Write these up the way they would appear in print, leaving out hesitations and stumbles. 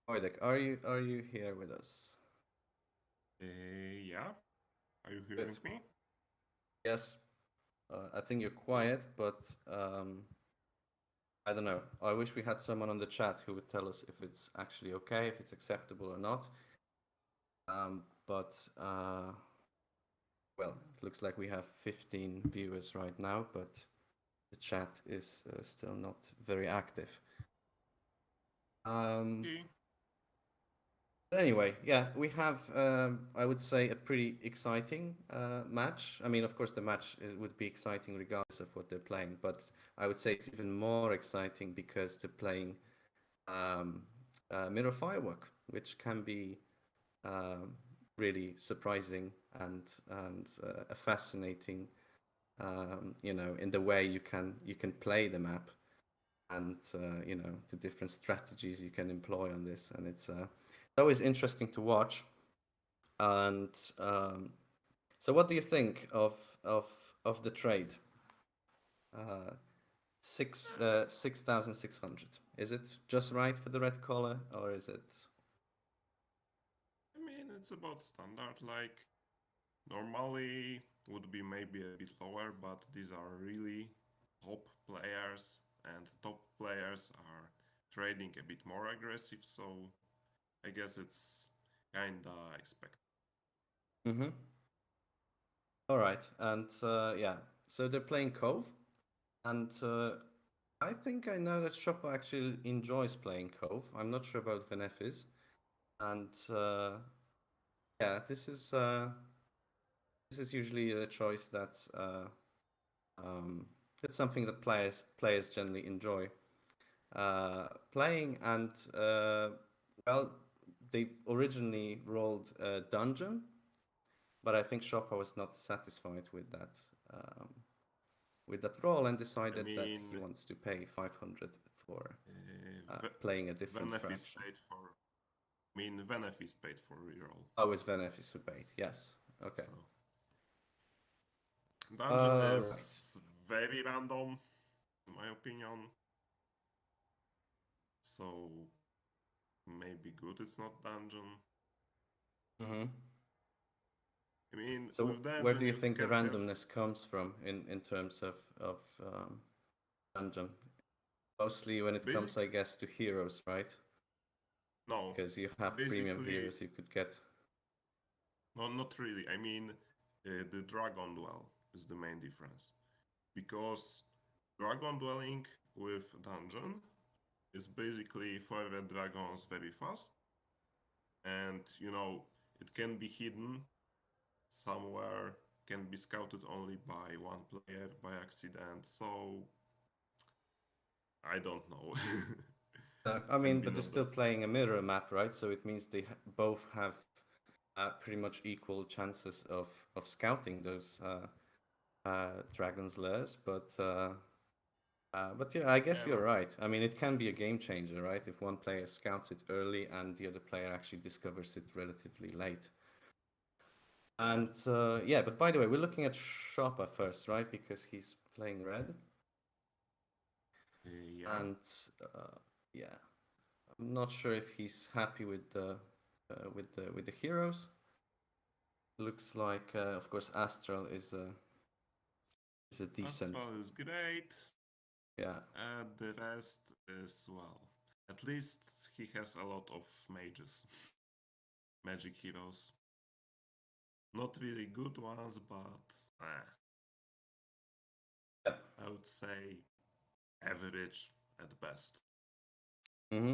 Wojtek, are you here with us? Yeah. Are you hearing Good. me? Yes. I think you're quiet, but I don't know. I wish we had someone on the chat who would tell us if it's actually okay, if it's acceptable or not. But well, it looks like we have 15 viewers right now, but the chat is still not very active. Um, Okay. But anyway, yeah, we have, I would say, a pretty exciting match. I mean, of course, the match would be exciting regardless of what they're playing, but I would say it's even more exciting because they're playing um, Mirror Firework, which can be um, really surprising and a fascinating, in the way you can play the map and the different strategies you can employ on this, and it's always interesting to watch. And so, what do you think of of the trade? Uh, 6,600. Is it just right for the red collar, or is it? I mean, it's about standard. Like, normally would be maybe a bit lower, but these are really top players, and top players are trading a bit more aggressive, so I guess it's kinda expected. Mm-hmm. All right, and yeah, so they're playing Cove, and I think I know that Szopa actually enjoys playing Cove. I'm not sure about Venefizz, and yeah, this is usually a choice um, that's something that players generally enjoy playing. And well, they originally rolled Dungeon, but I think Shopper was not satisfied um, with that role and I decided that he mean, wants to pay 500 for Ve- playing a different Venefizz fraction. paid for. I mean, Venefizz paid for reroll. Oh, it's Venefis who paid. Yes. Okay. So dungeon Right. is very random, in my opinion. So maybe good it's not dungeon. Mm-hmm. I mean, So with where do dungeon you you think the can have randomness comes from in terms of dungeon? Mostly when it comes, basic. I guess, to heroes, right? No, Because you have premium basically, heroes you could get. no, not really. I mean, the dragon duel is the main difference because dragon dwelling with dungeon is basically fire dragons very fast, and it can be hidden somewhere, can be scouted only by one player by accident. So I don't know. I mean, Can be but they're not still that. playing a mirror map, right? So it means they both have pretty much equal chances of scouting those dragons' lairs. But yeah, I guess Yeah, you're but right. I mean, it can be a game changer, right? If one player scouts it early and the other player actually discovers it relatively late. And yeah, but by the way, we're looking at Sharpa first, right? Because he's playing red. yeah. And yeah, I'm not sure if he's happy with the with the heroes. Looks like, of course, Astral is a decent. Astral is great, Yeah, and the rest is well. At least he has a lot of mages, magic heroes. Not really good ones, but yeah. I would say average at best. hmm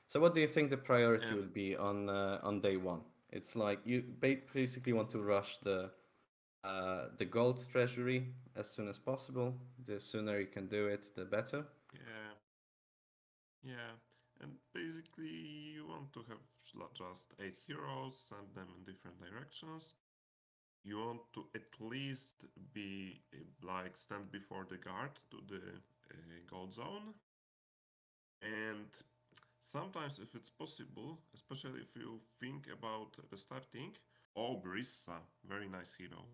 So, what do you think the priority And would be on day one? It's like you basically want to rush the gold treasury as soon as possible. The sooner you can do it, the better. yeah, yeah. And basically, you want to have just 8 heroes, send them in different directions. You want to at least be like stand before the guard to the gold zone. And sometimes, if it's possible, especially if you think about restarting, oh, Brissa, very nice hero.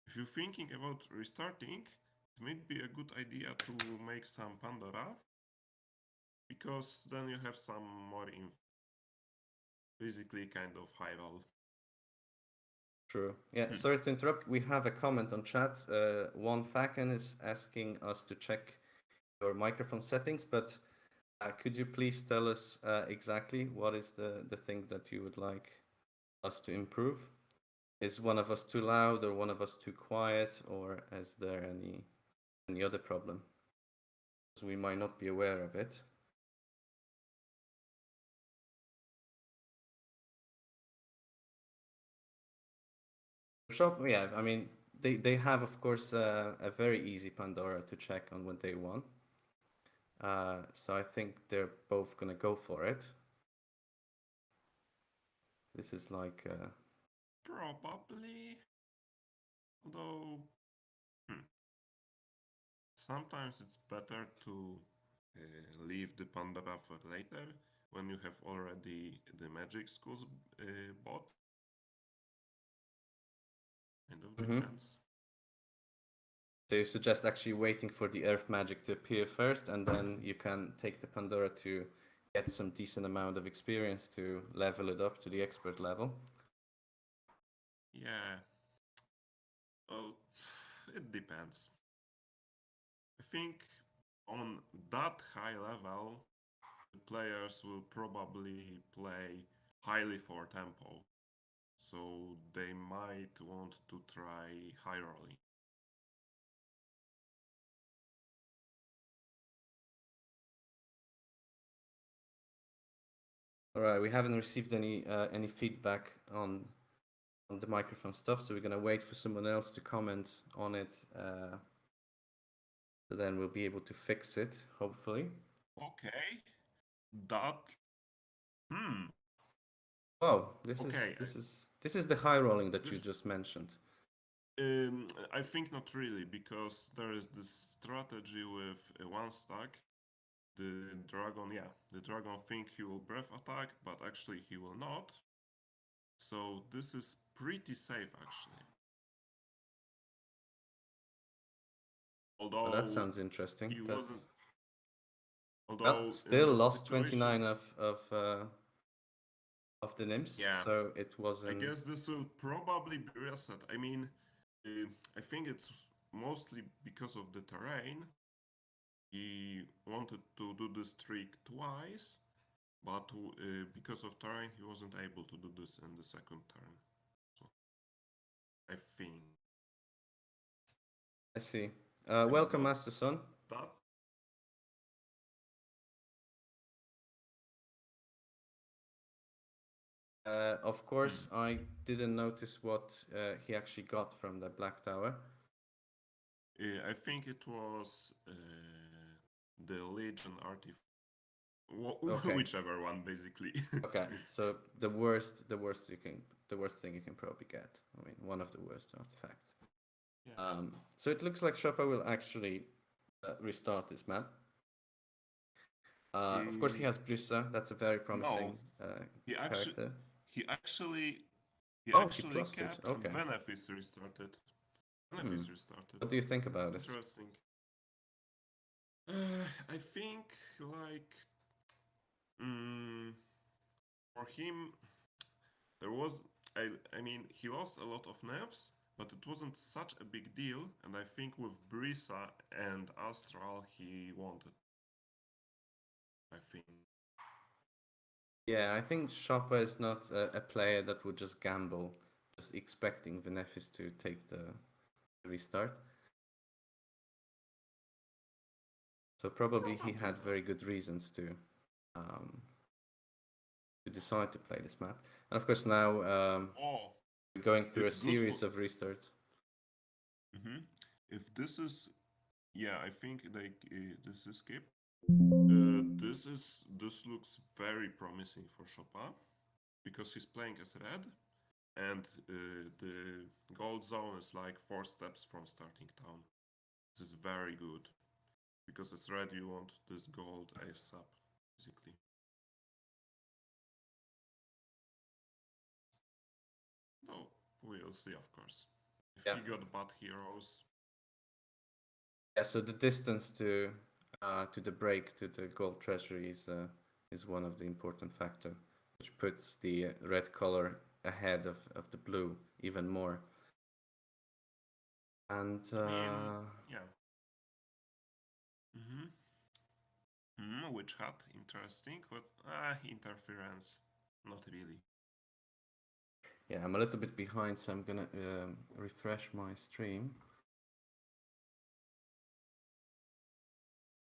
If you're thinking about restarting, it might be a good idea to make some Pandora because then you have some more basically kind of high roll. True. Yeah, sorry to interrupt. We have a comment on chat. One Faken is asking us to check your microphone settings, but could you please tell us exactly what is the thing that you would like us to improve? Is one of us too loud or one of us too quiet, or is there any other problem? Because we might not be aware of it. Shop, yeah, I mean, they have, of course, a very easy Pandora to check on when they want. So I think they're both gonna go for it. This is like Probably. Although, sometimes it's better to leave the Pandora for later when you have already the Magic Schools bought. Kind of depends. So you suggest actually waiting for the Earth Magic to appear first, and then you can take the Pandora to get some decent amount of experience to level it up to the expert level. Yeah. Well, it depends. I think on that high level, the players will probably play highly for tempo. So they might want to try high rolling. All right, we haven't received any feedback on the microphone stuff, so we're gonna wait for someone else to comment on it. So then we'll be able to fix it, hopefully. Okay. That. Oh, Okay. this is the high rolling that you This. just mentioned. I think not really, because there is this strategy with one stack. The dragon think he will breath attack, but actually he will not. So this is pretty safe actually. Oh, that Although sounds interesting. he wasn't. Well, Although in still this lost situation, 29 of the nymphs, yeah, so it I wasn't. guess this will probably be reset. I mean, I think it's mostly because of the terrain. He wanted to do this trick twice, but because of terrain, he wasn't able to do this in the second turn. So I think. I see. I'm Welcome, not Master Son. that. Of course, I didn't notice what he actually got from the Black Tower. I think it was the Legion artifact. Okay. Whichever one, basically. Okay, so the worst thing you can probably get. I mean, one of the worst artifacts. Yeah. So it looks like Szopa will actually restart this map. Of course, he has Brissa. That's a very promising he actually, character. he actually, he Oh, he actually plussed it. kept and Okay. Venefizz restarted. Venefizz restarted. What do you think about this? Interesting. I think like for him there was I mean he lost a lot of nerfs, but it wasn't such a big deal, and I think with Brisa and Astral he wanted. I think. Yeah, I think Szopa is not a player that would just gamble, just expecting Venefizz to take the restart. So probably he had very good reasons to decide to play this map. And of course now we're going through a series of restarts. If this is, yeah, I think like this is skip. This looks very promising for Szopa because he's playing as red, and the gold zone is like 4 steps from starting town. This is very good because as red you want this gold ASAP, basically. No, we'll see, of course. If he got bad heroes. Yeah, so the distance to the break to the gold treasury is one of the important factor. which puts the red color ahead of the blue even more. And I mean, yeah. Mm-hmm. Which hat? Interesting. What? Interference. Not really. yeah, I'm a little bit behind, so I'm gonna refresh my stream.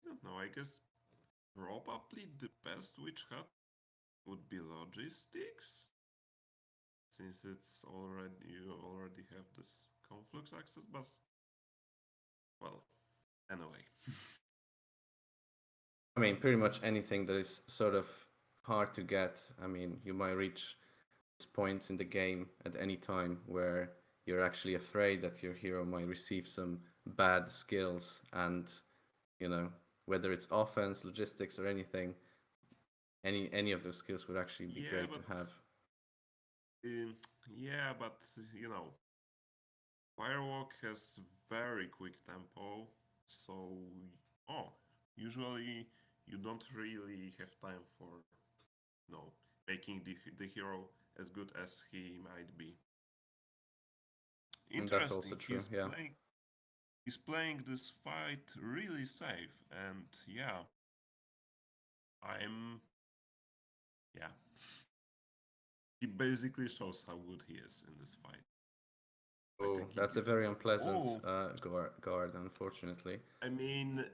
I don't know. I guess probably the best witch hat would be logistics, since it's already you already have this conflux access. But well, anyway. I mean, pretty much anything that is sort of hard to get. I mean, you might reach this point in the game at any time where you're actually afraid that your hero might receive some bad skills, and you know, whether it's offense, logistics, or anything, any of those skills would actually be Yeah, great to but have. um, yeah, but you know, Firewalk has very quick tempo, so oh, usually you don't really have time for making the hero as good as he might be. And that's also Interesting. true. Yeah. He's playing this fight really safe, and yeah, I'm yeah. He basically shows how good he is in this fight. Like I Oh, keep that's a using. very unpleasant Oh, guard, unfortunately. I mean,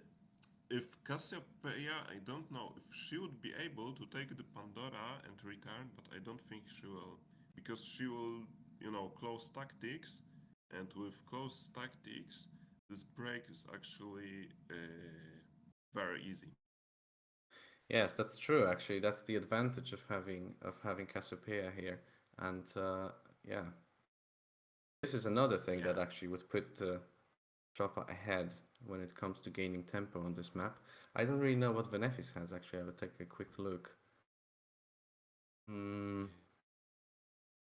if Cassiopeia, I don't know if she would be able to take the Pandora and return, but I don't think she will, because she will, close tactics, and with close tactics, this break is actually very easy. Yes, that's true. Actually, that's the advantage of having Cassiopeia here, and yeah, this is another thing Yeah. that actually would put Szopa ahead when it comes to gaining tempo on this map. I don't really know what Venefizz has actually. I will take a quick look. Mm,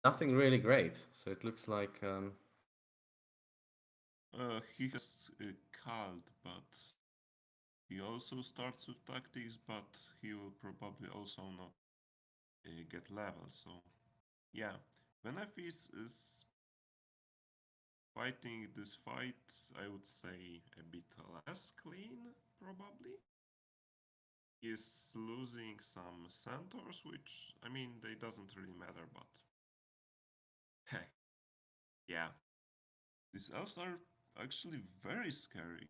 nothing really great. So it looks like He has called, but he also starts with tactics, but he will probably also not get level. So yeah, Venefis is fighting this fight, I would say, a bit less clean, probably. He is losing some centaurs, which, I mean, they doesn't really matter, but heck, yeah. These elves are actually very scary.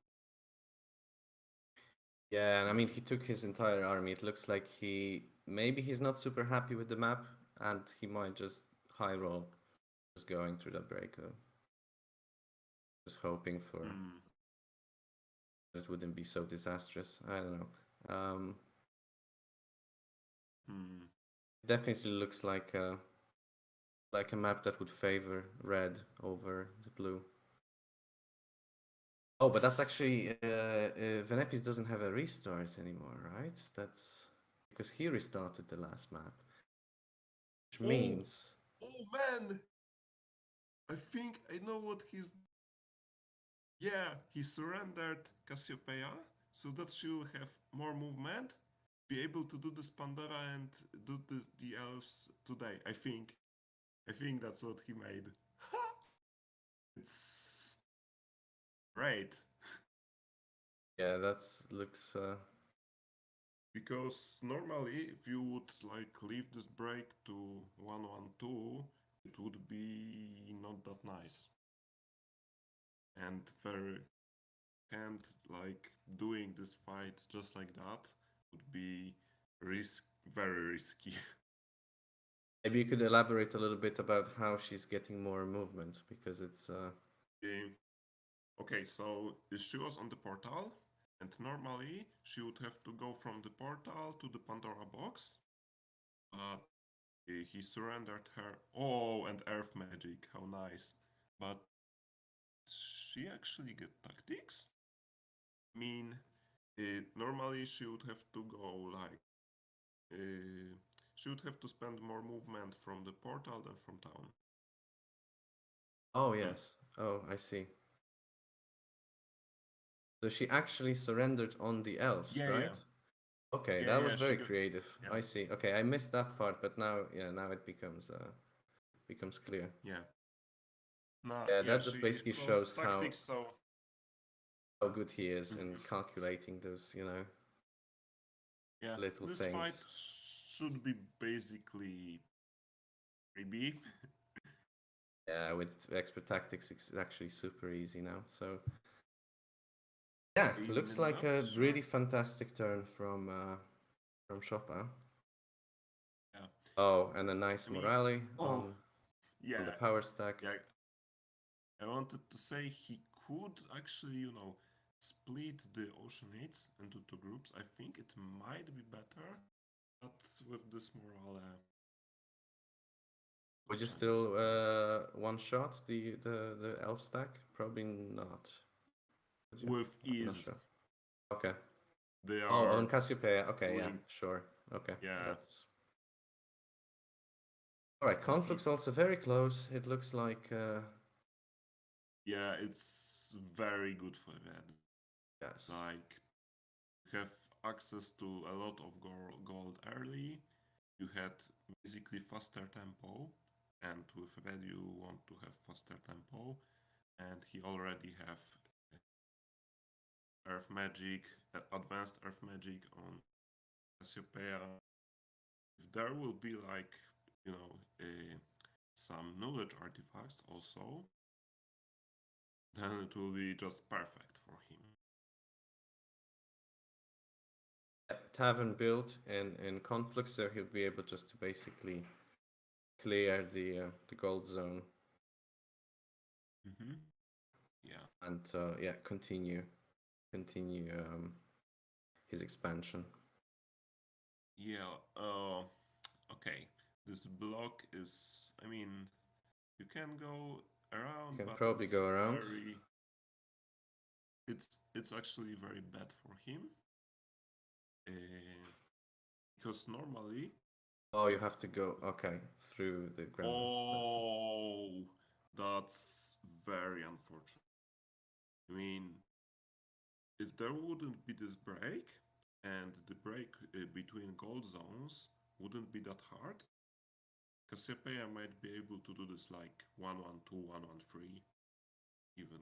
yeah, and I mean he took his entire army. It looks like he's not super happy with the map, and he might just high roll, just going through that break. Just hoping for Hmm. it wouldn't be so disastrous. I don't know. Hmm. Definitely looks like a map that would favor red over the blue. Oh, but that's actually Venefis doesn't have a restart anymore, right? That's because he restarted the last map, which Oh, means oh man! I think I know what he's. Yeah, he surrendered Cassiopeia so that she will have more movement, be able to do this Pandora and do the elves today. I think that's what he made. It's great yeah, that's looks because normally if you would like leave this break to 1-1-2, it would be not that nice and very and like doing this fight just like that would be very risky. maybe you could elaborate a little bit about how she's getting more movement because it's Okay, so she was on the portal, and normally she would have to go from the portal to the Pandora box, but he surrendered her. Oh, and Earth Magic, how nice. But she actually get tactics? I mean, normally she would have to go like. She would have to spend more movement from the portal than from town. oh Hmm. yes, oh I see. So she actually surrendered on the elves, Yeah, yeah. right? Okay, Yeah, that was yeah, she very got. creative. Yeah, I see. Okay, I missed that part, but now, yeah, now it becomes clear. yeah. No, Yeah, yeah, that just she basically knows shows tactics, so. how good he is in Mhm. calculating those, Yeah, little this fight things. should be basically 3B. Yeah, with expert tactics, it's actually super easy now. So yeah, Even looks in like a nubs, sure. really fantastic turn from Szopa. Yeah, Oh, and a I nice mean, morale oh, on the yeah, power stack. yeah. I wanted to say he could actually, split the Oceanates into two groups. I think it might be better, but with this morale, Would you chances still of that. one shot the elf stack? Probably not. Would you? With I'm not ease, sure. Okay. they Oh, are on Cassiopeia. Okay, yeah, doing, sure. Okay, yeah, that's all right. and Conf he, looks also very close. It looks like yeah, it's very good for that. yes. Like, you have access to a lot of gold early. You had basically faster tempo, and with red you want to have faster tempo, and he already have earth magic, advanced earth magic on Cassiopeia. If there will be like, some knowledge artifacts also, then it will be just perfect for him. Tavern build in conflicts, so he'll be able just to basically clear the gold zone Mm-hmm. Yeah. and yeah, continue his expansion. Yeah. Okay. This block is. I mean, you can go You around, can but probably go around. it's actually very bad for him. Uh, because normally. Oh, you have to go okay through the grounds. That's it. Oh, that's very unfortunate. I mean, if there wouldn't be this break, and the break between gold zones wouldn't be that hard, Cassiopeia might be able to do this like 1-1-2, 1-1-3, even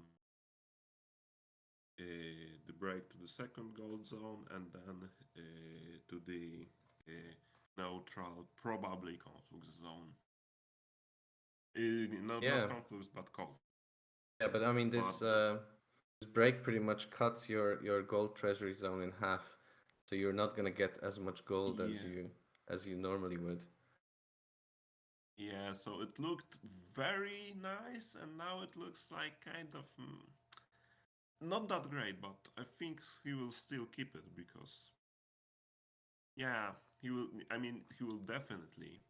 the break to the second gold zone, and then to the neutral, probably conflux zone. Not Yeah, conflux, but cold. yeah, but I mean But this break pretty much cuts your gold treasury zone in half, so you're not gonna get as much gold yeah, as you normally would. yeah. So it looked very nice, and now it looks like kind of not that great. But I think he will still keep it because yeah, he will. I mean, he will definitely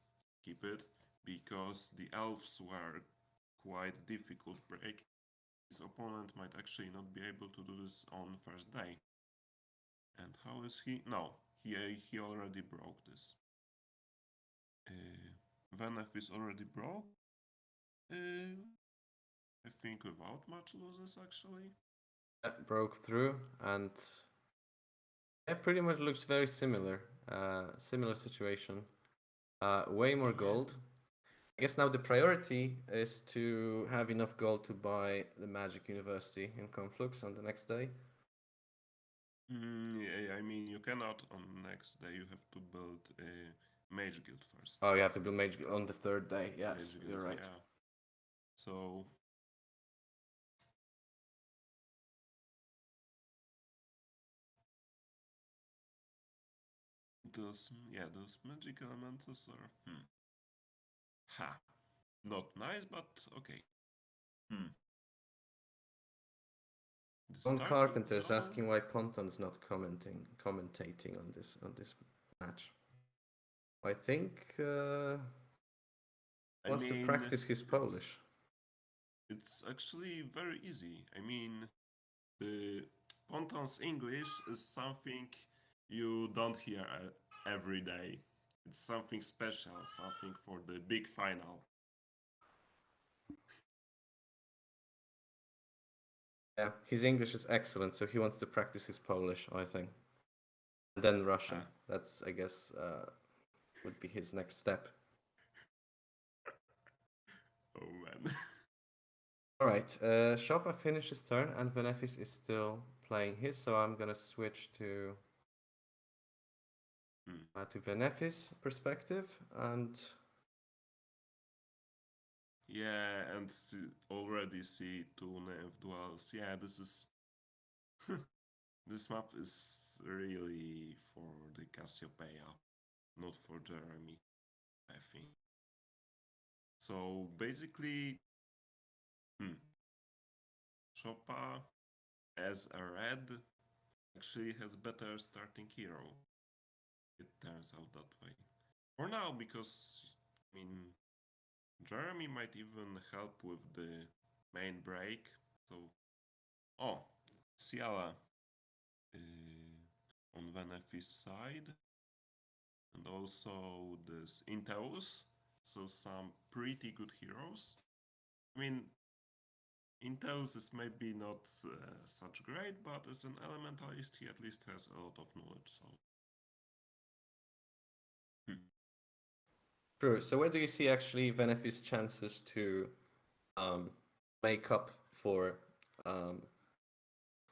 keep it because the elves were quite difficult break. His opponent might actually not be able to do this on first day. And how is he? No, he already broke this. Venefizz already broke. Uh, I think without much losses actually. Broke through, and it pretty much looks very similar. Similar situation. Way more Yeah. gold. I guess now the priority is to have enough gold to buy the Magic University in Conflux on the next day. Yeah, I mean, you cannot on the next day. You have to build a mage guild first. Oh, you have to build Mage on the third day. Yes, Mage guild, you're right. yeah. So those magic elementals are ha, not nice, but okay. Hmm. The John starting Carpenter is zone. asking why Ponton's not commentating on this match. I think I wants to mean, practice his it's Polish. it's actually very easy. I mean, the Ponton's English is something you don't hear every day. It's something special, something for the big final. Yeah, his English is excellent, so he wants to practice his Polish, I think. and then Russia. Ah. That's, I guess, would be his next step. Oh man. All right, Szopa finished his turn, and Venefizz is still playing his, so I'm gonna switch to Venefizz perspective, and Yeah, and already see two nav duels. Yeah, this is this map is really for the Cassiopeia, not for Jeremy, I think. So basically, Szopa as a red actually has better starting hero. It turns out that way. For now, because I mean Jeremy might even help with the main break. So, oh, Ciala on Venefizz side, and also this Inteus. So some pretty good heroes. I mean, Inteus is maybe not such great, but as an elementalist, he at least has a lot of knowledge. So, true. So where do you see actually Venefizz's chances to um, make up for um,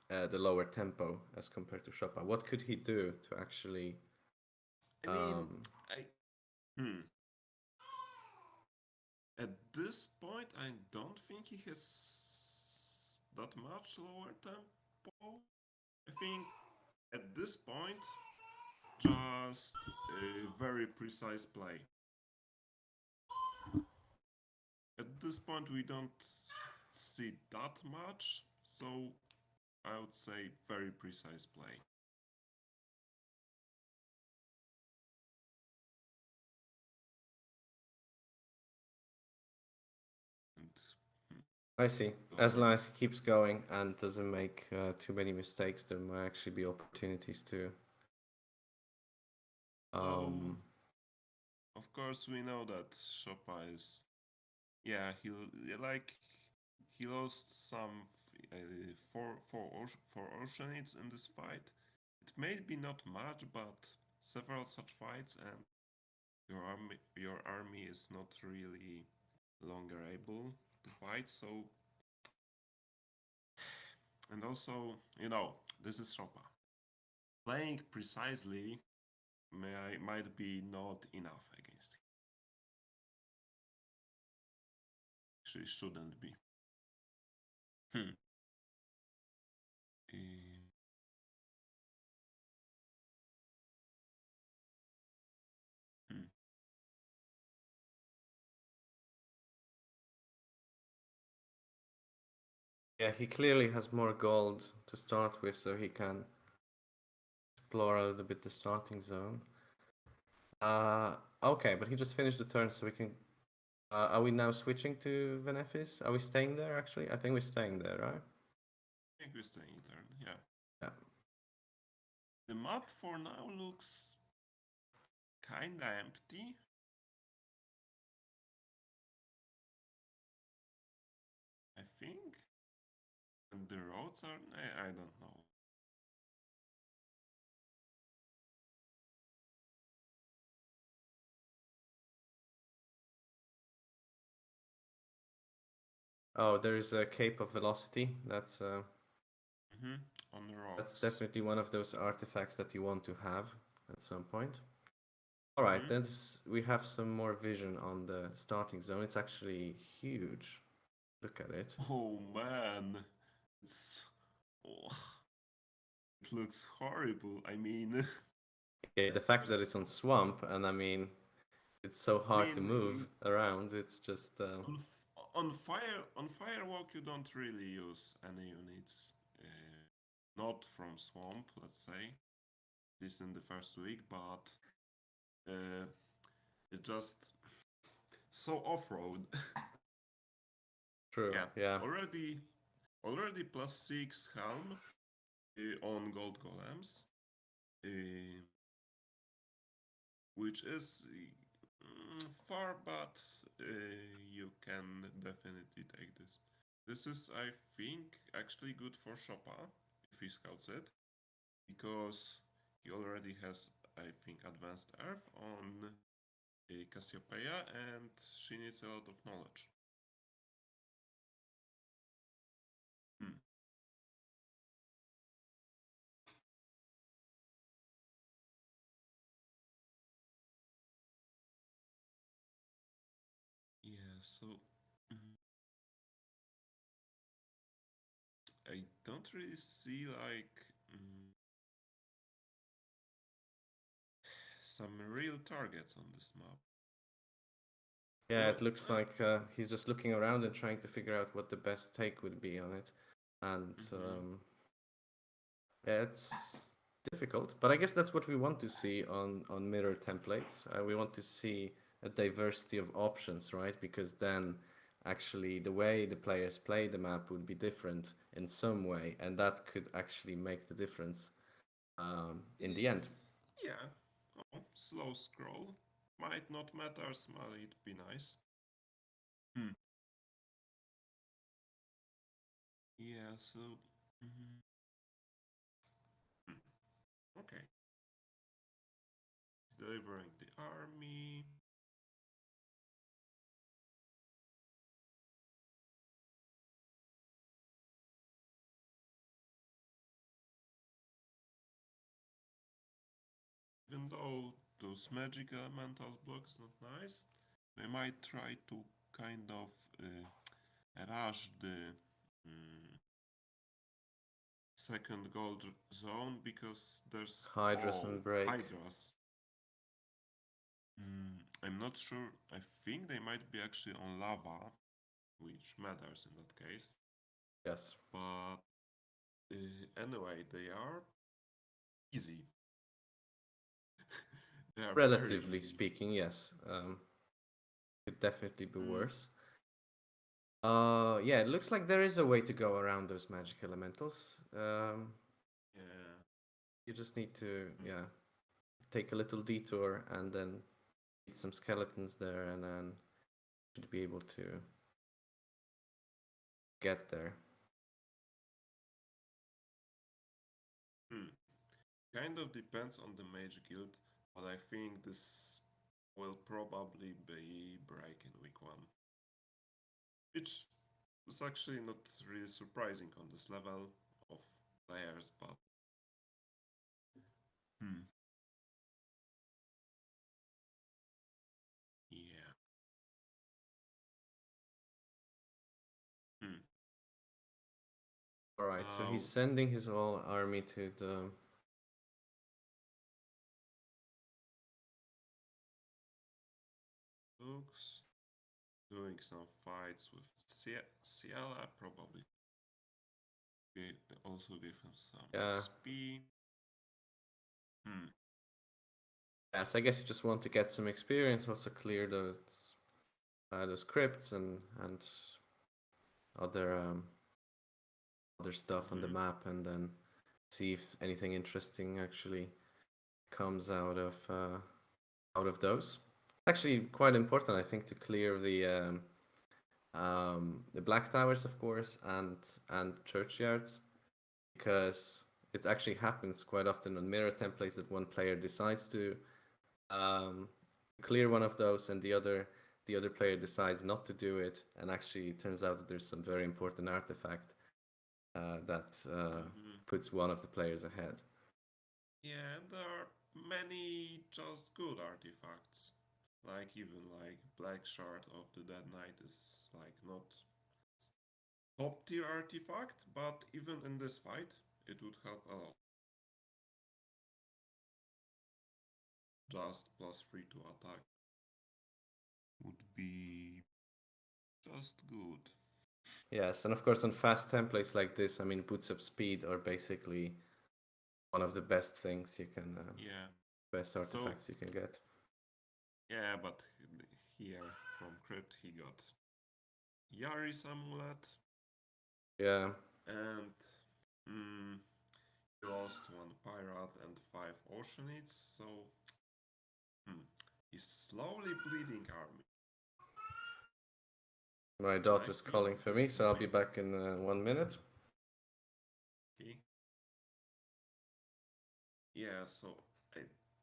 the lower tempo as compared to Szopa? What could he do to actually? I mean, I hmm. At this point, I don't think he has that much lower tempo. I think at this point, just a very precise play. At this point, we don't see that much, so I would say very precise play. And, I see. As long as he keeps going and doesn't make too many mistakes, there might actually be opportunities to. Of course, we know that Szopa is, yeah, he lost some four Oceanids in this fight. It may be not much, but several such fights, and your army is not really longer able to fight. So, and also, this is Szopa. Playing precisely might be not enough against him. Actually, shouldn't be. Hmm. Hmm. Yeah, he clearly has more gold to start with, so he can explore a little bit the starting zone. Okay, but he just finished the turn, so we can. Are we now switching to Venefizz? Are we staying there? Actually, I think we're staying there, right? I think we're staying there. Yeah. Yeah. The map for now looks kinda empty. I think. And the roads are. I don't know. Oh, there is a Cape of Velocity. That's On the that's rocks. definitely one of those artifacts that you want to have at some point. All right, then we have some more vision on the starting zone. It's actually huge. Look at it. Oh man, it's. Oh, it looks horrible. I mean. Yeah, the fact that it's on swamp, and I mean, it's so hard to move around. It's just. On firewalk you don't really use any units, not from swamp, let's say, at least in the first week, but it's just so off-road. True. Yeah. Already +6 helm on gold golems, uh, which is far, but you can definitely take this. This is, I think, actually good for Szopa if he scouts it, because He already has, I think, advanced Earth on Cassiopeia, and she needs a lot of knowledge. Hmm. Yeah, so I don't really see like some real targets on this map. Yeah, Well, it looks like he's just looking around and trying to figure out what the best take would be on it. And yeah, it's difficult, but I guess that's what we want to see on mirror templates. We want to see a diversity of options, right? Because then actually the way the players play the map would be different in some way, and that could actually make the difference in the end. yeah. Oh, slow scroll. Might not matter, might be nice. Hmm. Yeah, so. Hmm. Okay. He's delivering the army. Even though those magic elementals blocks not nice, they might try to kind of rush the second gold zone because there's Hydras and break. hydras. I'm not sure. I think they might be actually on lava, which matters in that case. Yes. But anyway, they are easy. They are very Relatively easy. speaking, yes. Could definitely be Mm, worse. Yeah, it looks like there is a way to go around those magic elementals. yeah. You just need to, Mm, yeah, take a little detour and then eat some skeletons there, and then should be able to get there. mm. Kind of depends on the mage guild, but I think this will probably be break in week 1. Which is actually not really surprising on this level of players, but hmm. Yeah. Hmm. All right, so he's Now, sending his whole army to the. looks doing some fights with Ciela, probably also give him some Yeah. XP. Hmm. Yes, I guess you just want to get some experience, also clear those crypts and other other stuff on the Mm-hmm. map, and then see if anything interesting actually comes out of those. Actually, quite important, I think, to clear the black towers, of course, and churchyards, because it actually happens quite often on mirror templates that one player decides to um, clear one of those, and the other player decides not to do it, and actually it turns out that there's some very important artifact that Mm-hmm. puts one of the players ahead. Yeah, and there are many just good artifacts. Like even like Black Shard of the Dead Knight is like not top tier artifact, but even in this fight, it would help a lot. Just +3 to attack would be just good. Yes, and of course on fast templates like this, I mean, boots of speed are basically one of the best things you can, Yeah. best So artifacts you can get. yeah, but here from Crypt he got Yari's amulet Yeah, and mm, he lost one pirate and 5 oceanids, so hmm, he's slowly bleeding army. my And I daughter's think calling for me, this so I'll be might back in 1 minute. be Yeah, so I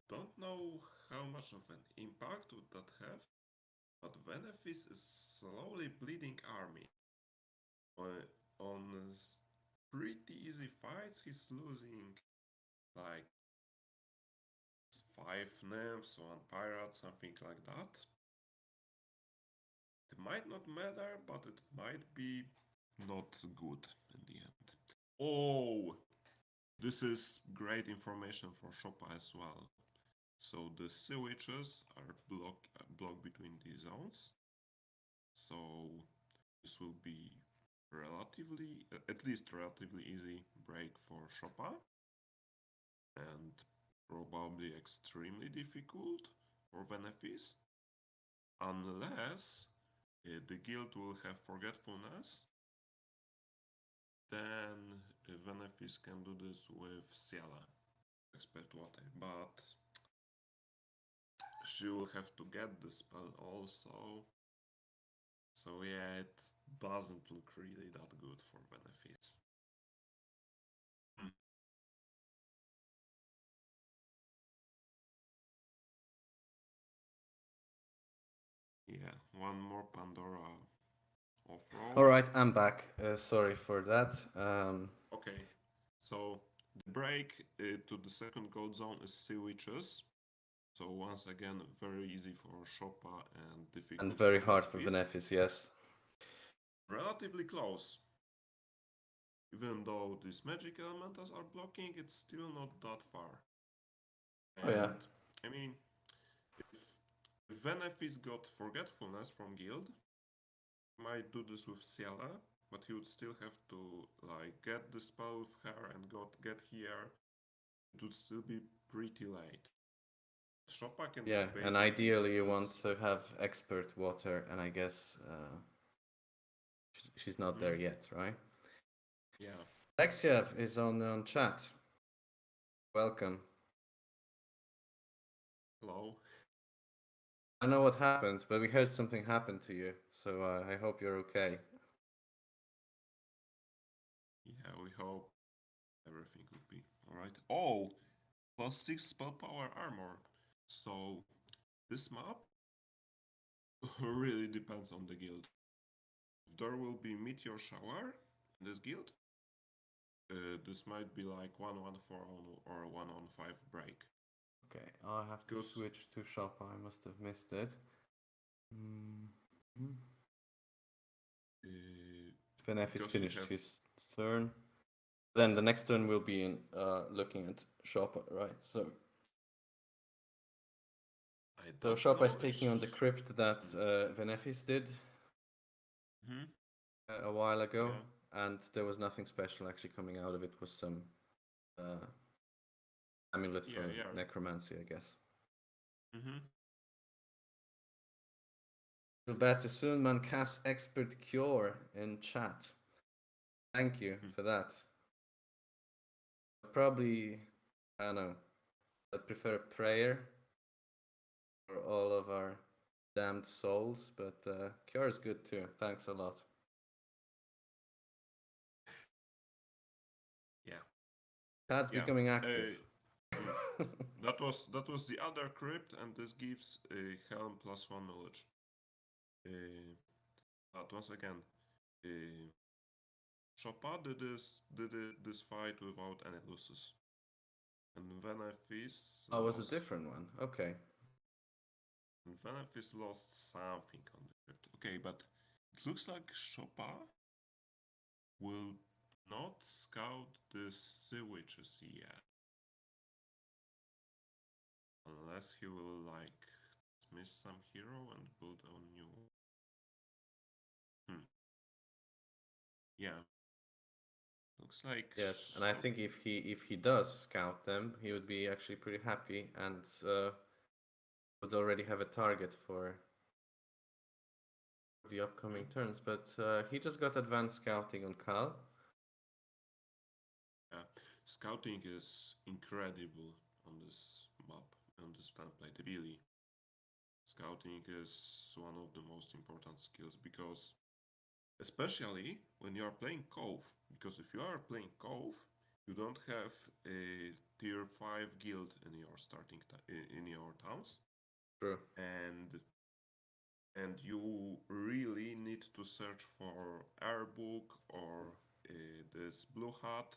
don't know how much of an impact would that have, but Venefizz is slowly bleeding army. On pretty easy fights, he's losing like 5 nymphs, 1 pirate, something like that. It might not matter, but it might be not good in the end. Oh, this is great information for Szopa as well. So the sea witches are blocked between these zones. So this will be relatively, at least relatively easy break for Szopa, and probably extremely difficult for Venefizz, unless the guild will have forgetfulness. Then Venefizz can do this with Ciela, expert water, but she will have to get the spell also. So yeah, it doesn't look really that good for Venefizz. Yeah, one more Pandora off-road. All right, I'm back. Sorry for that. Okay, so the break to the second gold zone is Sea Witches. So once again, very easy for Szopa and And difficult very for hard for Venefizz. Venefizz, yes. Relatively close. Even though these magic elementals are blocking, it's still not that far. Oh yeah. And I mean, if Venefizz got forgetfulness from guild, he might do this with Ciela, but he would still have to like get the spell with her and get here. It would still be pretty late. Szopa can Yeah, and basically ideally do you want this. to have expert water, and I guess she's not there yet, right? Yeah. Lexiev is on chat. Welcome. Hello. I know what happened, but we heard something happened to you, so I hope you're okay. Yeah, we hope everything will be alright. Oh, +6 spell power armor. So this map really depends on the guild. If there will be Meteor Shower in this guild, this might be like 1-1-4 or 1-on-5 break. Okay, I'll have to switch to shop. I must have missed it. Venefizz finished his turn. Then the next turn will be in looking at Szopa, right? So Szopa is taking on the crypt that Venefizz did a while ago, and there was nothing special actually coming out of it. Was some amulet for necromancy, I guess. Feel better soon, man. Cast expert cure in chat. Thank you for that. Probably, I don't know. I'd prefer prayer for all of our damned souls, but cure is good too. Thanks a lot. Yeah. Chat's becoming active. That was the other crypt, and this gives Helm +1 knowledge. But once again, Szopa did this fight without any losses, and Venefizz Oh, was a different one. Okay. And Venefizz lost something on the crypt. Okay, but it looks like Szopa will not scout the sea witches yet. Unless he will like miss some hero and build a new. Yeah. Looks like yes, and I think if he does scout them, he would be actually pretty happy and would already have a target for the upcoming turns. But he just got advanced scouting on Kal. Yeah, scouting is incredible on this map, on this template, really. Scouting is one of the most important skills because, especially when you are playing Cove, because if you are playing Cove, you don't have tier 5 guild in your in your towns, True. and you really need to search for airbook or this blue hat,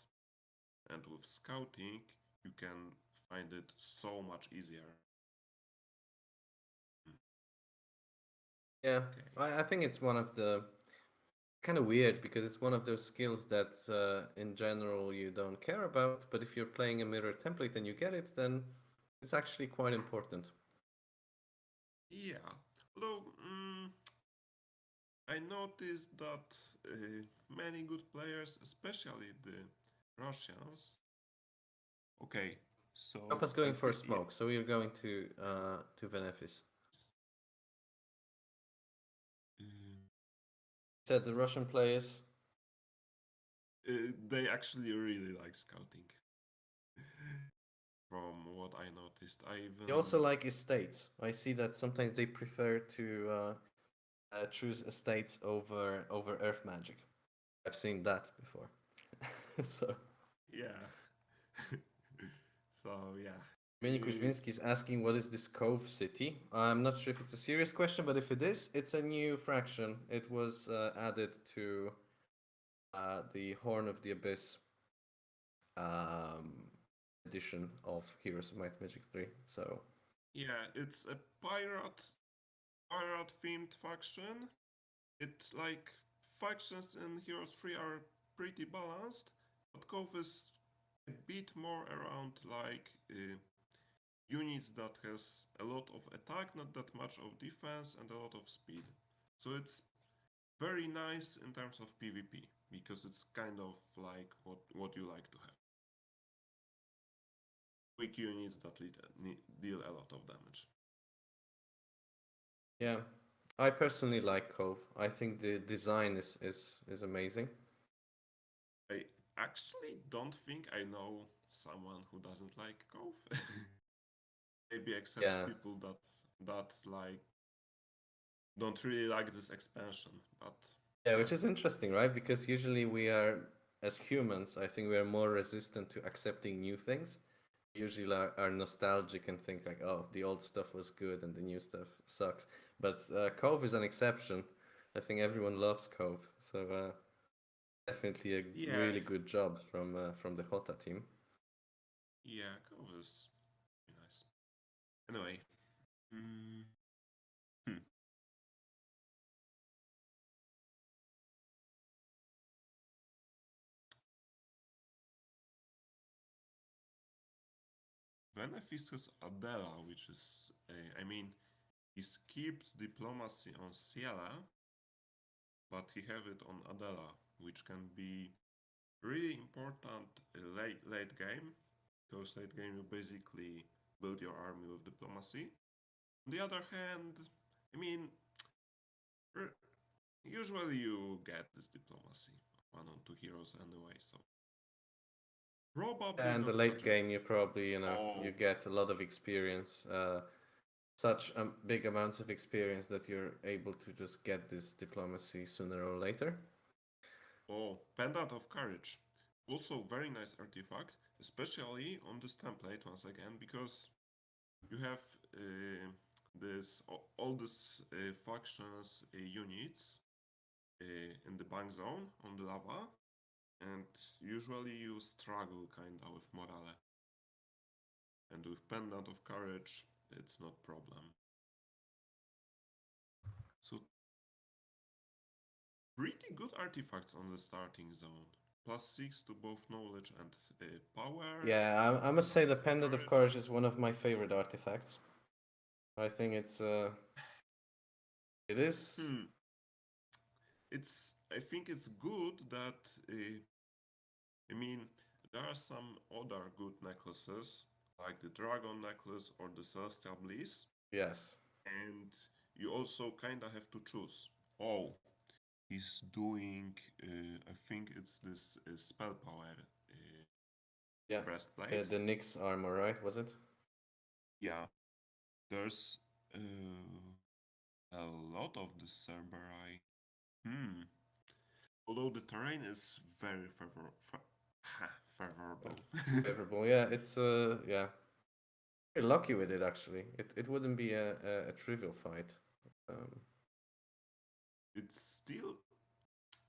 and with scouting you can find it so much easier. Hmm, Yeah, okay. I think it's one of the kind of weird because it's one of those skills that in general you don't care about, but if you're playing a mirror template and you get it, then it's actually quite important. Yeah, although I noticed that many good players, especially the Russians. Okay, so Papa's going for a Yeah, smoke, so we're going to Venefizz. uh, Said the Russian players. they actually really like scouting. From what I noticed, I They even also like estates. I see that sometimes they prefer to choose estates over earth magic. I've seen that before. So yeah. So yeah, Mini Kuzvinsky is asking, what is this Cove City? I'm not sure if it's a serious question, but if it is, it's a new fraction. It was added to the Horn of the Abyss um, edition of Heroes of Might and Magic 3. So yeah, it's a pirate themed faction. It like factions in Heroes 3 are pretty balanced, but Cove is a bit more around like units that has a lot of attack, not that much of defense, and a lot of speed. So it's very nice in terms of PvP because it's kind of like what you like to have. Quick units that deal a lot of damage. yeah, I personally like Cove. I think the design is amazing. I actually don't think I know someone who doesn't like Cove. Maybe except Yeah, people that like don't really like this expansion, but yeah, yeah. which is interesting, right? Because usually we are, as humans, I think we are more resistant to accepting new things. Usually are nostalgic and think like, oh, the old stuff was good and the new stuff sucks. But Cove is an exception. I think everyone loves Cove, so definitely a Yeah, really good job from the Hota team. yeah, Cove is very nice. Anyway, mm, hmm. Venefizz has Adela, which is, I mean, he skipped diplomacy on Ciela, but he have it on Adela, which can be really important late game, because late game you basically build your army with diplomacy. On the other hand, I mean, usually you get this diplomacy one on two heroes anyway, so probably And the not late such a game, you probably you oh get a lot of experience, such big amounts of experience that you're able to just get this diplomacy sooner or later. oh Pendant of Courage, also very nice artifact, especially on this template once again because you have this all these factions units in the bank zone on the lava, and usually you struggle kinda with morale. And with Pendant of Courage, it's not problem. So pretty good artifacts on the starting zone. +6 to both knowledge and power. Yeah, I must say the Pendant of Pendant of Courage. Courage is one of my favorite artifacts. I think it is. Hmm. I think it's good that I mean there are some other good necklaces like the Dragon necklace or the Celestial Bliss, Yes. and you also kinda have to choose. Oh, he's doing I think it's this spell power Yeah. breastplate. The Nyx armor, right? Was it? Yeah, there's a lot of the Cerberus. Hmm. Although the terrain is very favorable. favorable. Yeah, it's yeah, very lucky with it actually. It wouldn't be a trivial fight. Um, It still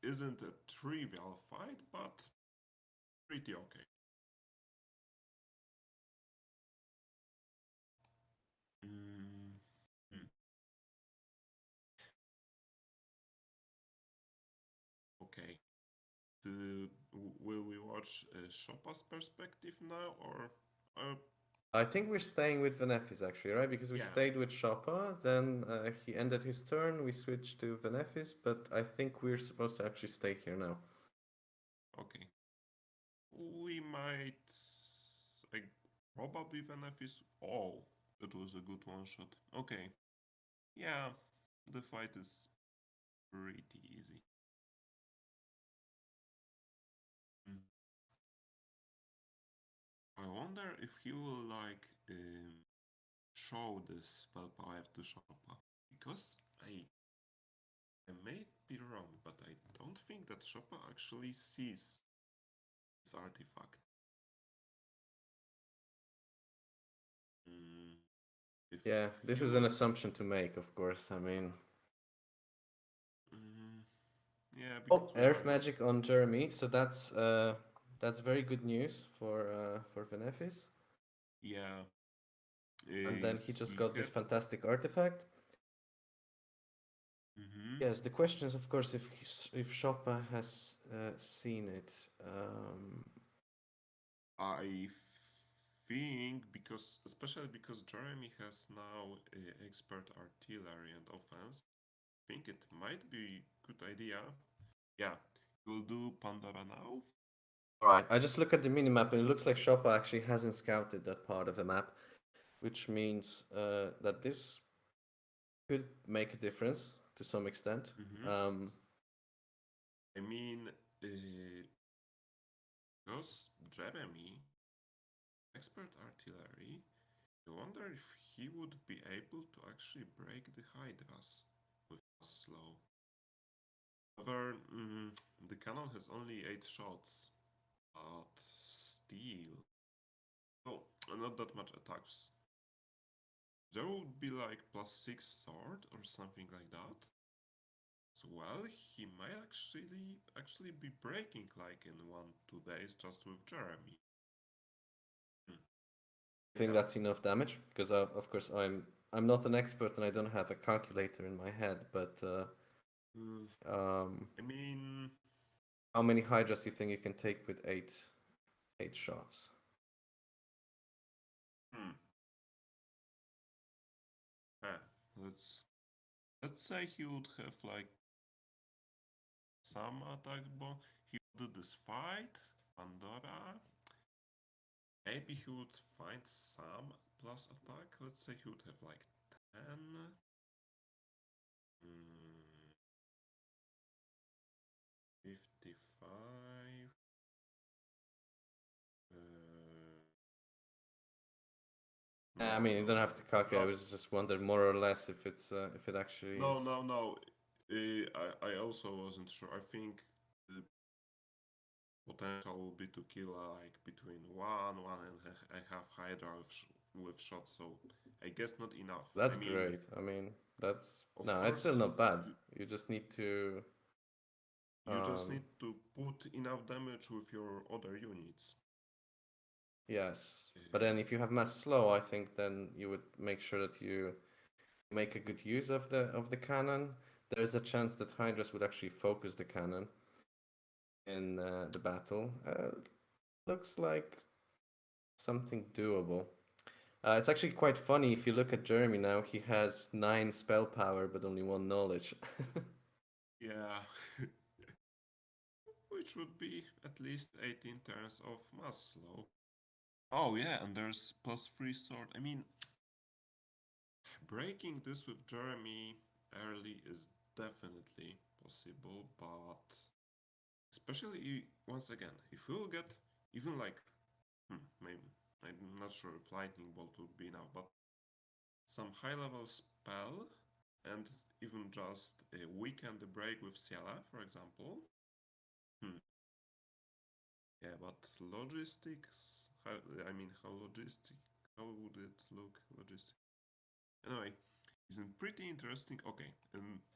isn't a trivial fight, but pretty okay. Mm, hmm, okay. Will we watch Szopa's perspective now, or uh, I think we're staying with Venefizz actually, right? Because we yeah? stayed with Szopa, then he ended his turn. We switched to Venefizz, but I think we're supposed to actually stay here now. Okay. We might. Like, probably Venefizz. Oh, that was a good one shot. Okay. Yeah, the fight is pretty easy. Mm. I wonder if he will like show this spell power to Szopa. Because I may be wrong, but I don't think that Szopa actually sees this artifact. Mm, if Yeah, this is an you. assumption to make, of course. I mean, Mm, yeah, oh, because we Earth might. Magic on Jeremy, so that's very good news for Venefis. Yeah, And then he just he got this have. fantastic artifact. Mm-hmm. Yes, the question is, of course, if Chopin has seen it. I think because, especially because Jeremy has now expert artillery and offense, I think it might be good idea. Yeah, we'll do Pandora now. All right, I just look at the minimap and it looks like Chopin actually hasn't scouted that part of the map, which means that this could make a difference to some extent. Mm-hmm. Um, I mean, because Jeremy, expert artillery, I wonder if he would be able to actually break the Hydras with slow. However, the cannon has only 8 shots, but still, oh, not that much attacks. There would be like +6 sword or something like that. So well, he might actually be breaking like in 1-2 days just with Jeremy. Hmm. I think Yeah. that's enough damage because, of course, I'm not an expert and I don't have a calculator in my head. But Uh, um, I mean, how many Hydras do you think you can take with eight shots? hmm. eh, let's let's say he would have like some attack bon. He would do this fight, Pandora. Maybe he would find some plus attack. Let's say he would have like 10. Mm, 55. I No, mean, you no, don't have no. to calculate. I No, was just wondering more or less if it actually no, is. no, no. I also wasn't sure. I think the potential will be to kill like between one and a half Hydra with shots. So I guess not enough. I That's mean, great. I mean, that's of no, it's still course, not bad. You just need to. you just Um, need to put enough damage with your other units. yes, but Uh, then if you have mass slow, I think then you would make sure that you make a good use of the cannon. There is a chance that Hydras would actually focus the cannon in the battle. Looks like something doable. It's actually quite funny if you look at Jeremy now. He has 9 spell power, but only 1 knowledge. yeah, which would be at least 18 turns of mass slow. Oh yeah, and there's +3 sword. I mean, breaking this with Jeremy early is definitely possible, but especially once again, if we'll get even like, maybe I'm not sure if lightning bolt would be enough, but some high level spell and even just weaken the break with Ciela, for example. Hmm. Yeah, but logistics, how, I mean, how would it look logistic? Anyway, isn't pretty interesting. Okay,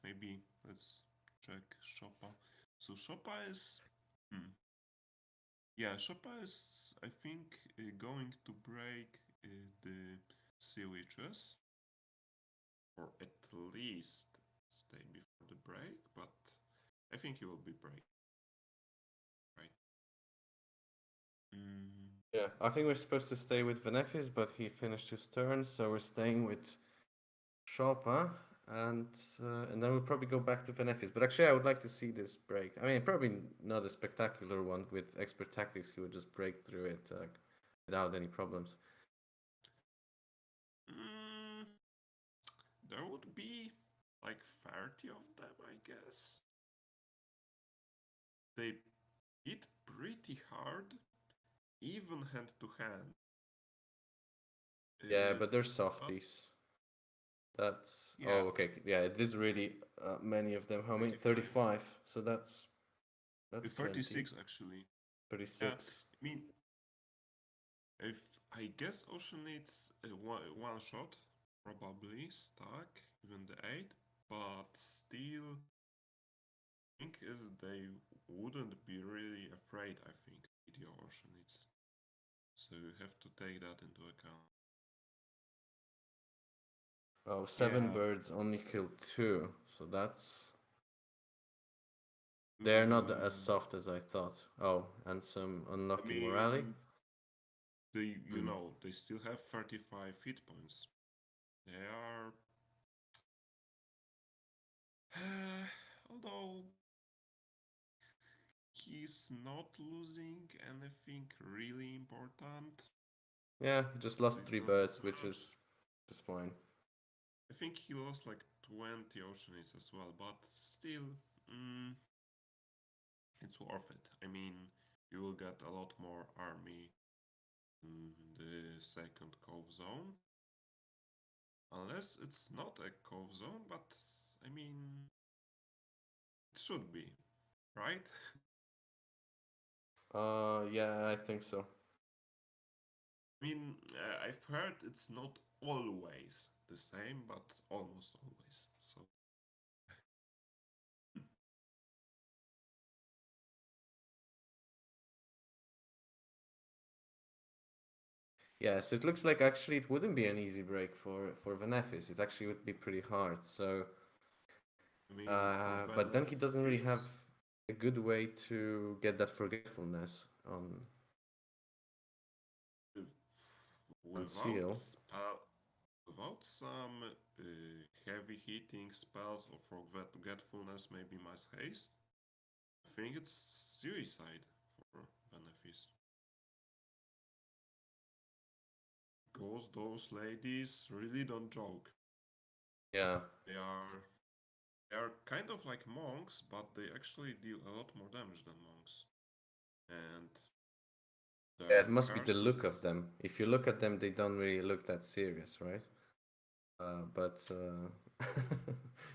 maybe let's check Szopa. So Szopa is, hmm, yeah, Szopa is, I think, going to break the sea witches, or at least stay before the break, but I think he will be break, right? Mm, Yeah, I think we're supposed to stay with Venefizz, but he finished his turn, so we're staying with Szopa, and and then we'll probably go back to Venefizz. But actually, I would like to see this break. I mean, probably not a spectacular one with expert tactics. He would just break through it without any problems. mm, there would be like 30 of them, I guess. They hit pretty hard, even hand to hand. Yeah, but they're But softies. That's yeah, oh okay. Yeah, it is really many of them. How many? okay, fine. 35. So that's plenty. 36 actually. Yeah, 36. I mean, if I guess Ocean needs one shot, probably stack, even the 8, but still, thing is they wouldn't be really afraid, I think, video Ocean needs. So you have to take that into account. Oh, seven Yeah, birds only killed two. So that's they're not as uh, soft as I thought. Oh, and some I unlucky morale. mean, they, Hmm. they still have 35 hit points. They are, although he's not losing anything really important, Yeah, he just at lost least three not that birds, which much. is just fine. I think he lost like 20 Oceanids as well, but still, mm, it's worth it. I mean, you will get a lot more army in the second Cove Zone. Unless it's not a Cove Zone, but I mean, it should be, right? Yeah, I think so. I mean, I've heard it's not always the same, but almost always. So, Yeah, so it looks like actually it wouldn't be an easy break for Venefis. It actually would be pretty hard. So, I mean, for but then he doesn't really have Venefizz, a good way to get that forgetfulness on without seal. without some heavy hitting spells or forgetfulness, maybe mass haste, I think it's suicide for Venefizz. Because those ladies really don't joke. Yeah, They are they are kind of like monks, but they actually deal a lot more damage than monks. And yeah, their it must be the look of curses, them. If you look at them, they don't really look that serious, right? But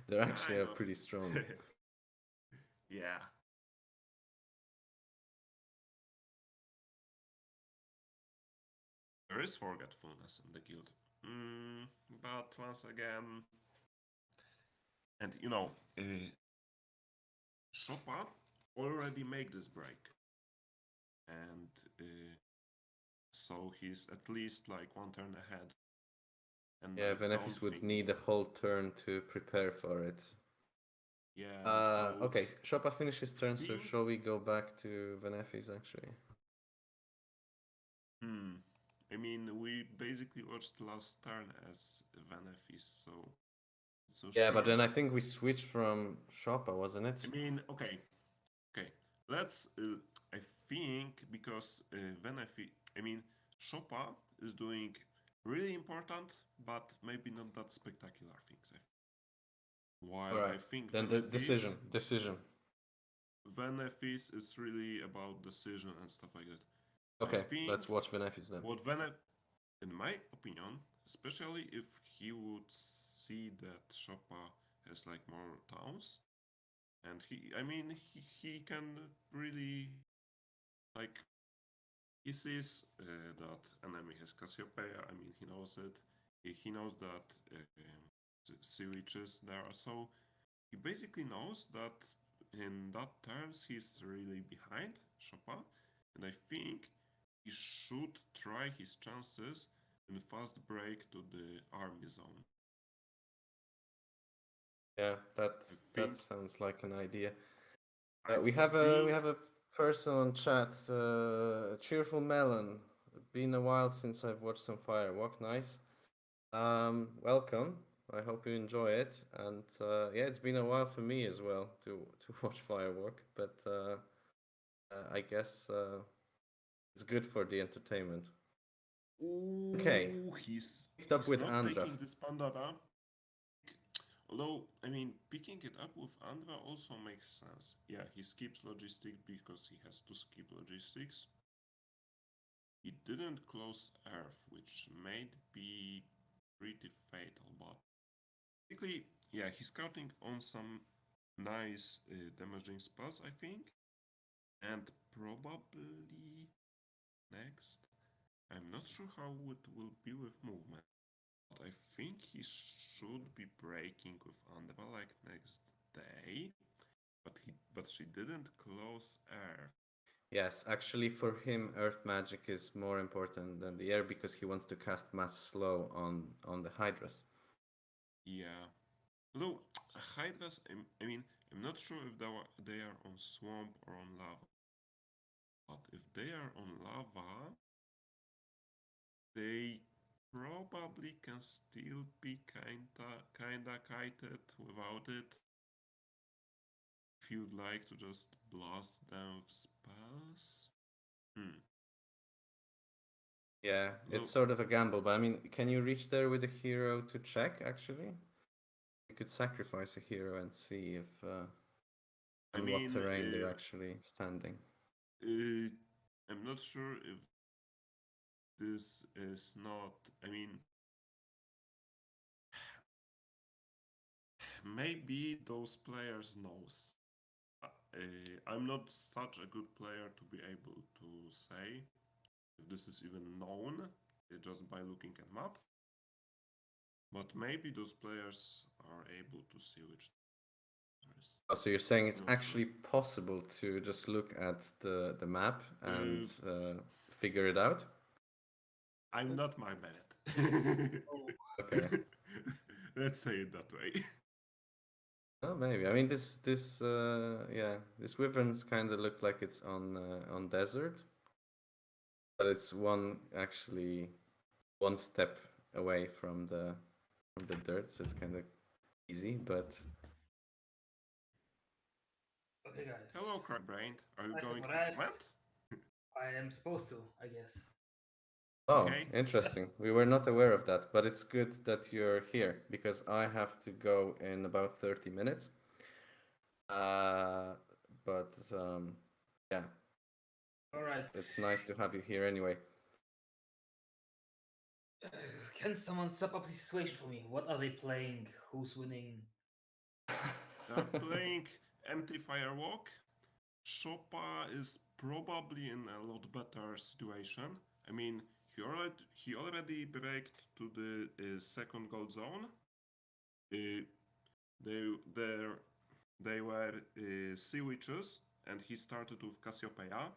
they're actually kind of. pretty strong. Yeah. There is forgetfulness in the guild. But once again, and Szopa already made this break. And so he's at least like one turn ahead. And Yeah, I don't Venefis would think. need a whole turn to prepare for it. Yeah, so Okay, Shoppa finished his turn, so think. shall we go back to Venefis actually? Hmm. I mean, we basically watched last turn as Venefis, so so Yeah, but sure. then I think we switched from Shoppa, wasn't I it? mean, okay, okay. Let's. I think because Venefis, I mean, Szopa is doing really important, but maybe not that spectacular things. All While right, I think then the decision. Venefis is really about decision and stuff like that. I Okay, think let's watch Venefis then. what Venef, in my opinion, especially if he would see that Szopa has like more towns, and he, I mean, he can really like he sees that enemy has Cassiopeia. I mean, he knows it. He knows that sea witches there. So he basically knows that in that terms he's really behind Szopa, and I think he should try his chances in fast break to the army zone. Yeah, I that think sounds like an idea. I We think have a person on chat, Cheerful Melon. Been a while since I've watched some Firewalk. Nice. Welcome. I hope you enjoy it. And yeah, it's been a while for me as well to watch Firewalk, but I guess it's good for the entertainment. Okay, ooh, picked up he's with not Andra. taking this Pandora. Although, I mean, picking it up with Andra also makes sense. Yeah, he skips logistics because he has to skip logistics. He didn't close Earth, which may be pretty fatal, but basically, yeah, he's counting on some nice damaging spells, I think. And probably next, I'm not sure how it will be with movement, but I think he should be breaking with Andra like next day. But she didn't close Earth. Yes, actually, for him, Earth magic is more important than the air because he wants to cast Mass Slow on the Hydras. Yeah. Although Hydras, I mean, I'm not sure if they are on swamp or on lava. But if they are on lava, they probably can still be kinda kited without it. If you'd like to just blast them with spells. Hmm. Yeah, it's Although, sort of a gamble, but I mean, can you reach there with a hero to check, actually? You could sacrifice a hero and see if I on what mean, terrain they're actually standing. uh, I'm not sure if this is not. I mean, maybe those players knows. I'm not such a good player to be able to say if this is even known just by looking at map. But maybe those players are able to see which there is. Oh, so you're saying it's Not sure. actually possible to just look at the map and Uh, figure it out? I'm not my bad. Oh, Okay. Let's say it that way. Oh, maybe. I mean, yeah, this wyverns kind of look like it's on desert, but it's one step away from the dirt, so it's kind of easy. But okay, guys. Hello, Crackbrain. Are you I have going to arrived. comment? I am supposed to, I guess. oh, Okay. interesting. We were not aware of that, but it's good that you're here because I have to go in about 30 minutes. Uh, but yeah, All right. it's nice to have you here anyway. Can someone sub up the situation for me? What are they playing? Who's winning? They're playing Empty Firewalk. Szopa is probably in a lot better situation. I mean, he already breaked to the second gold zone. Uh, they they they were sea witches, and he started with Cassiopeia,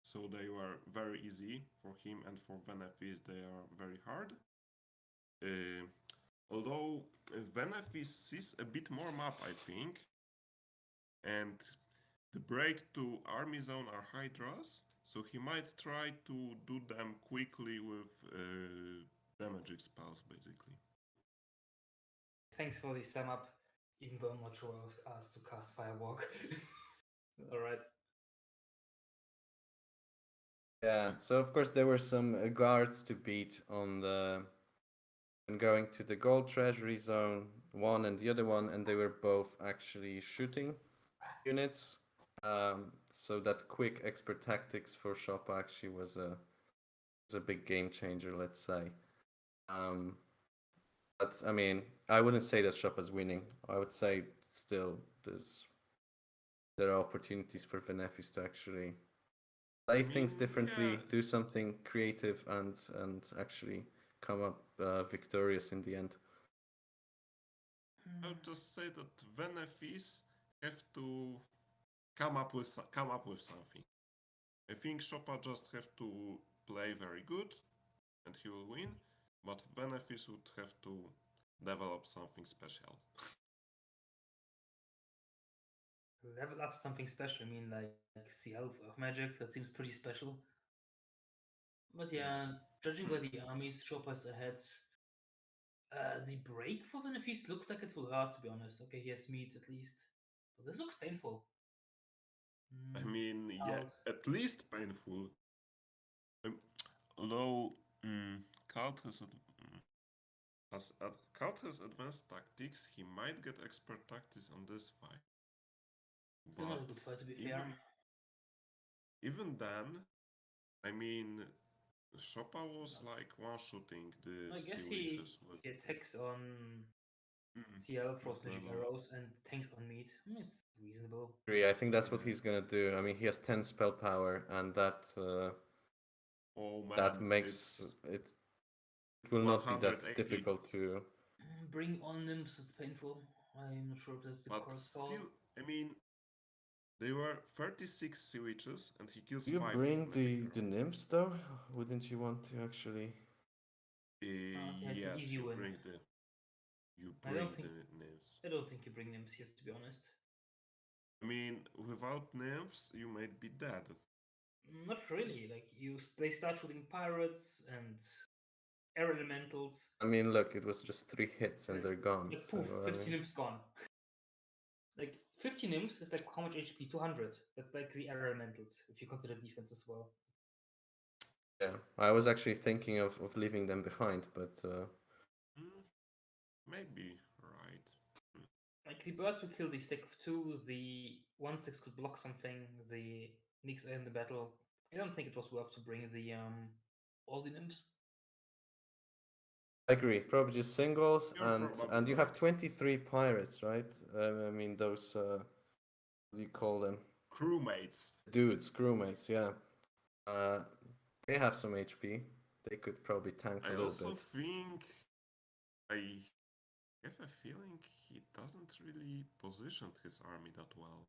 so they were very easy for him, and for Venefizz they are very hard. Uh, although Venefizz sees a bit more map, I think, and the break to army zone are hydras, so he might try to do them quickly with damaging spells, basically. Thanks for the sum up, even though I'm not sure I was asked to cast Firewalk. All right. Yeah, so of course there were some guards to beat on the when going to the gold treasury zone, one and the other one, and they were both actually shooting units. So that quick expert tactics for Szopa actually was a big game changer, let's say. Um, but I mean, I wouldn't say that Szopa's winning. I would say still there are opportunities for Venefizz to actually Play things differently, yeah, do something creative, and actually come up victorious in the end. I would just say that Venefizz have to come up with something. I think Szopa just have to play very good, and he will win. But Venefizz would have to develop something special. Level up something special. I mean, like CL of Magic. That seems pretty special. But yeah, judging by the armies Szopa's ahead, the break for Venefizz looks like it will hurt, to be honest. Okay, he has meat at least. But this looks painful. I mean, yeah, Cult. at least painful. Although Cult Cult has advanced tactics, he might get expert tactics on this fight. Still not a But good fight, to be fair. even then, I mean, Szopa was like one-shooting the I guess sandwiches with he attacks on mm, CL, throws magic level. arrows, and tanks on meat. It's reasonable. Agree. I think that's what Yeah. he's gonna do. I mean, he has 10 spell power, and Oh that man, makes it's it. It will not be that 180. difficult to. Bring on nymphs, it's painful. I'm not sure if that's the But correct still, call. I mean, they were 36 sandwiches and he kills Do you 5 bring with the magic the nymphs though? Wouldn't you want to actually? Okay, it's an Yes, easy you win. bring the I don't think nymphs. I don't think you bring nymphs here, to be honest. I mean, without nymphs, you might be dead. Not really. Like they start shooting pirates and air elementals. I mean, look, it was just 3 hits and Like, they're gone. like So poof, I 50 mean, nymphs gone. Like 50 nymphs is like how much HP? 200. That's like the air elementals if you consider defense as well. yeah, I was actually thinking of leaving them behind, but Maybe, right. Like the birds will kill the stack of 2, the 1/6 could block something, the Nix in the battle. I don't think it was worth to bring the all the nymphs. I agree. Probably just singles, You're probably and you have right. 23 pirates, right? I mean those what do you call them? Crewmates. Dudes, crewmates. Yeah. Uh, they have some HP. They could probably tank a I little also bit. think I have a feeling he doesn't really position his army that well.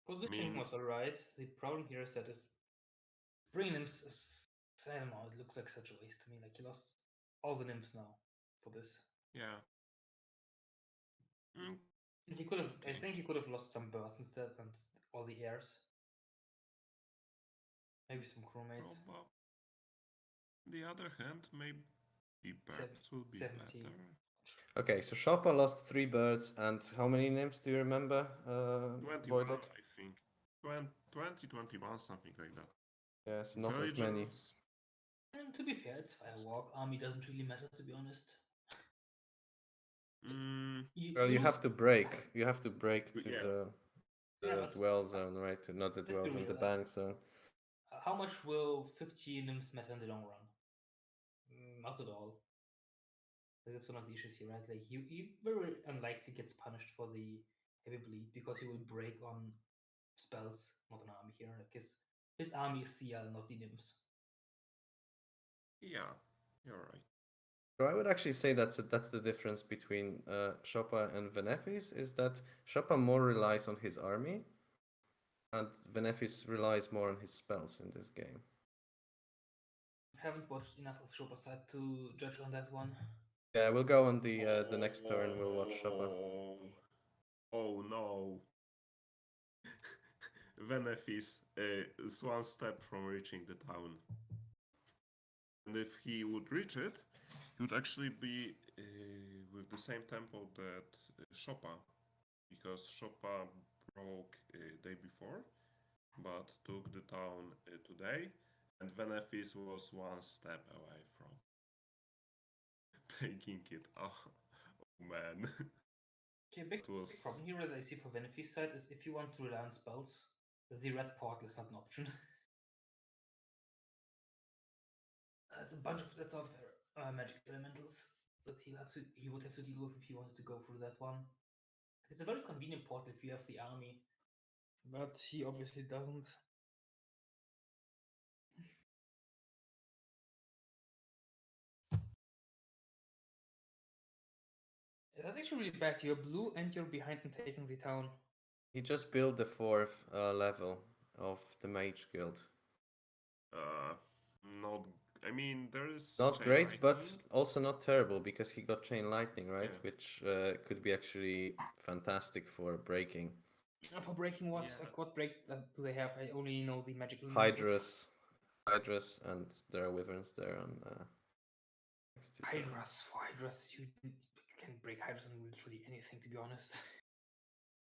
Positioning was alright. The problem here is that is bringing nymphs is, I don't know, it looks like such a waste to me. Like he lost all the nymphs now for this. Yeah. Mm, He could have I okay. think he could have lost some birds instead and all the heirs. Maybe some crewmates. Proba- the other hand, maybe birds will be 70. better. Okay, so Szopa lost 3 birds, and how many nymphs do you remember, 21, Wojtek? I think. 20, 21, something like that. Yes, not as many. Intelligence. And to be fair, it's Firewalk. Army doesn't really matter, to be honest. Well, you lose- have to break. You have to break to Yeah. the Yeah, but dwell zone, right? To not the let's be dwell zone, real, the bank zone. How much will 50 nymphs matter in the long run? Not at all. That's one of the issues here, right? Like he very unlikely gets punished for the heavy bleed because he will break on spells, not an army here. Like his army is CL, not the nymphs. Yeah, you're right. So I would actually say that's the difference between Szopa and Venefizz, is that Szopa more relies on his army, and Venefizz relies more on his spells in this game. Haven't watched enough of Szopa's side to judge on that one. Yeah, we'll go on the next turn. We'll watch Szopa. Oh no. Venefizz is one step from reaching the town. And if he would reach it, he would actually be with the same tempo that Szopa, because Szopa broke day before, but took the town today, and Venefizz was one step away from taking it. Oh man. Okay, big problem here that I see for Venefizz side is if he wants to rely on spells, the red portal is not an option. It's a bunch of that's out of magic elementals that he would have to deal with if he wanted to go through that one. It's a very convenient portal if you have the army, but he obviously doesn't. That's actually really bad. You're blue and you're behind in taking the town. He just built the fourth level of the Mage Guild. Uh, not. I mean, there is Not chain great, but lightning. also not terrible because he got Chain Lightning, right? Yeah. Which could be actually fantastic for breaking. For breaking what? Yeah. What breaks do they have? I only know the magic elementals. Hydras, and there are Wyverns there on next to them. For Hydras, you can break Hydras on literally anything, to be honest.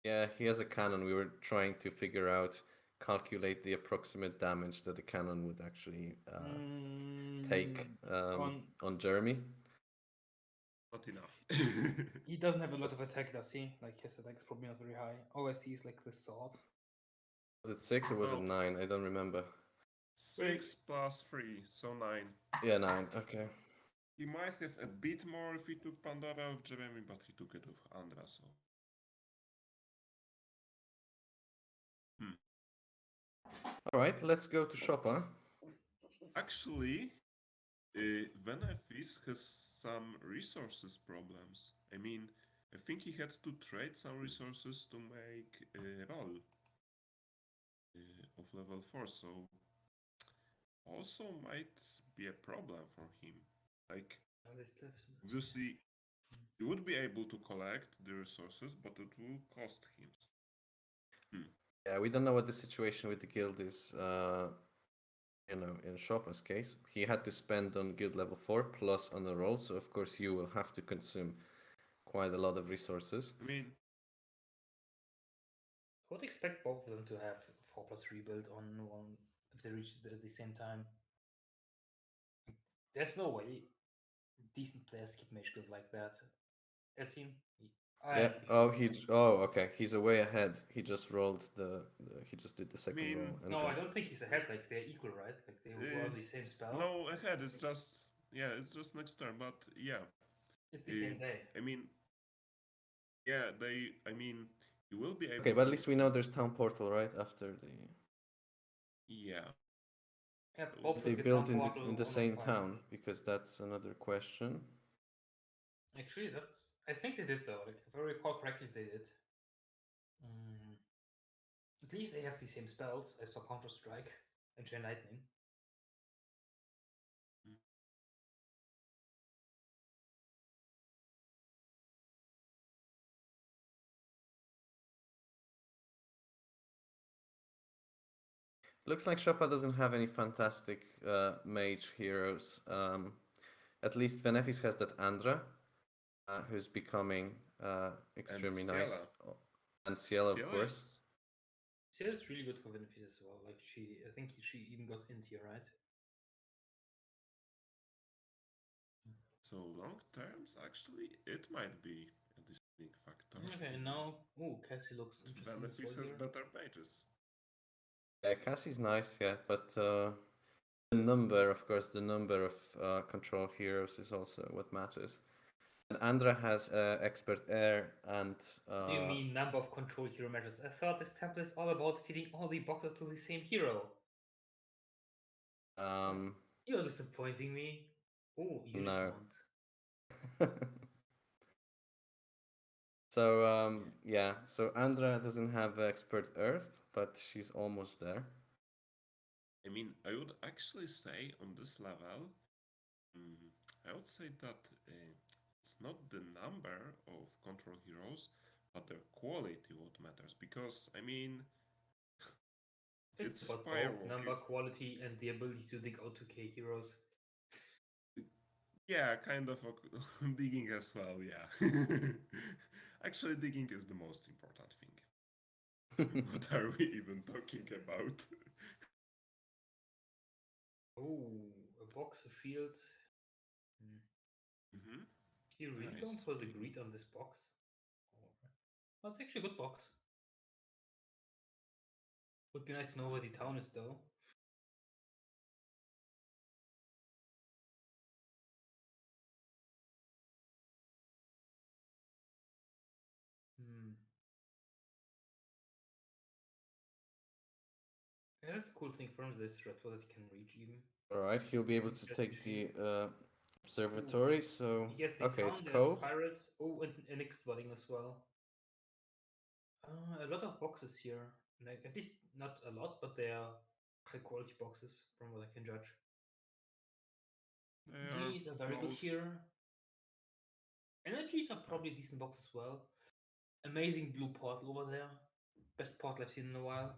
Yeah, he has a cannon. We were trying to figure out, calculate the approximate damage that the cannon would actually take on Jeremy. Not enough. He doesn't have a lot of attack, does he? Like his attack is probably not very high. All I see is like the sword. Was it 6 or was it Well, 9? I don't remember. 6 plus 3, so 9. Yeah, 9. Okay. He might have a bit more if he took Pandora with Jeremy, but he took it with Andra, so. All right, let's go to Szopa. Actually, Venefizz has some resources problems. I mean, I think he had to trade some resources to make a roll of level 4, so also might be a problem for him. Like, obviously, he would be able to collect the resources, but it will cost him. Yeah, we don't know what the situation with the guild is. In Szopa's case, he had to spend on guild level 4 plus on the roll, so of course you will have to consume quite a lot of resources. I mean, I would expect both of them to have 4 plus rebuild on one if they reach it at the same time. There's no way decent players keep Mage Guild like that. Essim? Yeah. Okay. He's a way ahead. He just rolled he just did the second mean, roll. And No, I got- don't think he's ahead. Like they're equal, right? Like they were the same spell. no, ahead. It's just it's just next turn. But yeah, It's the same day. I mean, yeah, they. I mean, you will be able. Okay, but at least we know there's Town Portal right after the. Yeah. Yeah, both They get built down in portal the on same fire. town, because that's another question. Actually, I think they did though. Like if I recall correctly, they did. At least they have the same spells. I saw Counter Strike and Chain Lightning. Looks like Szopa doesn't have any fantastic mage heroes. At least Venefizz has that Andra, who's becoming extremely nice. And Ciela, of course. Ciella's really good for Venefizz as well. Like I think she even got in here, right? So long terms, actually, it might be a distinct factor. Okay, now Cassie looks interesting as well Venefizz has here. better mages. Yeah, Cassie's nice, yeah, but the number of control heroes is also what matters. And Andra has expert air and. You mean number of control hero measures? I thought this template is all about feeding all the boxes to the same hero. You're disappointing me. Oh, unicorns. So yeah, so Andra doesn't have expert earth, but she's almost there. I mean, I would actually say on this level, I would say that it's not the number of control heroes, but their quality what matters. Because I mean, It's about both number, quality, and the ability to dig out 2k heroes. Yeah, kind of digging as well, yeah. Actually, digging is the most important thing. What are we even talking about? Oh, a box, a shield. You really don't for the greed on this box? Well, it's actually a good box. Would be nice to know where the town is though. Yeah, that's a cool thing from this red that you can reach even. All right, he'll be able to take the Observatory, so You get the okay, town, it's there's Cove. pirates. Oh, and an X-Dwelling as well. A lot of boxes here. Like, at least not a lot, but they are high quality boxes from what I can judge. They Genies are very good close. here. Energies are probably a decent box as well. Amazing blue portal over there. Best portal I've seen in a while.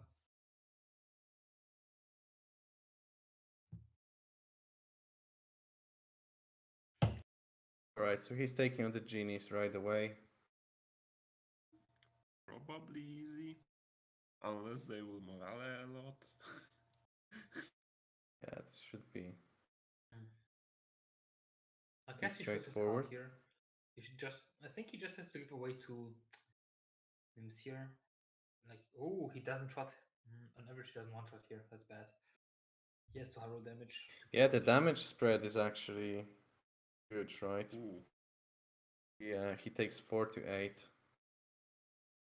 Alright, so he's taking on the genies right away. Probably easy. Unless they will morale a lot. Yeah, this should be I guess he should have card straightforward. here. He should just. I think he just has to give away to names here. Like, oh, he doesn't shot. On average, he doesn't one shot here. That's bad. He has to high roll damage. Yeah, the damage spread is actually good, right? Ooh. Yeah, he takes 4 to 8.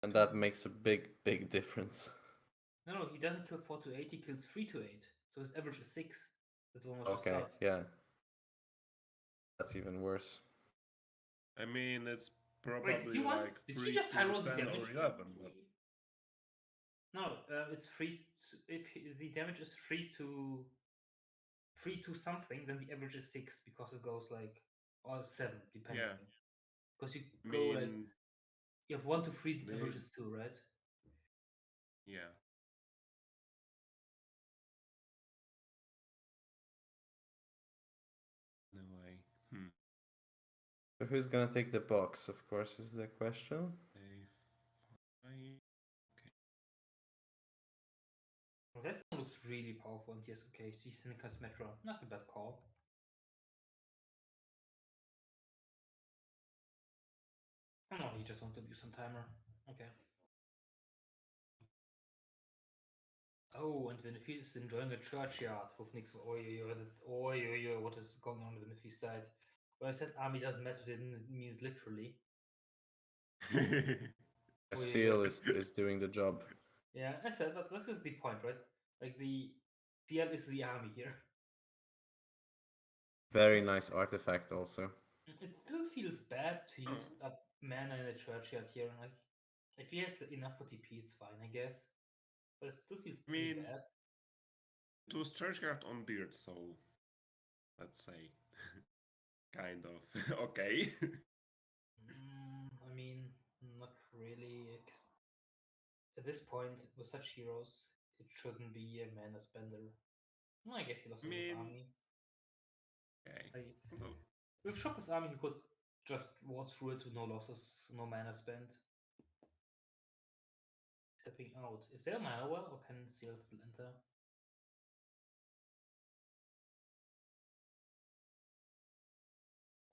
And that makes a big difference. No, he doesn't kill 4 to 8. He kills 3 to 8. So his average is 6. That's one was just Okay, cut. yeah. That's even worse. I mean, it's Wait, probably did you want? like Did 3 he just high roll to the 10 damage? or 11. But... No, it's 3. If the damage is 3 to something, then the average is 6 because it goes like or 7 depending. Yeah. Because you I go mean, like you have 1 to 3 they... average is 2, right? Yeah. No way. So who's gonna take the box, of course, is the question. Okay. Well, that one looks really powerful. And yes, okay, so he's sending Metro. Not a bad call. Oh no, he just wanted to use some timer. Okay. Oh, and Venefizz is enjoying a churchyard with Nix. What is going on with Venefizz side? When I said army doesn't matter, didn't mean it literally. A seal is doing the job. Yeah, I said that. This is the point, right? Like the CL is the army here. Very nice artifact also. It still feels bad to use up mana in a churchyard here. Like, if he has enough for TP, it's fine, I guess. But it still feels pretty bad. It was churchyard on beard, so let's say kind of okay. I mean, not really. At this point, with such heroes, it shouldn't be a mana spender. No, I guess he lost his army. Okay. With Szopa666 army, he could just walk through it with no losses, no mana spent. Stepping out. Is there a mana well, or can CL still enter?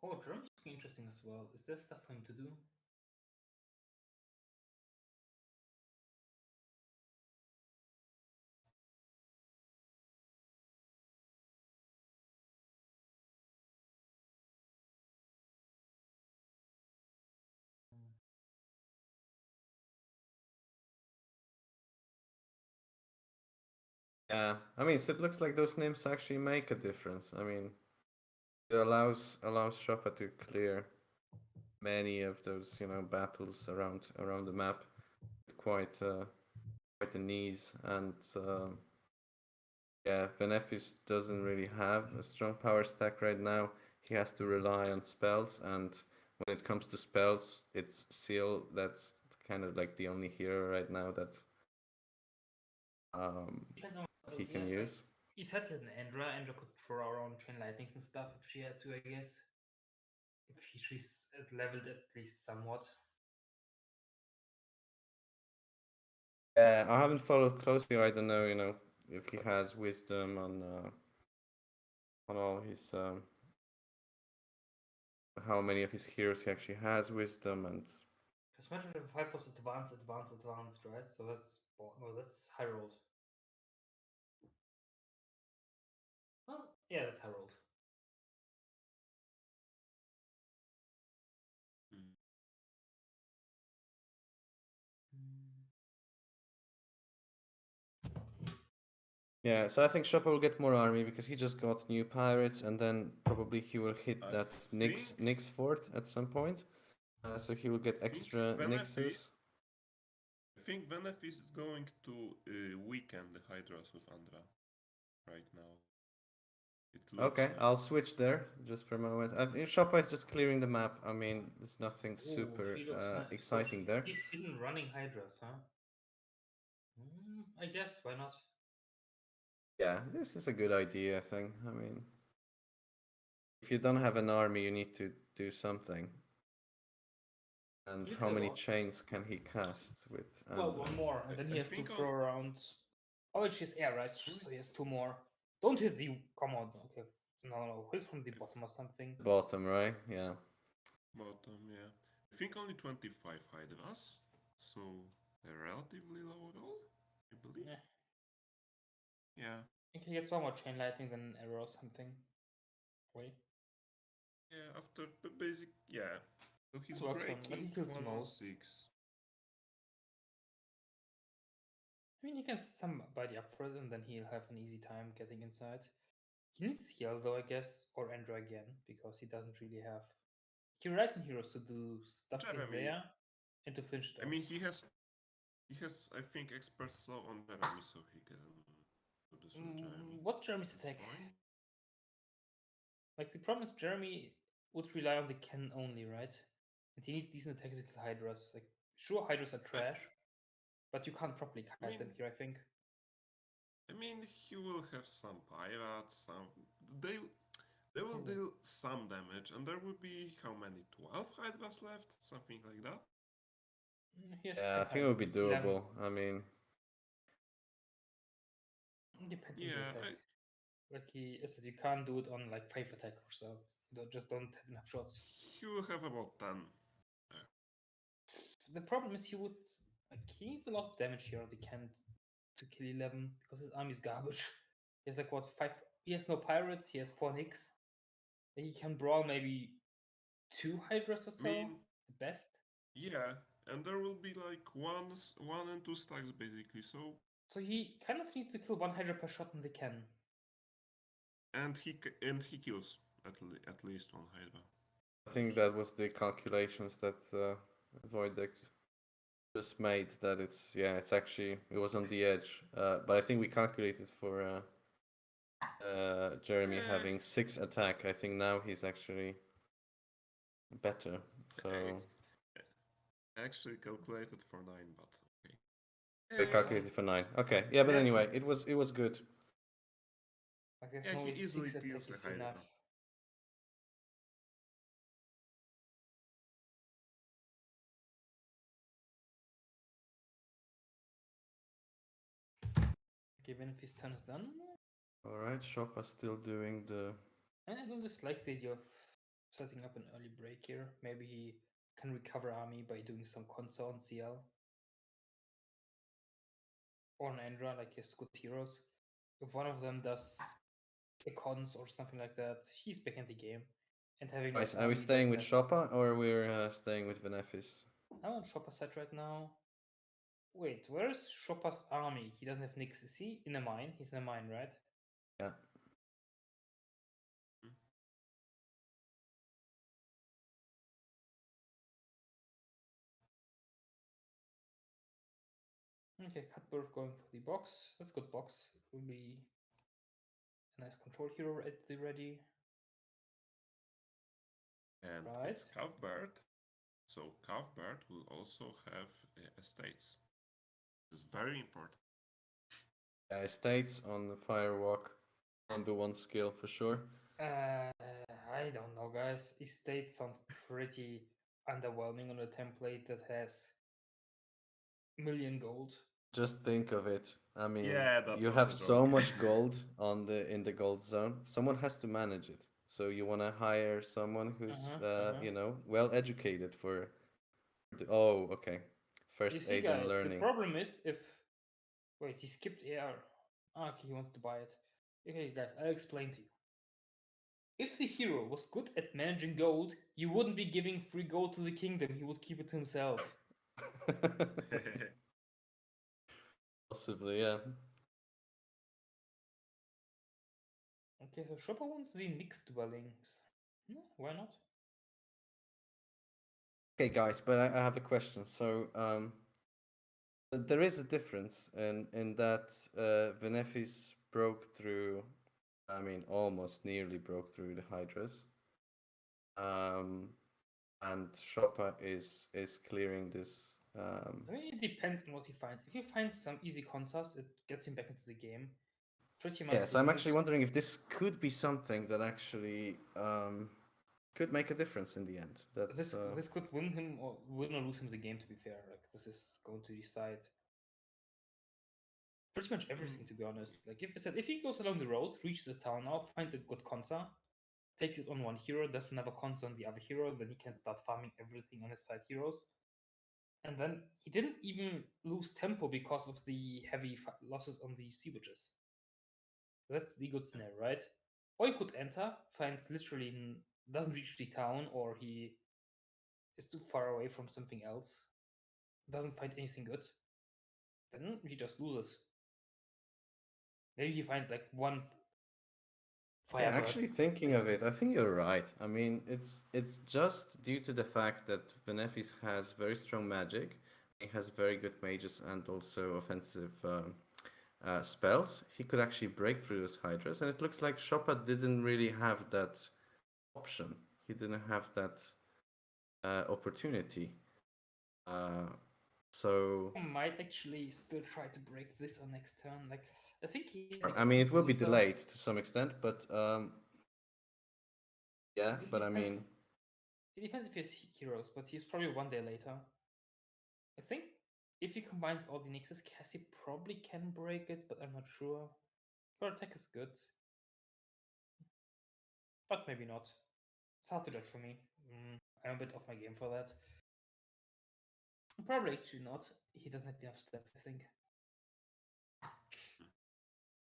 Oh, German's looking interesting as well. Is there stuff for him to do? Yeah, I mean, so it looks like those names actually make a difference. I mean, it allows Szopa to clear many of those, battles around the map with quite an ease. And yeah, Venefizz doesn't really have a strong power stack right now. He has to rely on spells, and when it comes to spells, it's Seal that's kind of like the only hero right now that he can use. Like, he said an Andra could throw around chain lightnings and stuff if she had to, I guess. If she's leveled at least somewhat. I haven't followed closely. I don't know, if he has wisdom on all his how many of his heroes he actually has wisdom and. Because Metro level 5 was advanced, right? So that's high rolled. Well, yeah, that's high rolled. Yeah, so I think Szopa will get more army because he just got new pirates, and then probably he will hit I that think Nyx fort at some point. So he will get think extra Venefizz Nyxes. I think Venefizz is going to weaken the Hydras with Andra right now. It looks Okay, like. I'll switch there just for a moment. I think Szopa is just clearing the map. I mean, there's nothing Oh, super he looks nice. So exciting there. he's hidden running Hydras, huh? I guess, why not? Yeah, this is a good idea, I think. I mean, if you don't have an army, you need to do something. And You how kill many one. chains can he cast with Well, Andra? one more, and then he I has to think throw around. Oh, it's just air, right? So he has two more. Don't hit the. Come on. Okay. No. Hit from the bottom or something. Bottom, right? Yeah. bottom, yeah. I think only 25 Hydras, so they're relatively low at all, I believe. Yeah. Yeah. If he gets one more chain lightning, then an arrow or something. Wait. Yeah, after the basic, yeah. So he's That works for him, but he breaking kills most. 116. I mean, he can set somebody up for it, and then he'll have an easy time getting inside. He needs heal though, I guess, or Andra again, because he doesn't really have. He relies on heroes to do stuff in Jeremy. there and to finish it I off. mean, he has, I think, expert slow on Jeremy, so he can do this with Jeremy. What's Jeremy's At this attack? point. Like, the problem is Jeremy would rely on the cannon only, right? And he needs decent attacks to kill Hydras. Like, sure, Hydras are trash, but you can't properly kite them mean- here, I think. I mean, he will have some pirates, some they will deal some damage, and there will be how many? 12 Hydras left, something like that. Here's Yeah, I 10 think it would be Hydras. 11. doable. I mean, Depends on the Yeah, attack. Like he said, you can't do it on like 5 attack or so. You just don't have enough shots. he will have about 10. The problem is he would like he needs a lot of damage here on the can't to kill 11 because his army is garbage. He has like what 5? He has no pirates. He has 4 nicks. He can brawl maybe 2 Hydras or so. I mean, the best. yeah, and there will be like one and two stacks basically. So he kind of needs to kill 1 Hydra per shot in the cannon. and he kills at least one Hydra. I think that was the calculations that Voidek just made. That it's actually it was on the edge. But I think we calculated for Jeremy having 6 attack. I think now he's actually better. So I actually calculated for 9, but okay. we calculated for 9. Okay, yeah, but Yes. anyway, it was good. Like there's Yeah, no he way easily 6 attack kills a is Hydra. enough. Okay, Venefizz turn is done. All right, Szopa still doing the. And I don't dislike the idea of setting up an early break here. Maybe he can recover army by doing some console on CL. Or an Andra, like his good heroes. If one of them does a cons or something like that, he's back in the game. And having less Are we army staying with doesn't have- Szopa or we're staying with Venefizz? I'm on Szopa set right now. Wait, where is Szopa's army? He doesn't have Nyx. Is he in a mine? He's in a mine, right? Yeah. Okay, Cutbirth going for the box. That's good box. It will be a nice control hero at the ready. And Right. it's Calfbird. So Calfbird will also have estates. It's very important. Yeah, estates on the Firewalk. #1 skill for sure. I don't know, guys. Estate sounds pretty underwhelming on a template that has million gold. Just think of it. I mean, Yeah, that you was have a so joke. much gold in the gold zone. Someone has to manage it. So you want to hire someone who's well educated for. Oh, okay. First You see, aid and guys, the learning. problem is if wait, he skipped AR. Okay, he wants to buy it. Okay, guys, I'll explain to you. If the hero was good at managing gold, you wouldn't be giving free gold to the kingdom. He would keep it to himself. Possibly, yeah. Okay, so Szopa wants the mixed dwellings. No, why not? Okay, guys, but I have a question. So, there is a difference in that Venefizz broke through. I mean, almost nearly broke through the Hydras. And Szopa is clearing this. I mean, it depends on what he finds. If he finds some easy consas, it gets him back into the game. Pretty much. Yeah, so I'm actually wondering if this could be something that actually could make a difference in the end. That's This could win him or win or lose him the game. To be fair, like this is going to decide pretty much everything. To be honest, like if he goes along the road, reaches a town now, finds a good consa, takes it on one hero, does another consa on the other hero, then he can start farming everything on his side heroes. And then he didn't even lose tempo because of the heavy losses on the sea witches. That's the good scenario, right? Or he could enter, finds literally doesn't reach the town, or he is too far away from something else, doesn't find anything good. Then he just loses. Maybe he finds like one yeah, firebird. actually thinking of it, I think you're right. I mean, it's just due to the fact that Venefizz has very strong magic. He has very good mages and also offensive spells. He could actually break through those Hydras, and it looks like Szopa didn't really have that option. He didn't have that opportunity. So Might actually still try to break this on next turn. Like I think he. I mean, it will be delayed to some extent, but yeah. It But I depends. mean, It depends if he has heroes, but he's probably one day later. I think if he combines all the nixes, Cassie probably can break it, but I'm not sure. Her attack is good, but maybe not. It's hard to judge for me. I'm a bit off my game for that. Probably actually not. He doesn't have enough stats, I think.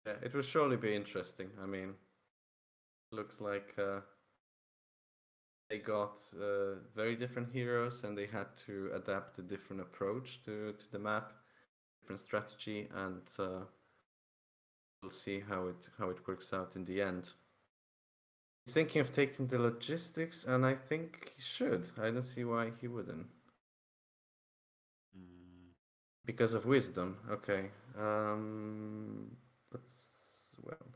yeah, it will surely be interesting. I mean, looks like they got very different heroes, and they had to adapt a different approach to the map, different strategy, and we'll see how it works out in the end. He's thinking of taking the logistics, and I think he should. I don't see why he wouldn't. Because of wisdom, okay. But well,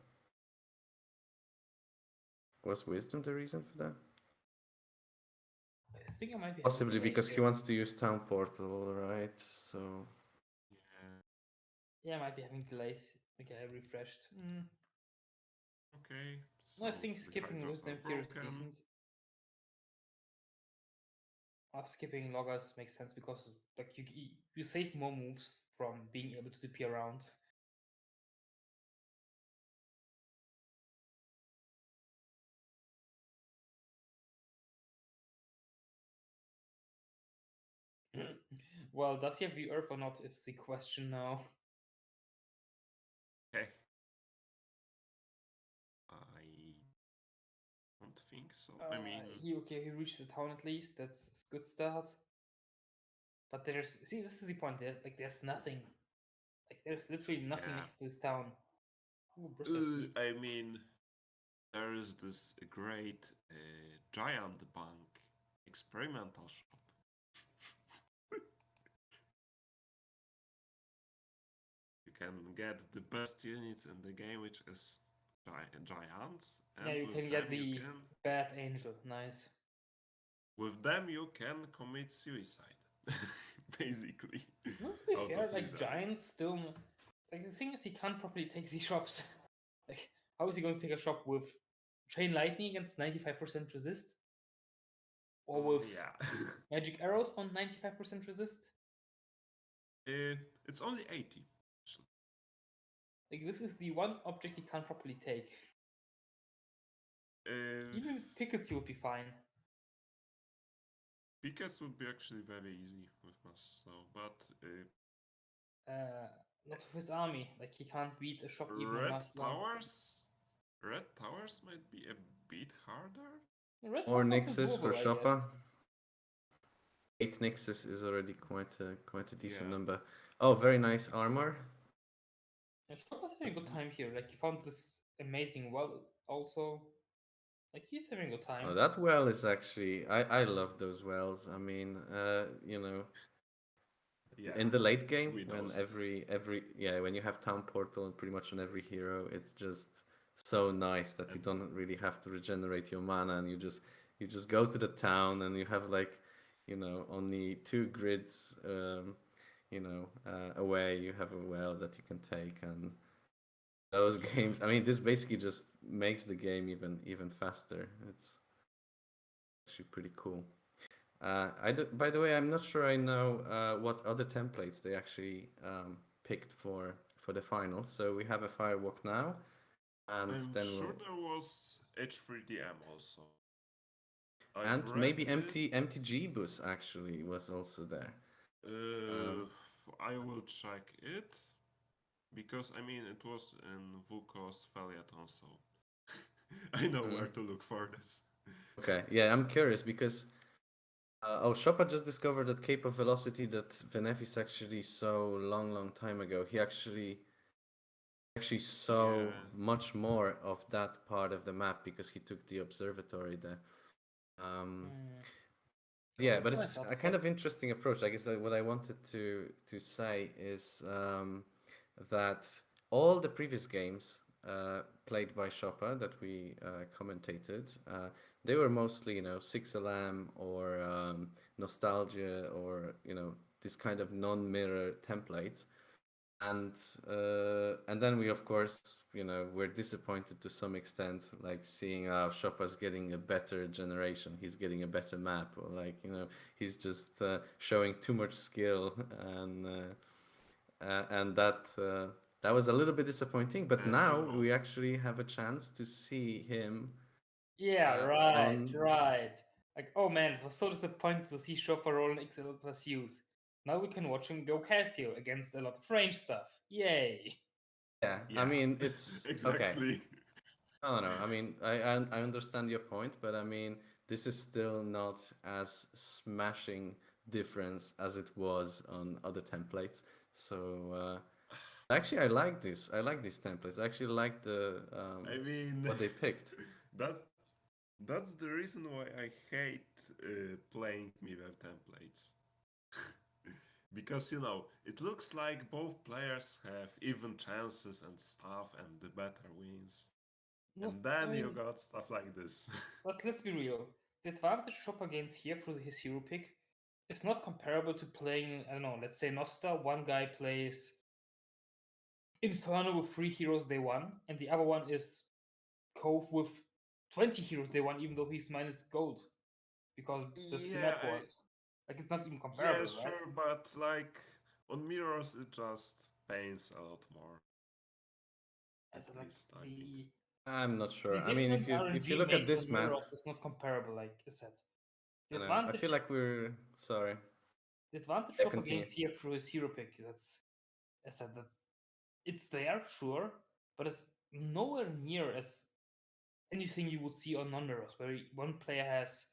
was wisdom the reason for that? I think I might be Possibly because he here. wants to use town portal, right? So yeah, I might be having delays. Okay, I refreshed. Okay. No, I so think the skipping Hydras wisdom are here is broken. decent. Skipping loggers makes sense because like you save more moves from being able to TP around. Well, does he have the Earth or not is the question now. Okay. I don't think so. I mean, he reached the town at least. That's a good start. But this is the point. There's nothing. Like there's literally nothing next to this town. Ooh, I mean, there is this great giant bank experimental shop. You can get the best units in the game, which is giants. And yeah, you with can them get the bad angel. Nice. With them, you can commit suicide, basically. Not to be fair, like giants still. Like the thing is, he can't properly take these shops. Like, how is he going to take a shop with chain lightning against 95% resist? Or with magic arrows on 95% resist? It's only 80. Actually. Like, this is the one object he can't properly take. Even Pickets would be fine. Pickets would be actually very easy with Mass, so, but not with his army. Like, he can't beat a shop even Red on Mass 1. Red Towers might be a bit harder. Red or Towers Nixes doable, for I Szopa. guess. 8 Nixes is already quite a decent number. Oh, very nice armor. Yeah, Szopa's having a good time here. Like, he found this amazing well also. Like he's having a good time. Oh, that well is actually I love those wells. I mean, Yeah, in the late game we when knows. when you have town portal and pretty much on every hero, it's just so nice that you And don't really have to regenerate your mana and you just go to the town and you have like only two grids away you have a well that you can take. And those games, I mean, this basically just makes the game even faster. It's actually pretty cool. By the way, I'm not sure I know what other templates they actually picked for the finals. So we have a Firewalk now, and I'm then sure we'll there was H3DM also. I've and read maybe it. empty Jebus actually was also there. Uh, Um, I will check it because I mean it was in Vuko's Feliaton, so I know mm, where to look for this. okay, yeah, I'm curious because Szopa just discovered that Cape of Velocity that Venefizz actually saw long time ago. He actually saw Yeah, much more of that part of the map because he took the observatory there. Um, Mm. Oh, yeah, that's but nice. it's a kind of interesting approach. I guess what I wanted to say is that all the previous games played by Chopper that we commentated, they were mostly 6LM or Nostalgia or this kind of non-mirror templates. And and then we of course we're disappointed to some extent, like seeing how Chopper's getting a better generation, he's getting a better map, or like he's just showing too much skill. And that was a little bit disappointing, but and now we actually have a chance to see him Yeah, right, on. right. Like, oh man, it was so disappointing to see Chopper roll an XL plus use. Now we can watch him go Casio against a lot of range stuff. Yay! Yeah, I yeah, mean, it's okay. exactly. No. I mean, I understand your point, but I mean, this is still not as smashing difference as it was on other templates. So actually, I like this. I like these templates. I actually like the I mean, what they picked. that's that's the reason why I hate playing mirror templates. Because it looks like both players have even chances and stuff, and the better wins. No, And I then you mean, got stuff like this. but let's be real. The advantage Chopper gains here through his hero pick is not comparable to playing, I don't know, let's say Nosta. One guy plays Inferno with 3 heroes day one, and the other one is Cove with 20 heroes day one, even though he's minus gold. Because the yeah, map was. Like, it's not even yeah, comparable, right? sure, but like on mirrors, it just pains a lot more. As At like least I think. I'm not the sure. I mean, different if you RNG look at makes on this map, mirrors is not comparable, like I said. The I know. I feel advantage like we're sorry. the advantage Yeah, Chopper continue. gains here through his hero pick, that's I said that it's there, sure, but it's nowhere near as anything you would see on non-mirrors, where one player has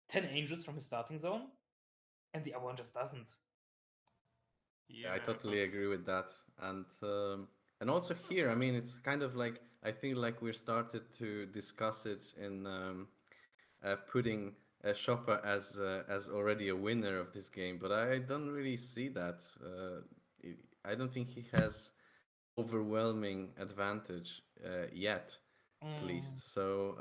10 angels from his starting zone and the other one just doesn't. Yeah, I Yeah, totally but agree with that. And also of here, I mean, course. it's kind of like I feel like we started to discuss it in putting Chopper as already a winner of this game, but I don't really see that. I don't think he has overwhelming advantage yet, at Mm, least. So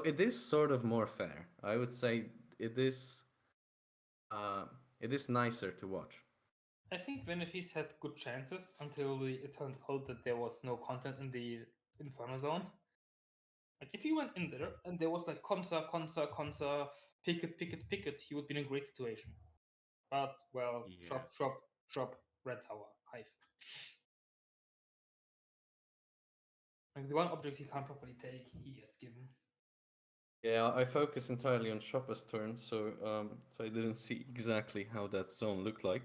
it is sort of more fair. I would say it is uh, it is nicer to watch. I think Venefizz had good chances until it turned out that there was no content in the Inferno zone. Like if he went in there and there was like Consa, picket, he would be in a great situation. But well, Yeah. shop, red tower, hive. Like the one object he can't properly take, he gets given. Yeah, I focus entirely on Chopper's turn, so I didn't see exactly how that zone looked like.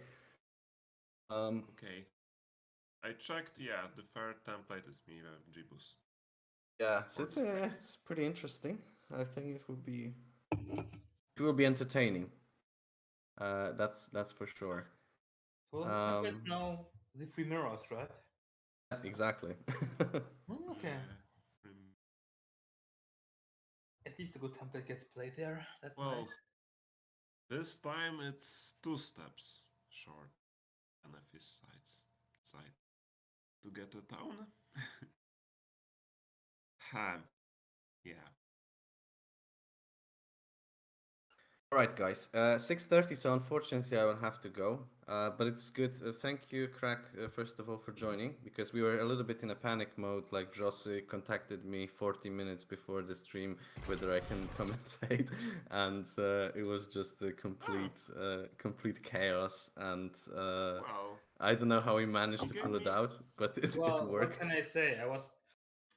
Um, Okay. I checked. Yeah, the third template is me, Jebus, yeah, so for the second. it's pretty interesting. I think it will be entertaining. That's for sure. So the templates Um, now the 3 mirrors, right? Exactly. Okay. Yeah. rem- At least a good template gets played there. That's Well, nice. this time it's 2 steps short. Venefizz side to get a town. Ham. Yeah. All right, guys. 6:30. So unfortunately, I will have to go. But it's good. Thank you, Crack, first of all, for joining because we were a little bit in a panic mode. Like Jossi contacted me 40 minutes before the stream whether I can commentate, and it was just a Ah, complete chaos. And well, I don't know how we managed you to gave pull it me. out, but it Well, what worked. can I say?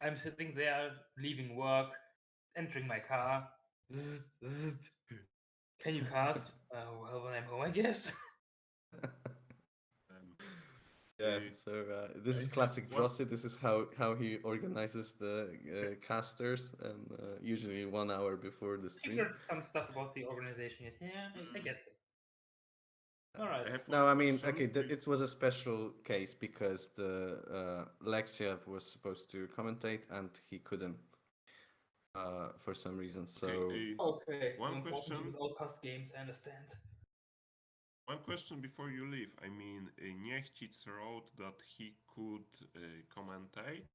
I'm sitting there, leaving work, entering my car. Zzz, zzz. Can you cast? Well, when I'm home, I guess. Um, Yeah, uh, so this I is have classic one. Frosty. This is how he organizes the casters, and usually 1 hour before the stream. Figured some stuff about the organization. Yet. Yeah, I Mm, get it. All right. I have No, one I mean, question. okay, it was a special case because the Lexiev was supposed to commentate and he couldn't for some reason. Okay, So Okay, so one important to use question. outcast games. I understand. One question before you leave. I mean, Niechcic wrote that he could commentate,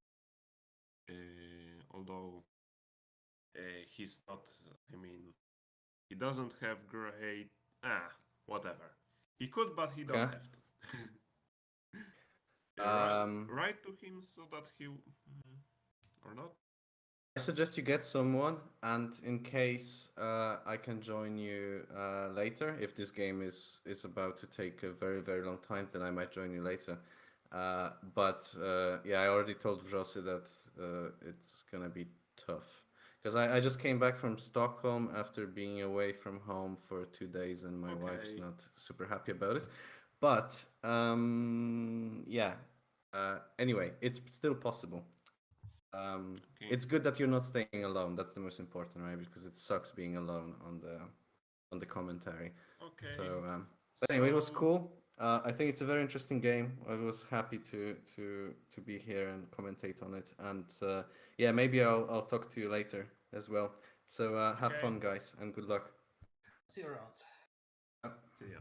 although he's not. I mean, he doesn't have great. Whatever. He could, but he don't okay. have to. Um, Write to him so that he or not. I suggest you get someone, and in case I can join you later, if this game is about to take a very long time, then I might join you later. But yeah, I already told Jose that it's gonna be tough because I just came back from Stockholm after being away from home for 2 days, and my wife's Okay. not super happy about it. But yeah. Anyway, it's still possible. Okay. It's good that you're not staying alone. That's the most important, right? Because it sucks being alone on the commentary. Okay. So, but anyway, it was So cool. I think it's a very interesting game. I was happy to be here and commentate on it. And yeah, maybe I'll talk to you later as well. So have okay. fun, guys, and good luck. See you around. See ya.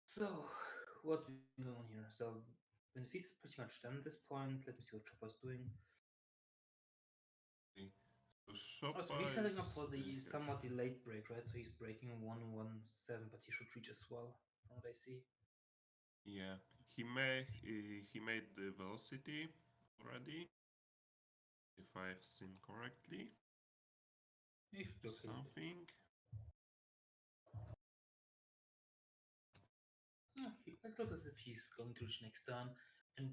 So, what we going on here? So, Venefizz is pretty much done at this point. Let me see what Chopper's doing. Okay. So Oh, so Szopa he's setting up is for the have somewhat delayed break, right? So he's breaking 117, but he should reach as well, from what I see. yeah. He made the velocity already, if I've seen correctly. He should be okay. Something. Yeah, it looks as if he's going to reach next turn, and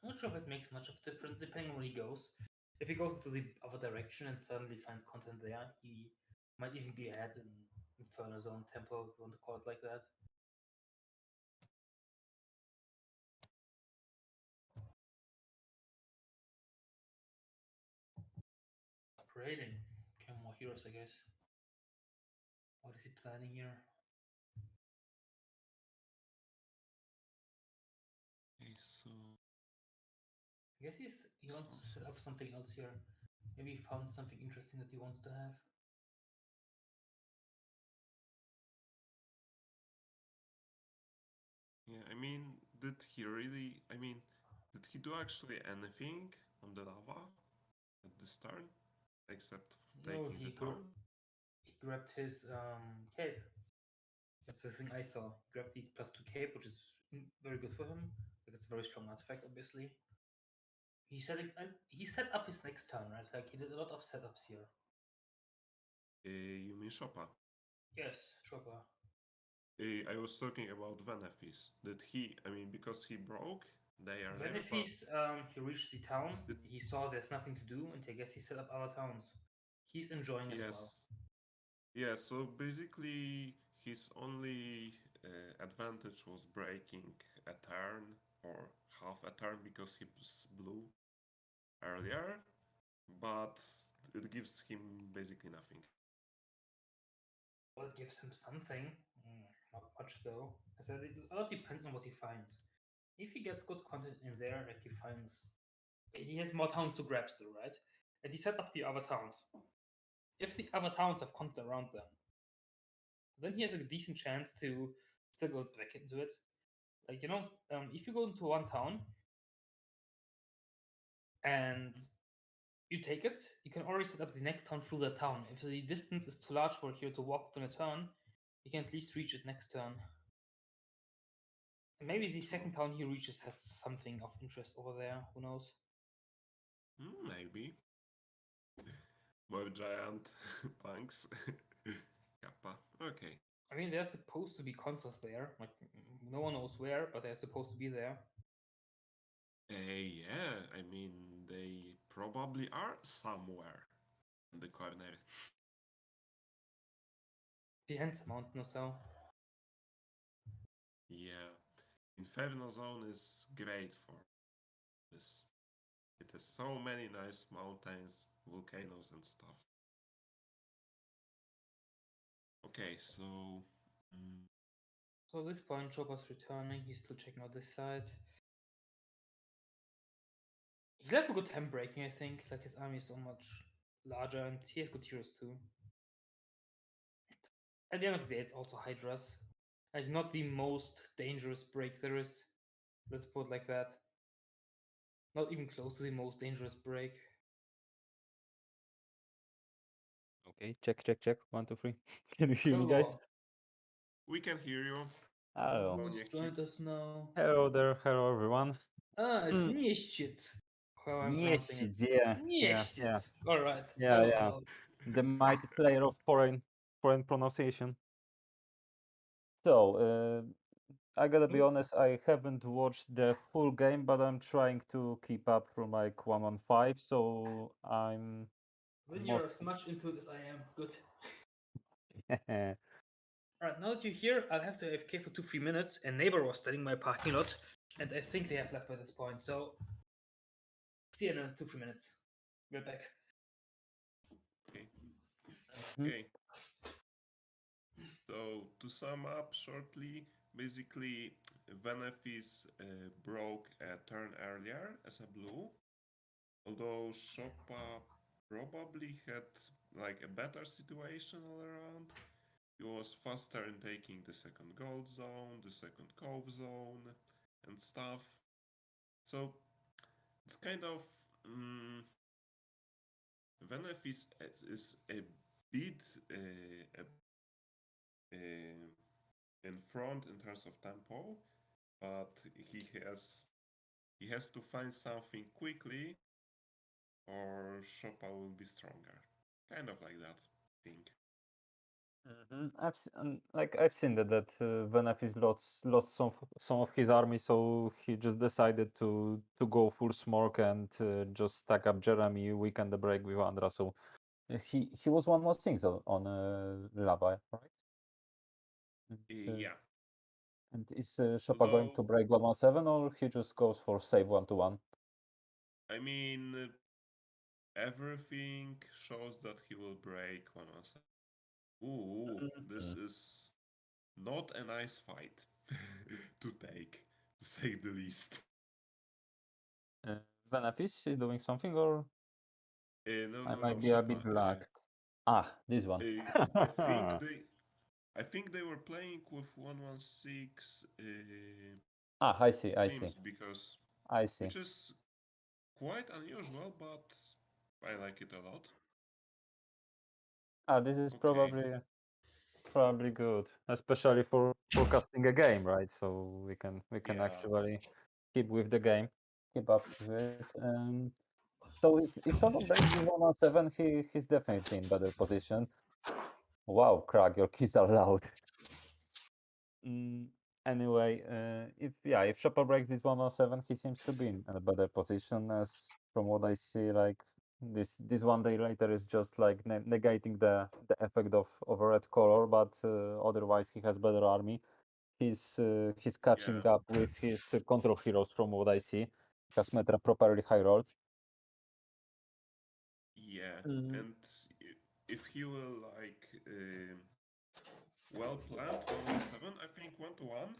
I'm not sure if it makes much of a difference depending on where he goes. If he goes into the other direction and suddenly finds content there, he might even be ahead in Inferno Zone tempo, if you want to call it like that. Parading. Okay, more heroes, I guess. What is he planning here? Okay, so I guess he wants to set up something else here. Maybe he found something interesting that he wants to have. yeah, I mean, did he really? I mean, did he do actually anything on the lava at this turn, except No, taking the town? he grabbed his cape. That's the thing I saw. He grabbed the +2 cape, which is very good for him. Like it's a very strong artifact, obviously. He set up his next turn, right? Like he did a lot of setups here. You mean Szopa? Yes, Chopper. I was talking about Venefizz. Did he? I mean, because he broke, they are there, but Venefizz, he reached the town. did, He saw there's nothing to do, and I guess he set up other towns. He's enjoying as well. yes, yeah. So basically, his only advantage was breaking a turn or half a turn because he blew earlier, but it gives him basically nothing. Well, it gives him something. Not much though. I said a lot depends on what he finds. If he gets good content in there, like he finds, he has more towns to grab still, right? And he set up the other towns. If the other towns have content around them, then he has a decent chance to still go back into it. Like if you go into one town and you take it, you can already set up the next town through that town. If the distance is too large for a hero to walk in a turn, you can at least reach it next turn. And maybe the second town he reaches has something of interest over there. Who knows? Maybe. More giant punks. Kappa. Okay. I mean, there's supposed to be consoles there. Like, no one knows where, but they're supposed to be there. Yeah, I mean, they probably are somewhere in the corner. Behind the mountain or so. Yeah. Inferno Zone is great for this. It has so many nice mountains, volcanoes, and stuff. Okay, so. So at this point, Chopper's returning. He's still checking out this side. He'll have a good time breaking, I think. Like, his army is so much larger, and he has good heroes too. At the end of the day, it's also Hydras. Like, not the most dangerous break there is. Let's put it like that. Not even close to the most dangerous break. Okay, check. 1, 2, 3. Can you hear me, guys? Hello. We can hear you. Hello. Oh, Who's niech joined ci- us now? Hello there. Hello, everyone. It's Mm. Nieszczyc. How I'm pronouncing it. Mieścic, yeah. Nieszczyc. Alright. Yeah, Hello, yeah. hello. The mighty player of foreign pronunciation. So, I gotta be honest, I haven't watched the full game, but I'm trying to keep up from like 1-5, so I'm Then you're most. as much into it as I am. Good. Alright, now that you're here, I'll have to AFK for 2-3 minutes. A neighbor was standing in my parking lot, and I think they have left by this point, so see you in 2-3 minutes. We're back. Okay. Mhm. Okay. So to sum up shortly, basically Venefizz broke a turn earlier as a blue, although Szopa probably had like a better situation all around. He was faster in taking the second gold zone, the second cove zone, and stuff. So it's kind of Venefizz is a bit in front in terms of tempo, but he has to find something quickly, or Szopa will be stronger. Kind of like that, I think. I've seen that Venefis lost some of his army, so he just decided to go full smoke and just stack up Jeremy, weaken the break with Andra. So he was one more thing on Lava, right? Yeah. And is Szopa going to Although, break 117, or he just goes for save 1-1? I mean, everything shows that he will break 117. Ooh, this is not a nice fight to take, to say the least. Venefis is doing something, or No, I no, no, might be a Szopa. bit lagged. This one. I think they were playing with 116 I see. sims because I see. which is quite unusual, but I like it a lot. This is Okay. probably good, especially for forecasting a game, right? So we can Yeah. actually keep with the game, keep up with it. So if Shovel breaks this 117, he's definitely in better position. Wow, Krag, your keys are loud. Mm, anyway, if Chopper breaks this 117, he seems to be in a better position. As from what I see, like this one day later is just like negating the effect of a red color, but otherwise he has better army. He's catching Yeah. up with his control heroes from what I see. Kasmetra properly high rolled. Yeah. Mm. And if he will like well planned 117. I think 1-1.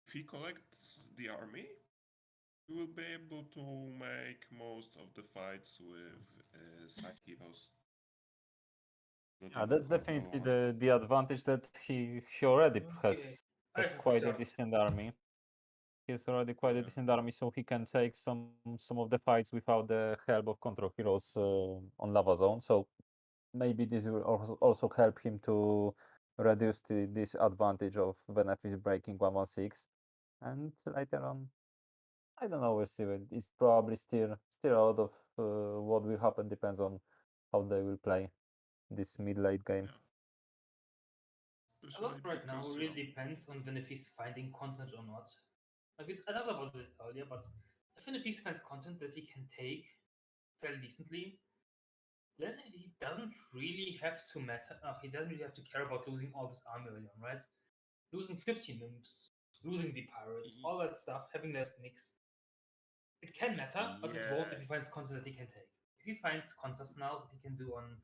If he collects the army, he will be able to make most of the fights with side heroes. Not Yeah, even that's control definitely ones. the advantage that he already Okay. I has have quite a returned. decent army. He has already quite a Yeah. decent army, so he can take some of the fights without the help of control heroes on lava zone. So maybe this will also help him to reduce the disadvantage of Venefizz breaking 116. And later on, I don't know. We'll see. It's probably still a lot of what will happen depends on how they will play this mid-late game. Yeah. A lot Especially right now because, really depends on Venefizz finding content or not. I talked about this earlier, but if Venefizz finds content that he can take fairly decently, then he doesn't really have to he doesn't really have to care about losing all this army early on, right? Losing 15 nymphs, losing the pirates, all that stuff, having less nicks. It can matter, but it won't if he finds content that he can take. If he finds contests now that he can do on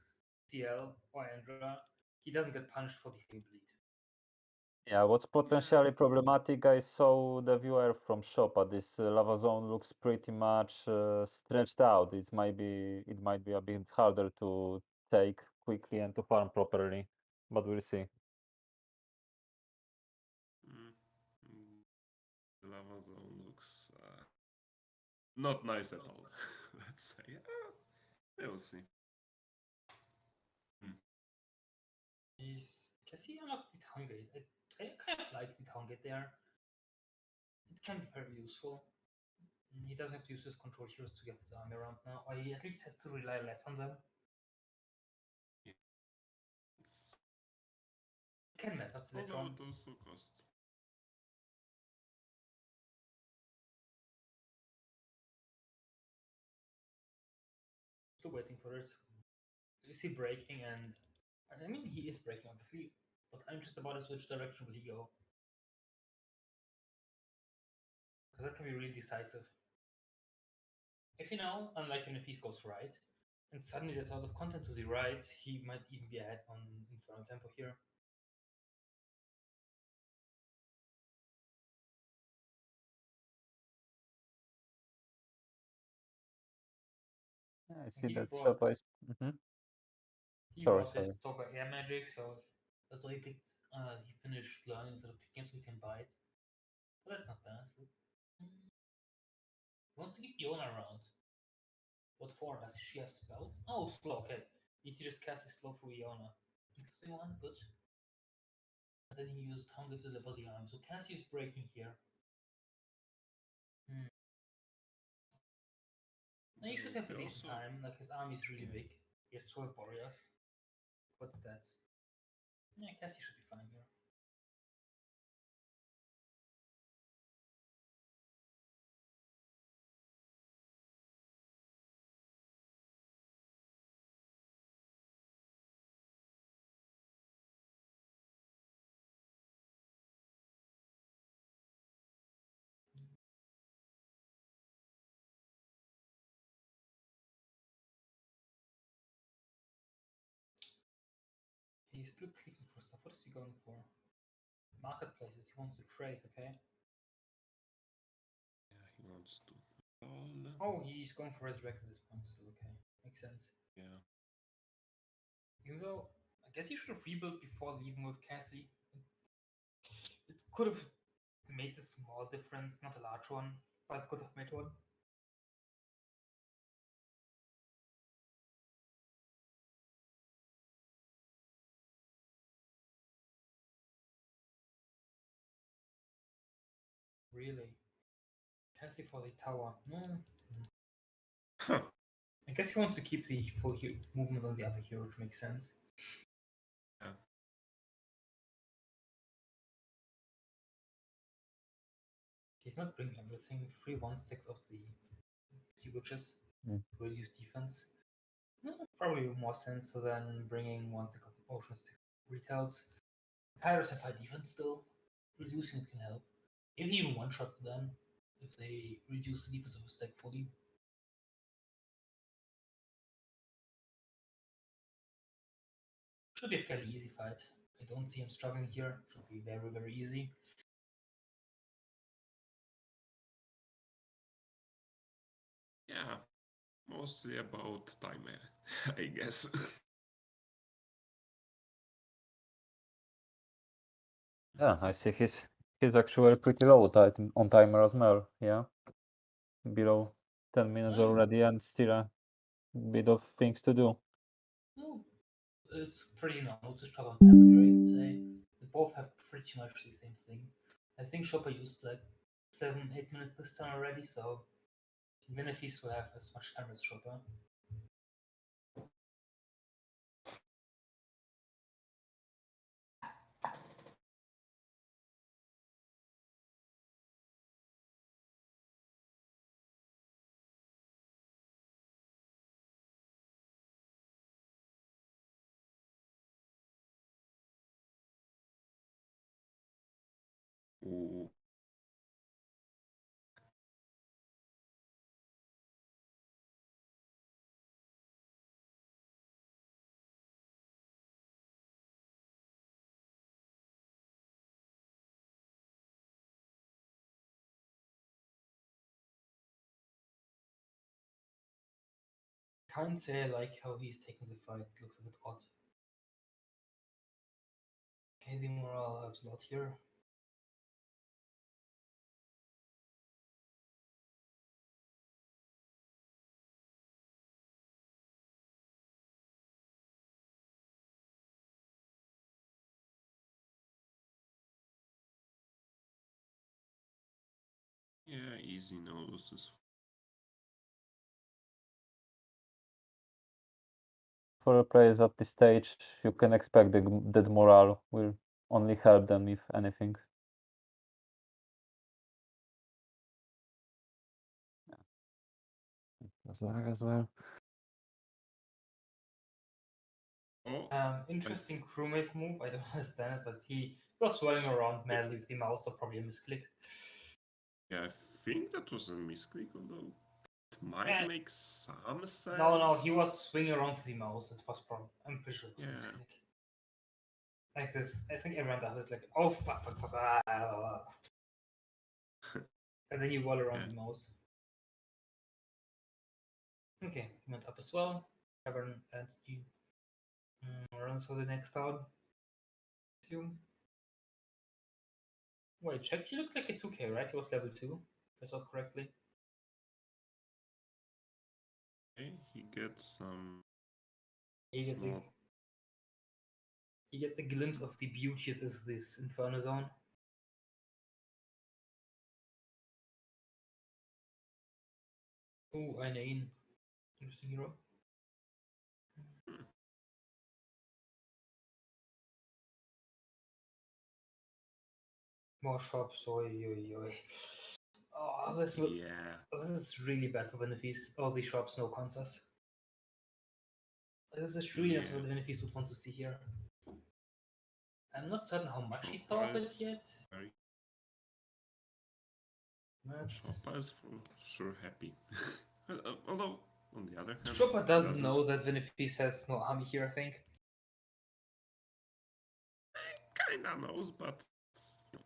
CL or Andra, he doesn't get punished for the heavy bleed. Yeah, what's potentially problematic, I saw the viewer from Szopa. This lava zone looks pretty much stretched out. It might be a bit harder to take quickly and to farm properly, but we'll see. The lava zone looks not nice at all. Let's say. We'll see. Can he unlock the town gate? I kind of like the town gate there. It can be very useful. He doesn't have to use his control heroes to get his army around now, or he at least has to rely less on them. It's, It can matter later although on. it also costs. Still waiting for it. Is he breaking? And I mean, he is breaking, obviously. But I'm just about is which direction will he go? Because that can be really decisive. If unlike Venefizz goes right, and suddenly there's a lot of content to the right, he might even be ahead on Inferno Tempo here. Yeah, I see He that brought Szopa is. Mhm. he Sorry, brought his sorry. Toga Air Magic, so that's why he picked. He finished learning instead of picking, so he can buy it. But that's not bad. He wants to keep Yona around. What for? Does she have spells? Oh, slow. Okay, he teaches Cassie slow through Iona. Interesting one. Good. And then he used Hunger to level the arm. So Cassie is breaking here. And he should have a decent time. Like his army is really big. He has 12 warriors. What stats? Yeah, Cassie should be fine here. He's still clicking for stuff. What is he going for? Marketplaces. He wants to trade, okay? Yeah, he wants to. Oh, he's going for resurrect at this point still, okay. Makes sense. Yeah. Even though, I guess he should have rebuilt before leaving with Cassie. It could have made a small difference, not a large one, but it could have made one. Really? Cassie for the tower. No. I guess he wants to keep the full movement on the other hero, which makes sense. Yeah. He's not bringing everything. 3/1/6 of the sea witches to reduce defense. No, probably more sense than bringing 1/6 of ocean stick retells. Pirates have high defense still. Reducing it can help. Maybe even one shots them if they reduce the defense of a stack fully. Should be a fairly easy fight. I don't see him struggling here. Should be very, very easy. Yeah, mostly about timer, I guess. Yeah, I see he's actually pretty low on timer as well. Yeah, below 10 minutes Yeah. already, and still a bit of things to do. No, it's pretty normal to struggle on timer here, I could say. They both have pretty much the same thing. I think Szopa used like 7-8 minutes this time already, so Venefizz will have as much time as Szopa. Ooh. Can't say I like how he's taking the fight. It looks a bit odd. Okay, the morale helps a lot here. Yeah, easy, no losses. For players at this stage, you can expect that morale will only help them, if anything. As well. Oh, Interesting crewmate move. I don't understand it, but he was swirling around madly with the mouse, so probably a misclick. yeah, I think that was a misclick, although it might Eh, make some sense. No, he was swinging around with the mouse. It was probably. I'm pretty sure it was a Yeah. misclick. Like this, I think everyone does this. Like, oh fuck, and then you wall around Yeah. the mouse. Okay, he went up as well. Cavern and you runs for the next town. Assume. Wait, check. He looked like a 2K, right? He was level 2, if I saw it correctly. Okay, he gets some He gets, small. he gets a glimpse of the beauty that is this Inferno Zone. Oh, eine ihn. Interesting hero. More shops, oi, oi, oi. Oh, this is really bad for Venefizz. All these shops, no consoles. This is really not Yeah. what Venefizz would want to see here. I'm not certain how much he saw Szopa of it is yet. very. That's... Szopa is for sure happy. Although, on the other hand, Szopa doesn't know that Venefizz has no army here, I think. Kinda knows, but you know,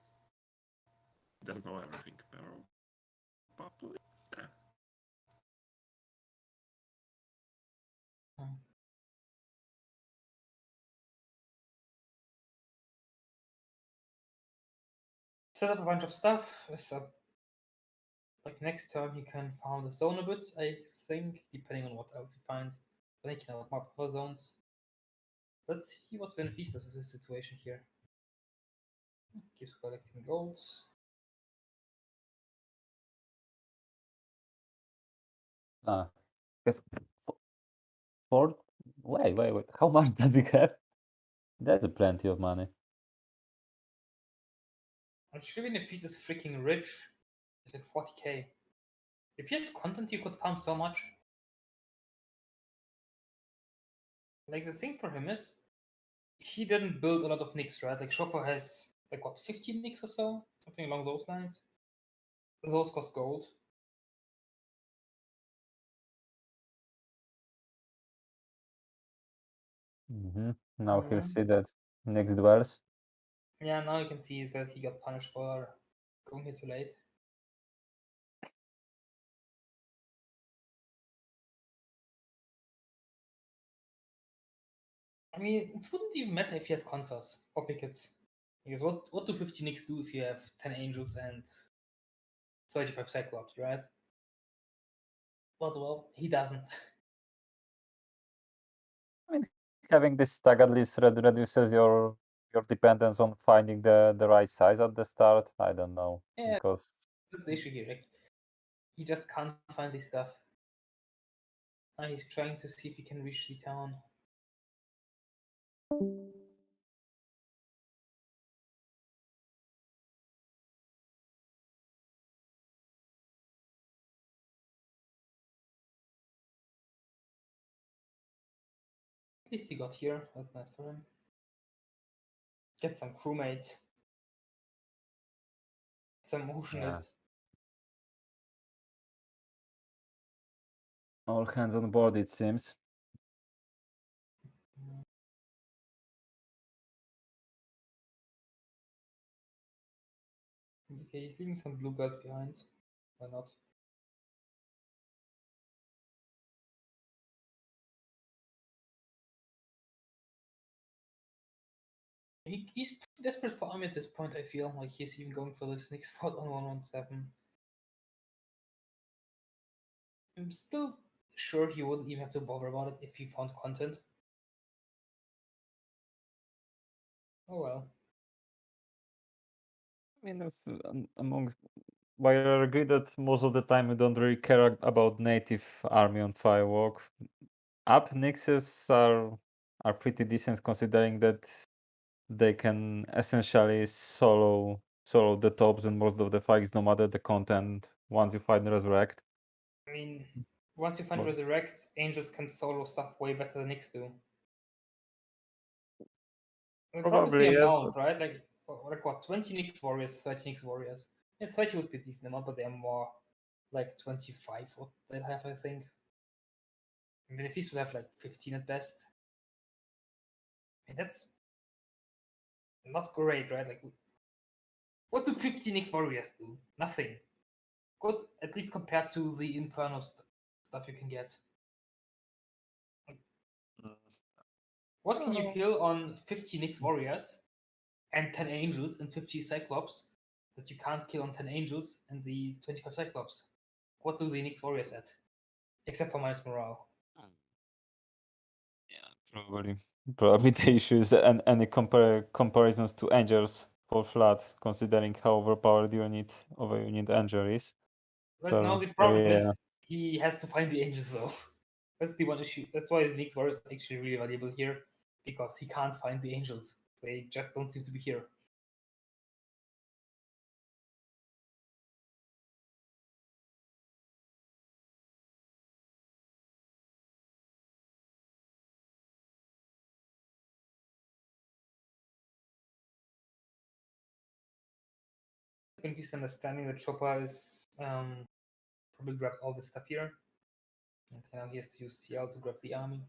doesn't know everything. Probably. Yeah. Set up a bunch of stuff. So, like next turn, he can farm the zone a bit, I think, depending on what else he finds. I think he can open up other zones. Let's see what Venefizz does with this situation here. Keeps collecting gold. Guess for wait. How much does he have? That's plenty of money. Actually, Venefizz is freaking rich. It's like 40k. If you had content, you could farm so much. Like, the thing for him is, he didn't build a lot of nicks, right? Like, Szopa has, like, what, 15 nicks or so? Something along those lines. Those cost gold. Now he'll see that next duels. Yeah, now you can see that he got punished for going here too late. I mean, it wouldn't even matter if you had consoles or pickets. Because what do 50 nicks do if you have 10 angels and 35 cyclops, right? But well, he doesn't. I mean, having this staggered list reduces your dependence on finding the right size at the start. I don't know, Yeah. because That's the issue here. Like, he just can't find this stuff. Now he's trying to see if he can reach the town. At least he got here. That's nice for him. Get some crewmates. Some oceanites. all hands on board, it seems. Okay, he's leaving some blue guards behind. Why not? He's desperate for army at this point, I feel. Like he's even going for this next spot on 117. I'm still sure he wouldn't even have to bother about it if he found content. Oh well. I mean, amongst while I agree that most of the time you don't really care about native army on Firewalk, up nixes are pretty decent considering that they can essentially solo the tops and most of the fights, no matter the content. Once you find Resurrect, I mean, once you find Well- Resurrect, angels can solo stuff way better than Nyx do. The problem is Probably, the yes, amount, right? Like what, 20 Nyx warriors, 30 Nyx warriors. Yeah, 30 would be a decent amount, but they're more like 25 what they have, I think. Venefizz would have like 15 at best. I mean, that's not great, right? Like, what do 15 Nyx warriors do? Nothing. Good, at least compared to the Inferno stuff you can get. What can you Oh. kill on 50 Nyx warriors and 10 angels and 50 cyclops that you can't kill on 10 angels and the 25 cyclops? What do the Nyx warriors at? Except for minus morale. Probably the issue is and any comparisons to angels for flat, considering how overpowered unit angel is. Right now, the So problem yeah. is he has to find the angels though. That's the one issue. That's why the Nyx warriors are actually really valuable here, because he can't find the angels. They just don't seem to be here. I think he's understanding that Chopper is probably grabbed all the stuff here. And now he has to use CL to grab the army.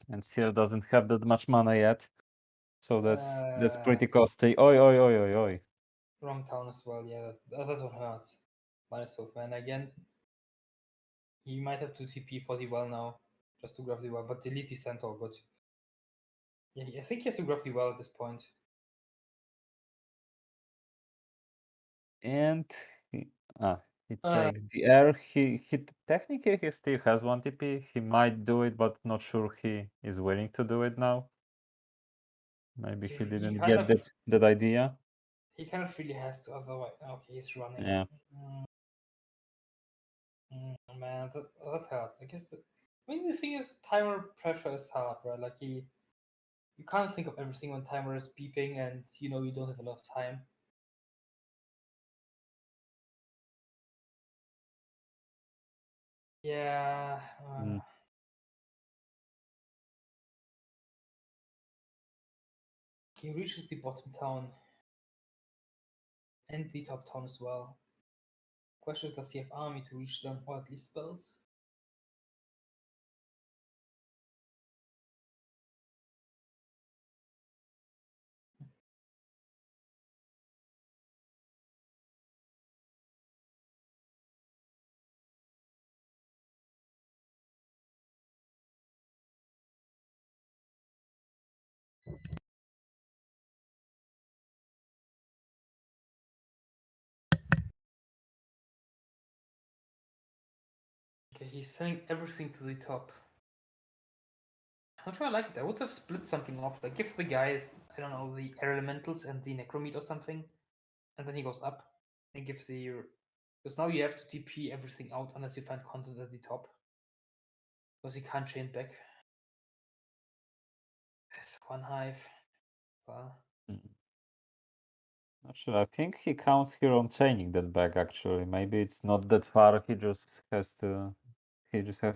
And Seal doesn't have that much mana yet, so that's Uh, pretty costly. Oi, oi, oi, oi, oi. Wrong town as well, yeah. That one hurts. Minus 12 mana again. He might have to TP for the well now, just to grab the well, but delete the centaur, good. Yeah, I think he has to grab the well at this point. And he Uh, takes the air. He technically he still has one TP. He might do it, but not sure he is willing to do it now. Maybe he he didn't kind get of that idea. he kind of really has to, otherwise. Okay, he's running. Yeah. Man, that hurts. I guess I mean, the thing is, timer pressure is hard, right? Like you can't think of everything when timer is beeping, and you know you don't have a lot of time. Yeah. He reaches the bottom town and the top town as well. Question is, does he have army to reach them, or at least spells? Okay, he's sending everything to the top. I'm not sure I like it. I would have split something off, like give the guys, I don't know, the air elementals and the necromeat or something, and then he goes up and gives the. Because now you have to TP everything out unless you find content at the top. Because he can't chain back. There's one hive. Well, Not sure. I think he counts here on chaining that back actually. Maybe it's not that far. He just has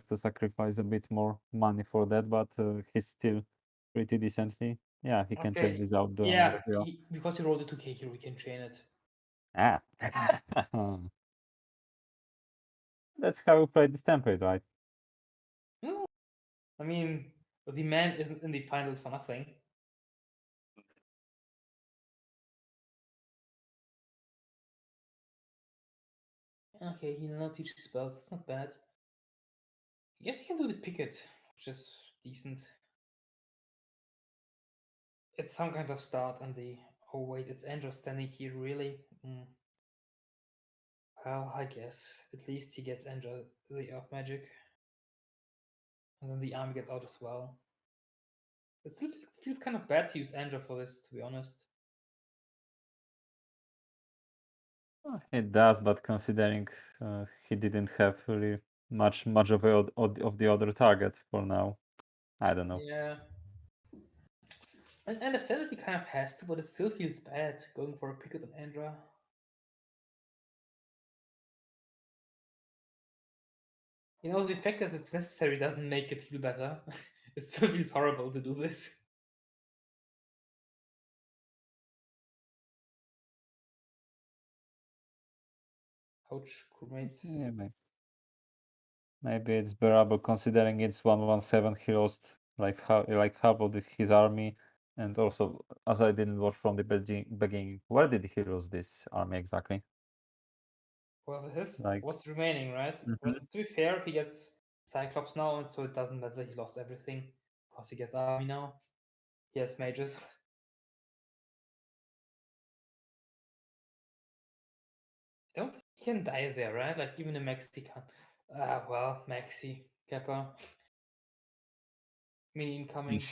to sacrifice a bit more money for that, but he's still pretty decently. Yeah, he can chain okay. this out. Do Yeah, another hero. because he rolled a 2k here, we can chain it. Ah. That's how we play this template, right? No. I mean, the man isn't in the finals for nothing. Okay, he now teaches spells. That's not bad. I guess he can do the picket, which is decent. It's some kind of start on the. Oh wait, it's Andrew standing here, really? Well, I guess. At least he gets Andrew the Earth Magic. And then the army gets out as well. It still feels kind of bad to use Andrew for this, to be honest. It does, but considering he didn't have really much of the other target for now, I don't know. Yeah. I understand that he kind of has to, but it still feels bad going for a picket on Andra. You know, the fact that it's necessary doesn't make it feel better. It still feels horrible to do this. Ouch, crewmates. Yeah, maybe it's bearable considering it's 117. He lost like half of his army, and also as I didn't watch from the beginning, where did he lose this army exactly? Well, this is Like, what's remaining, right? Well, to be fair, he gets Cyclops now, and so it doesn't matter he lost everything, because he gets army now. He has mages. I don't think he can die there, right? Like, even a Maxi can. Well, Maxi, Kappa. Mini incoming.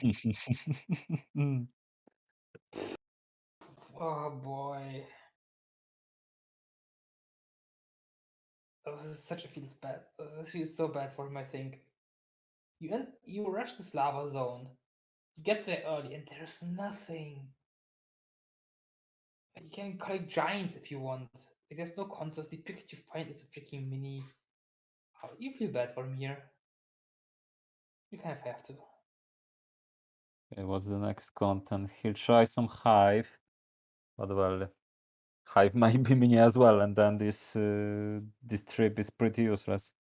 Oh boy. Oh, this is such a feels bad. This feels so bad for him, I think. You rush this lava zone. You get there early and there's nothing. You can collect giants if you want. Like, there's no concept. The picket you find is a freaking mini. Oh, you feel bad for him here. You kind of have to. Okay, what's the next content? He'll try some hive, but well, hive might be mini as well, and then this trip is pretty useless.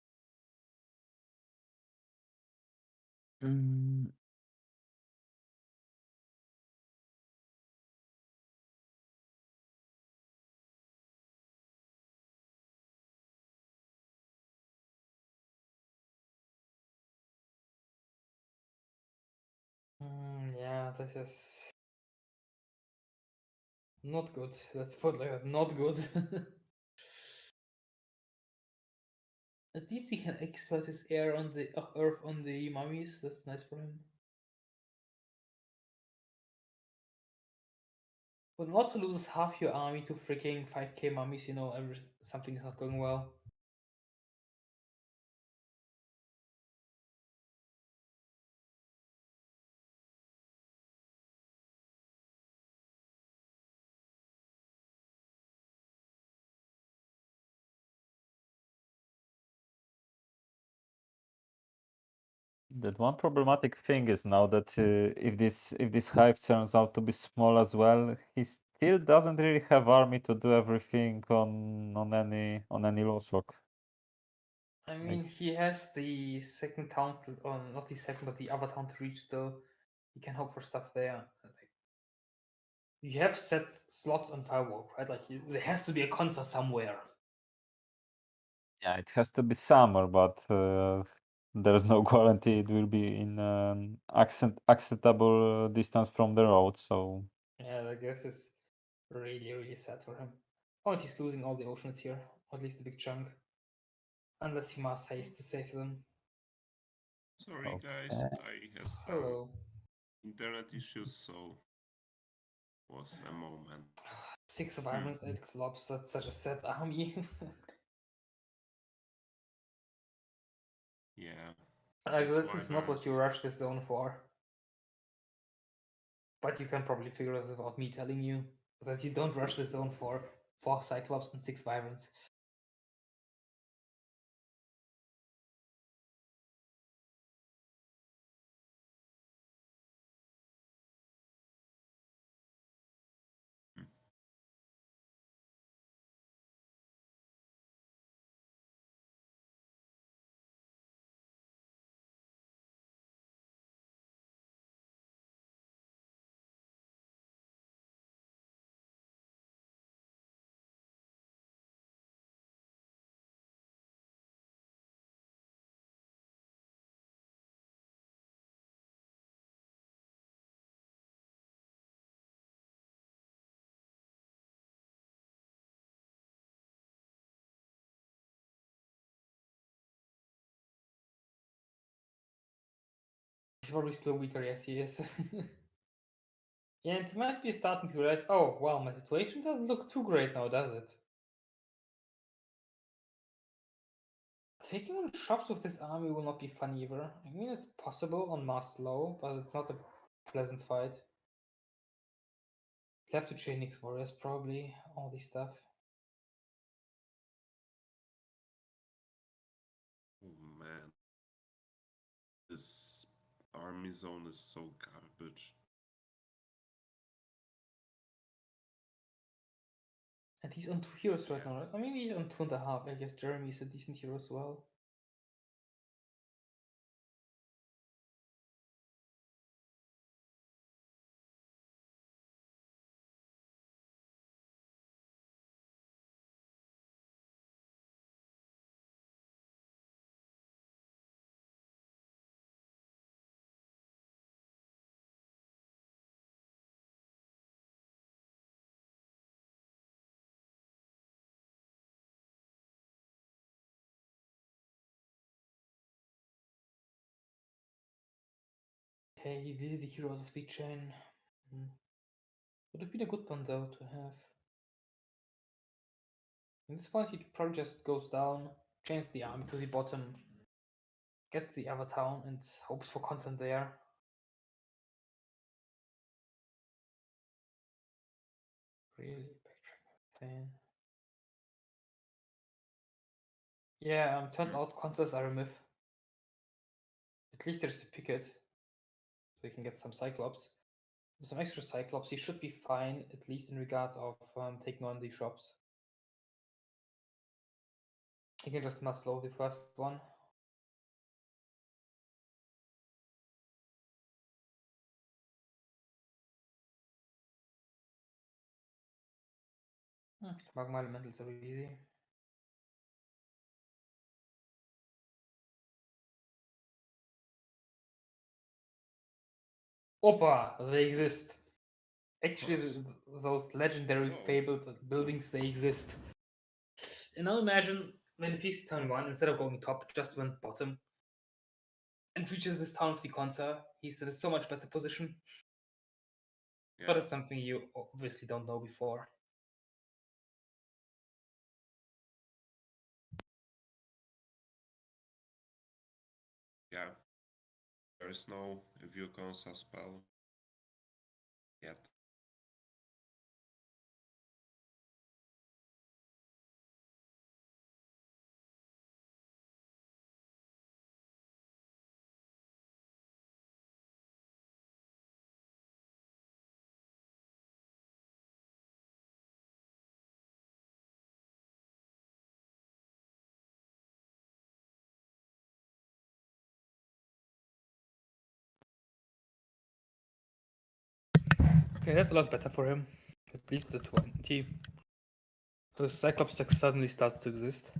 Yeah, this is not good. Let's put it like that. Not good. At least he can expert his air on the earth on the mummies. That's nice for him. But not to lose half your army to freaking 5k mummies, you know, something is not going well. That one problematic thing is now that if this hive turns out to be small as well, he still doesn't really have army to do everything on any low slot. I Like- mean, he has the second town, or not the second, but the other town to reach still. He can hope for stuff there. Like, you have set slots on Firewalk, right? Like, there has to be a concert somewhere. Yeah, it has to be summer, but there's no guarantee it will be in an acceptable distance from the road. So Yeah, like this is really, really sad for him. Oh, and he's losing all the oceans here, or at least a big chunk. Unless he mass haste to save them. Sorry, guys, Okay. I had some Hello. internet issues, so was a moment. 6 survivors, 8 clubs, that's such a sad army. Yeah. Like, With this is not what you Wyverns. rush this zone for. But you can probably figure it without me telling you that you don't rush this zone for 4 Cyclops and 6 Wyverns. He's probably still weaker, yes he is. Yeah, and he might be starting to realize, oh, well, my situation doesn't look too great now, does it? Taking on shops with this army will not be fun either. I mean, it's possible on Mars Low, but it's not a pleasant fight. You have to chain Nix Warriors, probably, all this stuff. Oh man. This army zone is so garbage. And he's on 2 heroes right Yeah. now, right? I mean, he's on 2.5. I guess Jeremy's a decent hero as well. Okay, he deleted the heroes of the chain. Would have been a good one though to have. At this point, he probably just goes down, chains the army to the bottom, gets the other town, and hopes for content there. Really backtrack thing. Yeah, turns out contests are a myth. At least there's a picket, so you can get some Cyclops. With some extra Cyclops, he should be fine, at least in regards of taking on the shops. He can just mass slow the first one. Magma elementals are easy. Opa, they exist. Actually, those legendary Oh. fabled buildings, they exist. And now imagine Venefizz turn 1, instead of going top, just went bottom. And reaches this town of the Consa. He's in a so much better position. Yeah. But it's something you obviously don't know before. Yeah. There is no view consa spell yet. Okay, that's a lot better for him. At least the 20. So Cyclops tech suddenly starts to exist.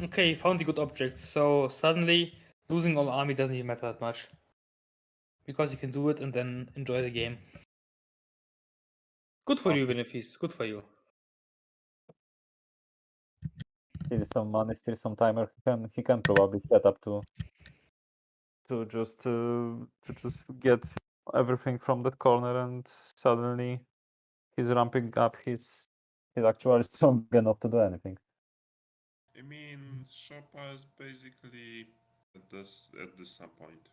Okay, he found the good objects, so suddenly losing all army doesn't even matter that much. Because you can do it and then enjoy the game. Good for you, Venefizz. Good for you. Still some money, still some timer. He can probably set up to just get everything from that corner, and suddenly he's ramping up. He's actually strong enough to do anything. I mean, Szopa is basically at this some point.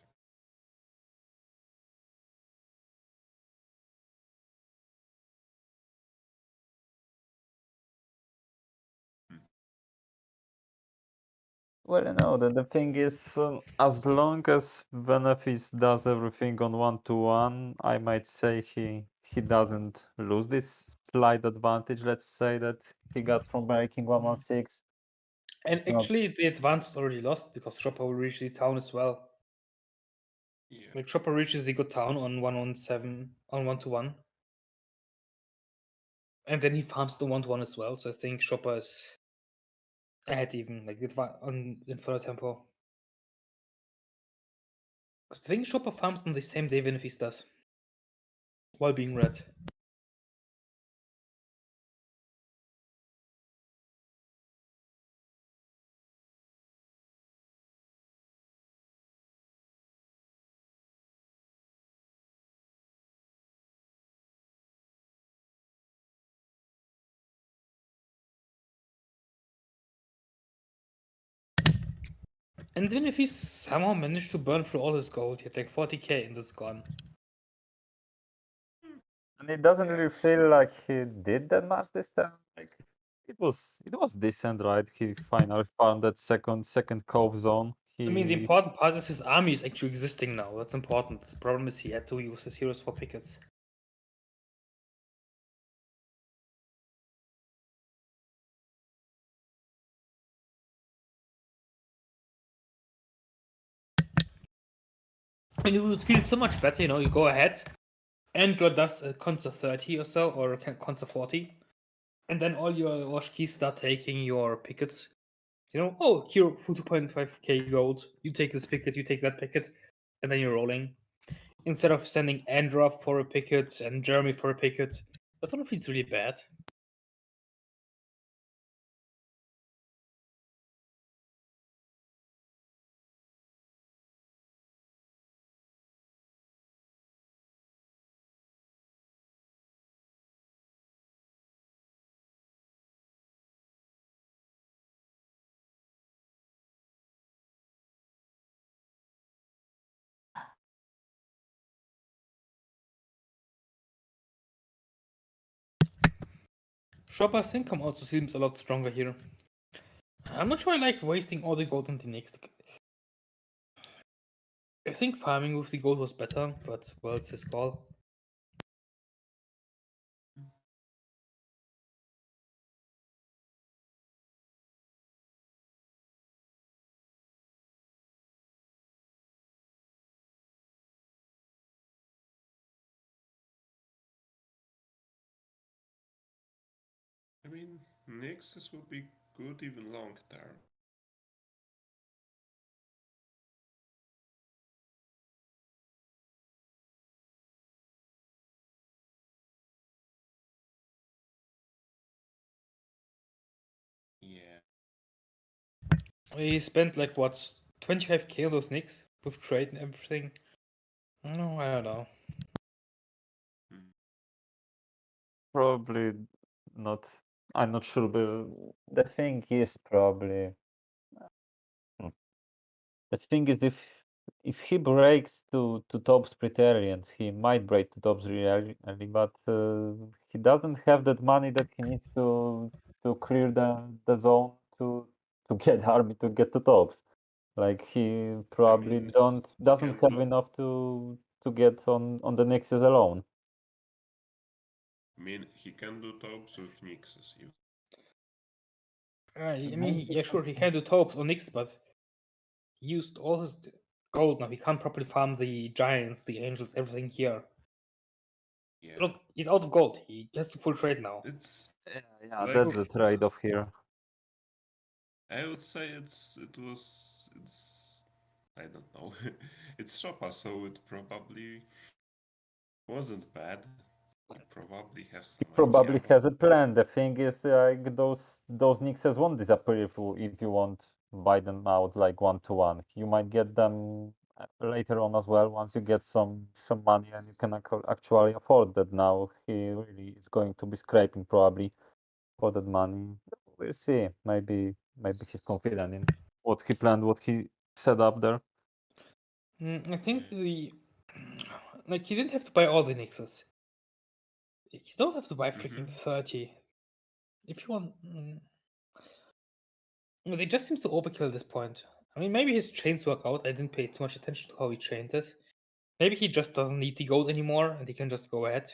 Well, no, the thing is, as long as Venefizz does everything on 1-1, I might say he doesn't lose this slight advantage, let's say, that he got from breaking 1-1-6. And It's not- actually, the advantage is already lost because Chopper will reach the town as well. Yeah. Like Chopper reaches the good town on 1-1-7 on 1-1. And then he farms the 1-1 as well. So I think Chopper is ahead even, like on Inferno Tempo. I think Chopper farms on the same day Venefizz does. While being red. And Venefizz somehow managed to burn through all his gold. He had like 40k and it's gone. And it doesn't really feel like he did that much this time. Like it was decent, right? He finally found that second cove zone. I mean, the important part is his army is actually existing now. That's important. The problem is he had to use his heroes for pickets. And it would feel so much better, you go ahead, Android does a Consta 30 or so, or Consta 40, and then all your Oshkis start taking your pickets. Oh, here for 2.5k gold, you take this picket, you take that picket, and then you're rolling. Instead of sending Andra for a picket and Jeremy for a picket. That one feels really bad. Shopper's income also seems a lot stronger here. I'm not sure I like wasting all the gold on the next. I think farming with the gold was better, but well, it's his call. I mean, Nexus would be good even long term. Yeah. He spent like what 25k on those nicks with trade and everything. No, I don't know. probably not. I'm not sure, but the thing is probably the thing is if he breaks to tops pretty early, and he might break to tops really early, but he doesn't have that money that he needs to clear the zone to to get army to get to tops. Like he probably mean, doesn't can have do- enough to get on the Nexus alone. I mean, he can do tops with Nixes. I mean, yeah, sure, he can do taubes on Nix, but he used all his gold now. He can't properly farm the giants, the angels, everything here. Yeah, Look, he's out of gold. He has to full trade now. it's. Yeah, Like- that's the trade-off here. I would say it's. I don't know. It's Szopa, so it probably wasn't bad. He probably have some Probably idea. has a plan. The thing is, like those Nixes won't disappear if you won't buy them out like 1-to-1. You might get them later on as well once you get some money and you can actually afford that. Now he really is going to be scraping probably for that money. We'll see. Maybe he's confident in what he planned, what he set up there. I think like he didn't have to buy all the Nixes. You don't have to buy freaking 30. If you want, they just seems to overkill at this point. I mean, maybe his chains work out. I didn't pay too much attention to how he chained this. Maybe he just doesn't need the gold anymore and he can just go ahead.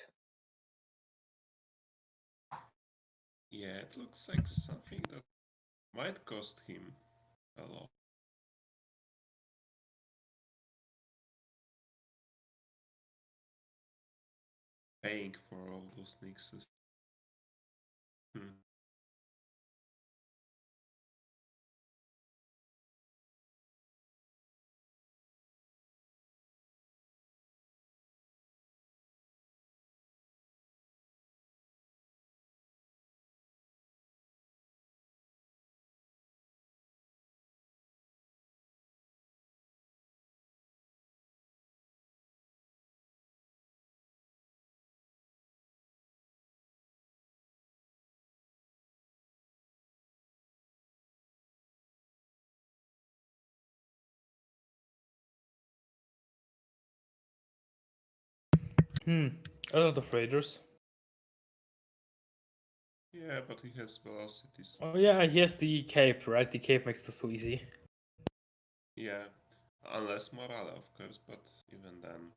Yeah, it looks like something that might cost him a lot. Paying for all those Nixes. A lot of raiders. Yeah, but he has velocities. Oh yeah, here's the cape, right? The cape makes this so easy. Yeah, unless Morale, of course, but even then,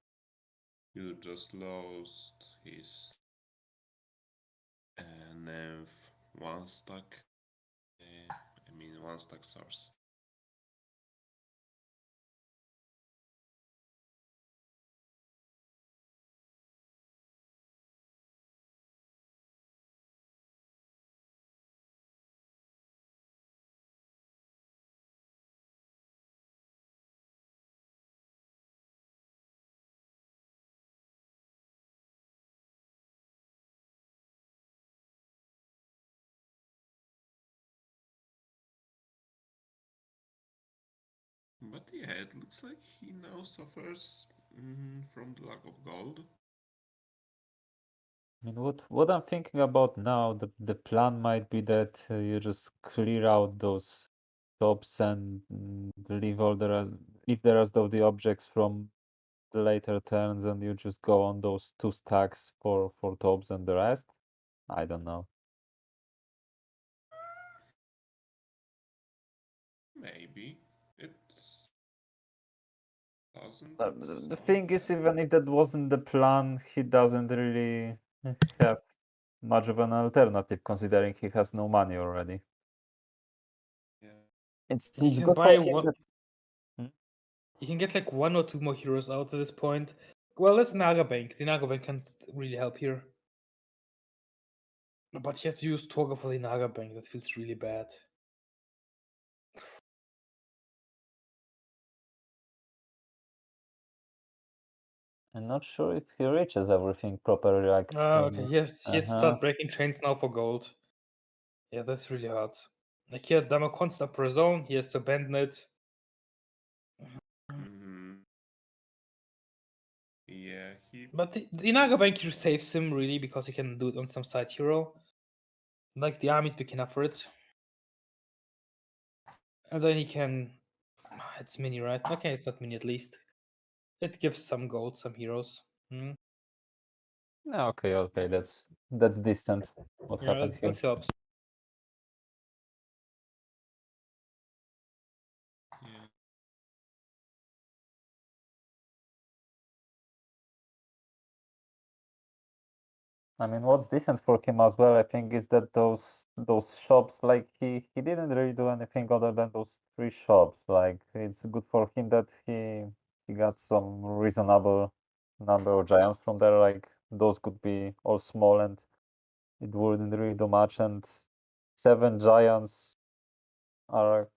you just lost his nymph one stack. I mean, one stack source. But yeah, it looks like he now suffers from the lack of gold. I mean, what I'm thinking about now, the plan might be that you just clear out those tops and leave the rest of the objects from the later turns, and you just go on those 2 stacks for tops and the rest. I don't know. Maybe it doesn't. The thing is, even if that wasn't the plan, he doesn't really have much of an alternative, considering he has no money already. Yeah. It's He can good buy for him one. that You can get like 1 or 2 more heroes out at this point. Well, that's Naga Bank. The Naga Bank can't really help here. But he has to use Torga for the Naga Bank. That feels really bad. I'm not sure if he reaches everything properly. Like, Okay, he has to uh-huh. start breaking chains now for gold. Yeah, that's really hard. Like here, Dama constant per zone. He has to abandon it. Yeah, But the Naga Bank here saves him really because he can do it on some side hero. Like the army's big enough for it. And then he can. It's mini, right? Okay, it's not mini at least. It gives some gold, some heroes. Okay, that's distant. What Yeah, happened here? that helps. I mean, what's decent for him as well, I think, is that those shops, like he didn't really do anything other than those 3 shops. Like it's good for him that he got some reasonable number of giants from there. Like those could be all small and it wouldn't really do much. And 7 giants are,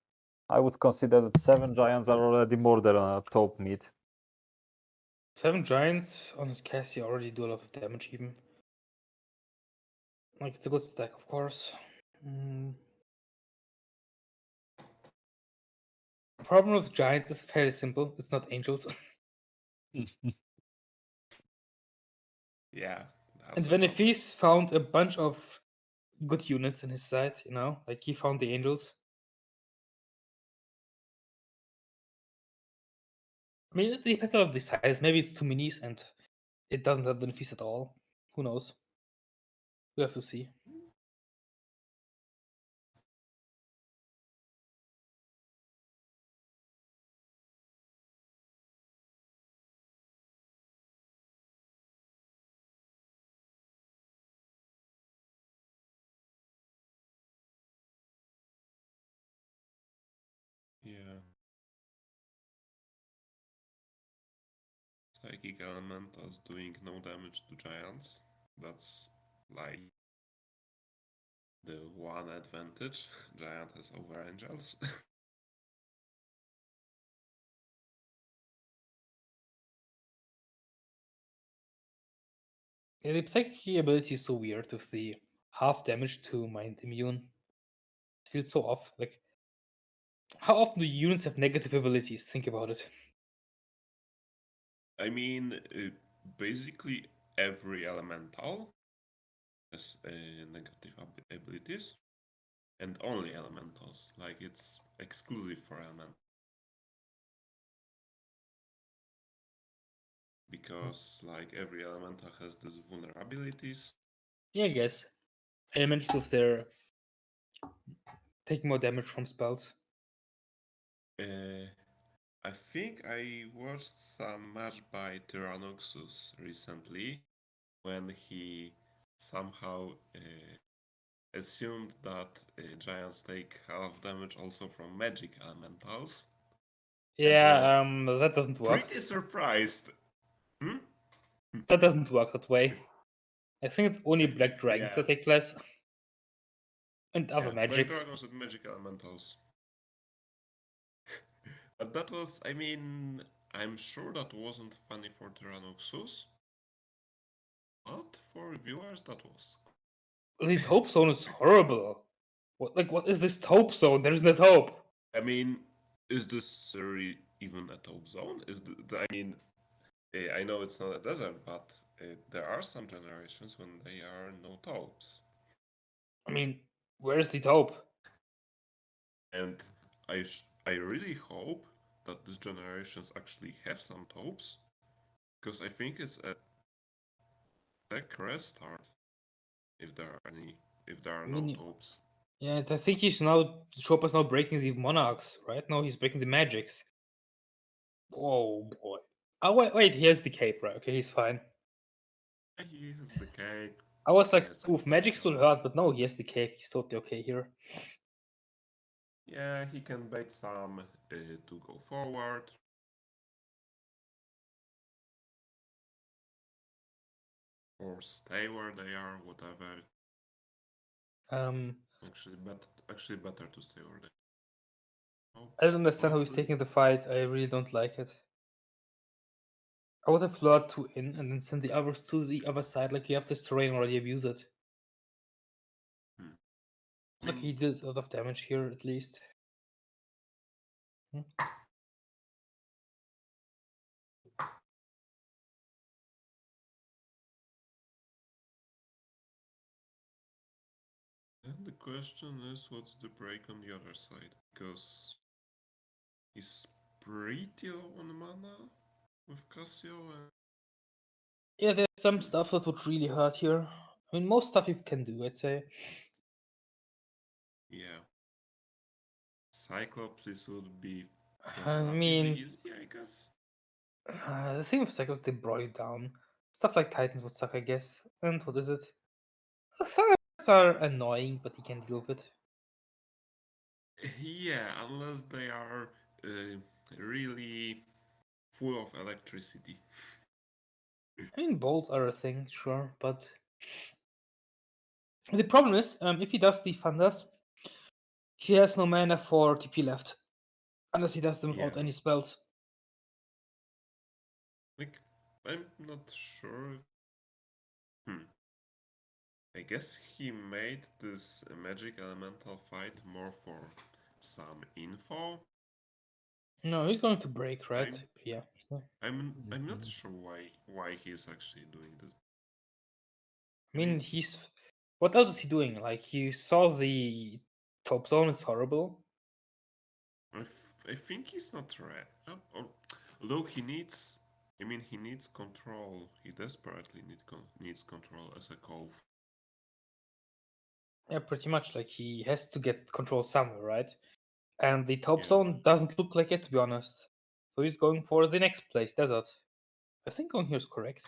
I would consider that 7 giants are already more than a top mid. 7 giants on his Cassie already do a lot of damage even. Like, it's a good stack, of course. Problem with giants is fairly simple. It's not angels. Yeah. And That's a problem. Venefizz found a bunch of good units in his side, you know? Like, he found the angels. I mean, it has a lot of desires. Maybe it's too minis and it doesn't have Venefizz at all. Who knows? We'll have to see. Yeah. Psychic Elementals doing no damage to giants. That's like the one advantage giant has over angels. Yeah, the psychic ability is so weird with the half damage to mind immune. It feels so off. Like, how often do units have negative abilities? Think about it. I mean, basically every elemental has negative abilities, and only elementals. Like it's exclusive for elementals. Because like every elemental has these vulnerabilities. Yeah, I guess. Elementals with their taking more damage from spells. I think I watched some match by Tyrannoxus recently when he somehow assumed that giants take half damage also from magic elementals. Yeah, was that doesn't work. Pretty surprised. Hmm? That doesn't work that way. I think it's only black dragons Yeah. that take less. And other Yeah, Black magics. Dragons with magic elementals. But that was, I mean, I'm sure that wasn't funny for Tyrannoxus. But for viewers, that was. The taupe zone is horrible. What is this taupe zone? There's no taupe. I mean, is this even a taupe zone? I mean, I know it's not a desert, but there are some generations when there are no taupes. I mean, where's the taupe? And I really hope that these generations actually have some taupes, because I think it's a tech restart if there are any, if there are no taupes. Yeah, I think Szopa666 now breaking the monarchs, right? No, he's breaking the magics. Oh boy. Oh wait, he has the cape, right? Okay, he's fine. He has the cake. I was like, Yes, oof, magics will hurt, but no, he has the cape. He's totally okay here. Yeah, he can bait some to go forward. Or stay where they are, whatever. Actually better to stay where they are. I don't understand how he's taking the fight. I really don't like it. I would have lured 2 in and then send the others to the other side. Like, you have this terrain already, abuse it. Look, he did a lot of damage here, at least. And the question is, what's the break on the other side? Because he's pretty low on mana with Cassio. Yeah, there's some stuff that would really hurt here. I mean, most stuff you can do, I'd say. Yeah. Cyclopses would be I relatively mean, easy, I guess. the thing with Cyclops, they brought it down. stuff like Titans would suck, I guess. And what is it? Thundercats are annoying, but he can deal with it. Yeah, unless they are really full of electricity. I mean, bolts are a thing, sure, but the problem is, if he does the Thunders, he has no mana for TP left, unless he does them without Yeah. any spells. Like, I'm not sure if... I guess he made this magic elemental fight more for some info. No, he's going to break, right? I'm- Yeah. I'm not sure why he's actually doing this. I mean, he's. What else is he doing? Like, he saw the top zone, it's horrible. I think he's not red. Although he needs, I mean, he needs control. He desperately needs control as a cove. Yeah, pretty much. Like, he has to get control somewhere, right? And the top Yeah. zone doesn't look like it, to be honest. So he's going for the next place, desert. I think going here is correct.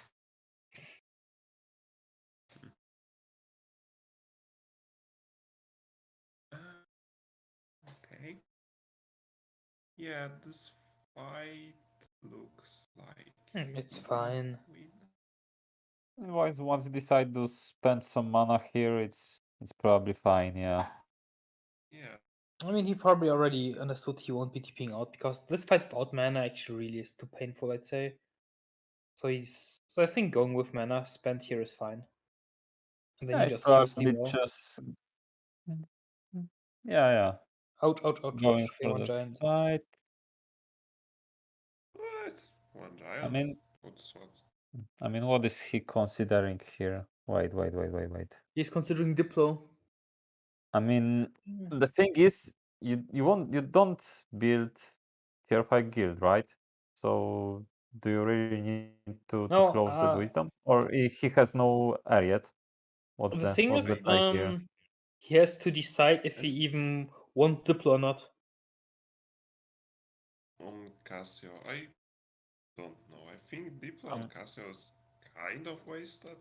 Okay. Yeah, this fight looks like It's we can fine. win. Once you decide to spend some mana here, it's probably fine. Yeah. Yeah. I mean, he probably already understood he won't be TPing out because this fight without mana actually really is too painful, I'd say. So I think going with mana spent here is fine. And then Yeah, he it's just heals the probably wall. just. Yeah. Ouch, ouch, ouch, Going ouch. Okay, for one the giant. fight. What? One giant? I mean, What's what? what is he considering here? Wait. He's considering Diplo. I mean, the thing is, you don't build tier 5 guild, right? So do you really need to No, close the wisdom, or he has no heir yet? What's the the thing what's is, the play here? he has to decide if he even wants Diplo or not. On Casio, I don't know. I think Diplo on Casio is kind of wasted.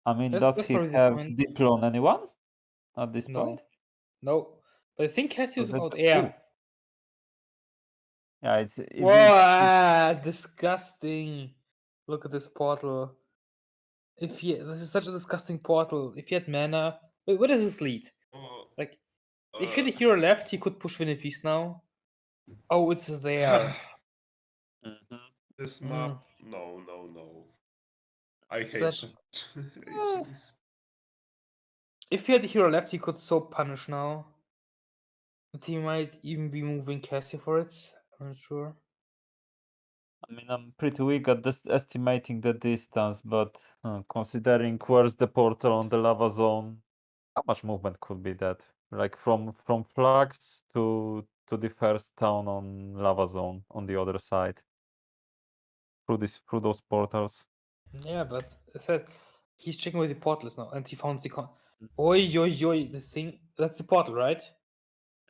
I mean, That's does he probably the have point. Diplo on anyone at this No, point? no. But I think Cassius So without that's true. air. Yeah, it's if Wow, disgusting. Look at this portal. This is such a disgusting portal. If he had mana, wait, where does this lead? Oh, Like, if he had a hero left, he could push Venefizz now. Oh, it's there. this Mm. map, no. I hate Such- such situations. If he had a hero left, he could so punish now. And he might even be moving Cassie for it. I'm not sure. I mean, I'm pretty weak at this estimating the distance, but considering where's the portal on the lava zone, how much movement could be that? Like from Flax to the first town on lava zone on the other side through those portals. Yeah, but I said he's checking where the portal is now, and he found the Oi, the thing. That's the portal, right?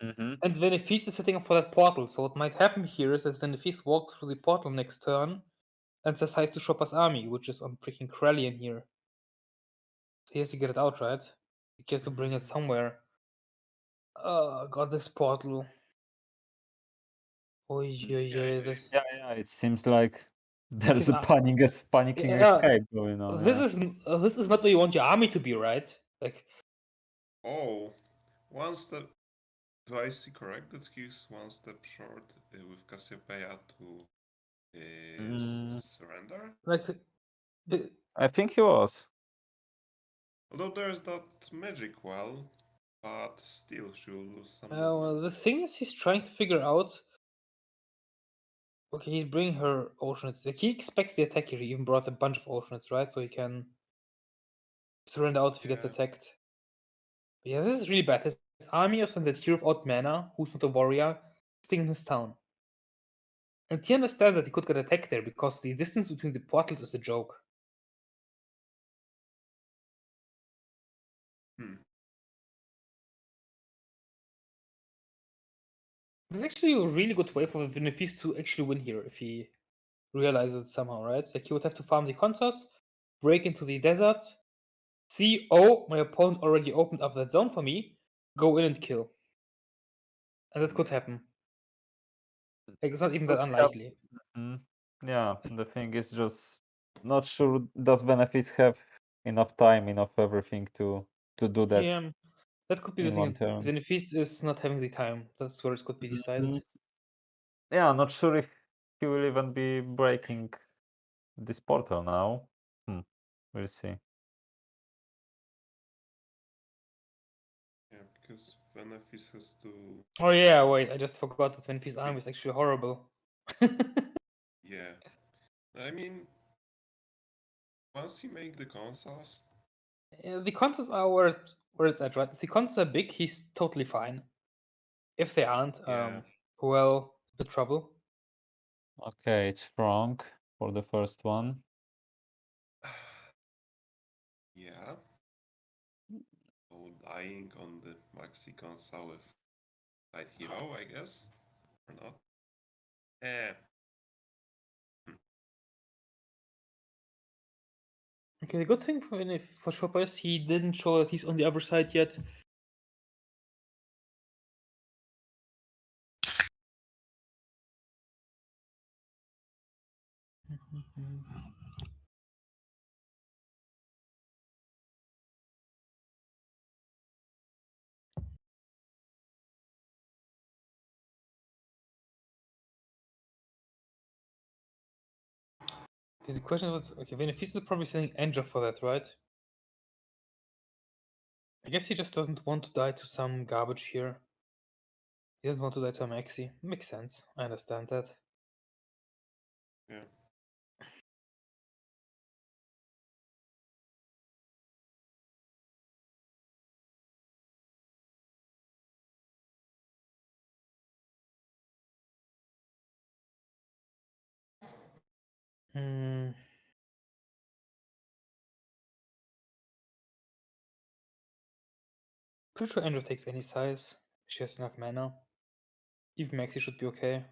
Mm-hmm. And Venefizz is setting up for that portal. So what might happen here is that Venefizz walks through the portal next turn and says hi to Szopa's army, which is on freaking Krellian here. So he has to get it out, right? He has to bring it somewhere. Oh god, this portal. This. Yeah, it seems like there's His a panicking Yeah, escape going on. this Yeah. is not where you want your army to be, right? Like, Oh, one step. Do I see correct that he's one step short with Cassiopeia to surrender? like I think he was. Although there's that magic well, but still she'll lose some well, movement. the thing is, he's trying to figure out. Okay, he's bringing her oceanids. Like, he expects the attack here. He even brought a bunch of oceanids, right? So he can surrender out if he gets Yeah. attacked. But yeah, this is really bad. His army of that hero without mana, who's not a warrior, sitting in his town. And he understands that he could get attacked there because the distance between the portals is a joke. There's actually a really good way for Venefizz to actually win here if he realizes it somehow, right? Like, he would have to farm the consoles, break into the desert, see, oh, my opponent already opened up that zone for me, go in and kill. And that could happen. Like, it's not even that Could happen. unlikely. Yeah, the thing is just not sure does Venefizz have enough time, enough everything to do that Yeah, that could be the in one thing. turn. Venefizz is not having the time. That's where it could be decided. Mhm. Yeah, not sure if he will even be breaking this portal now. We'll see. Yeah, because Venefizz has to. Oh yeah, wait, I just forgot that Venefizz army is actually horrible. Yeah. I mean, once you make the consoles, The contests are where it's at, right? If the contests are big, he's totally fine. If they aren't, Yeah. well, bit trouble. Okay, it's wrong for the first one. yeah. So dying on the Maxi console with side hero, I guess, or not? Eh. Okay, the good thing for Szopa is he didn't show that he's on the other side yet. Okay, the question was, okay, Venefizz is probably selling Angel for that, right? I guess he just doesn't want to die to some garbage here. He doesn't want to die to a Maxi. Makes sense. I understand that. Yeah. Hmm. Pretty sure Angel takes any size. She has enough mana. Even Maxi should be okay.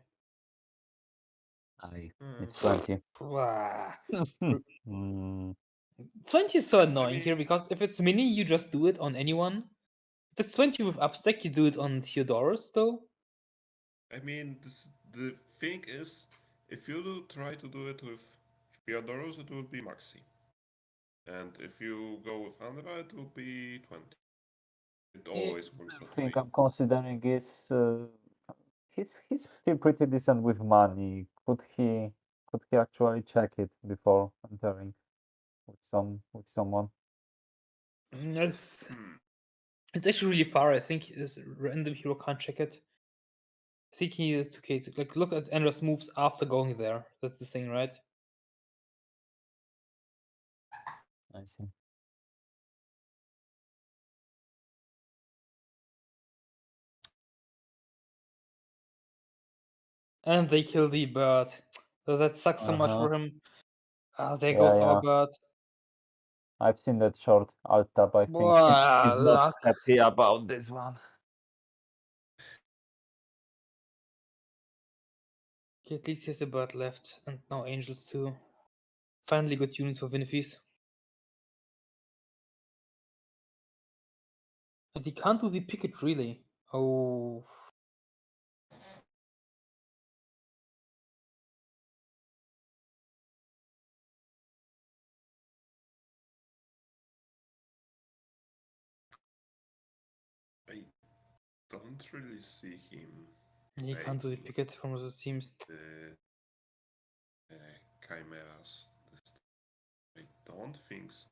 It's 20. Wah. Mm, 20 is so annoying mean- here because if it's mini, you just do it on anyone. If it's 20 with upstack, you do it on Theodorus, though. I mean, the thing is, if you try to do it with Theodorus, it will be Maxi. And if you go with Hannibal, it will be 20. It always works the that thing way. I'm considering is he's still pretty decent with money. Could he actually check it before entering with someone? It's, Hmm. it's actually really far. I think this random hero can't check it. I think he needs to okay, like look at Enra's moves after going there. That's the thing, right? I see. And they kill the bird. So that sucks so much Uh-huh. for him. Ah, there Yeah, goes yeah. our bird. I've seen that short alt tab. I think Wow, he's not luck. happy about this one. Okay, at least he has a bird left, and now angels too. Finally, good units for Venefizz. And he can't do the picket really. Oh. I don't really see him He can't do the making picket from what it seems. the chimeras. I don't think so.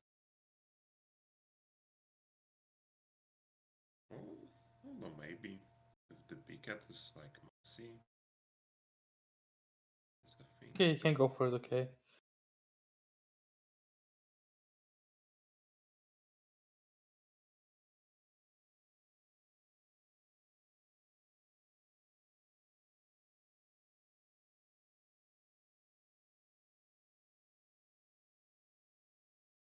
Oh, I don't know, maybe if the picket is like Maxi. That's a thing. Okay, you can go for it, okay.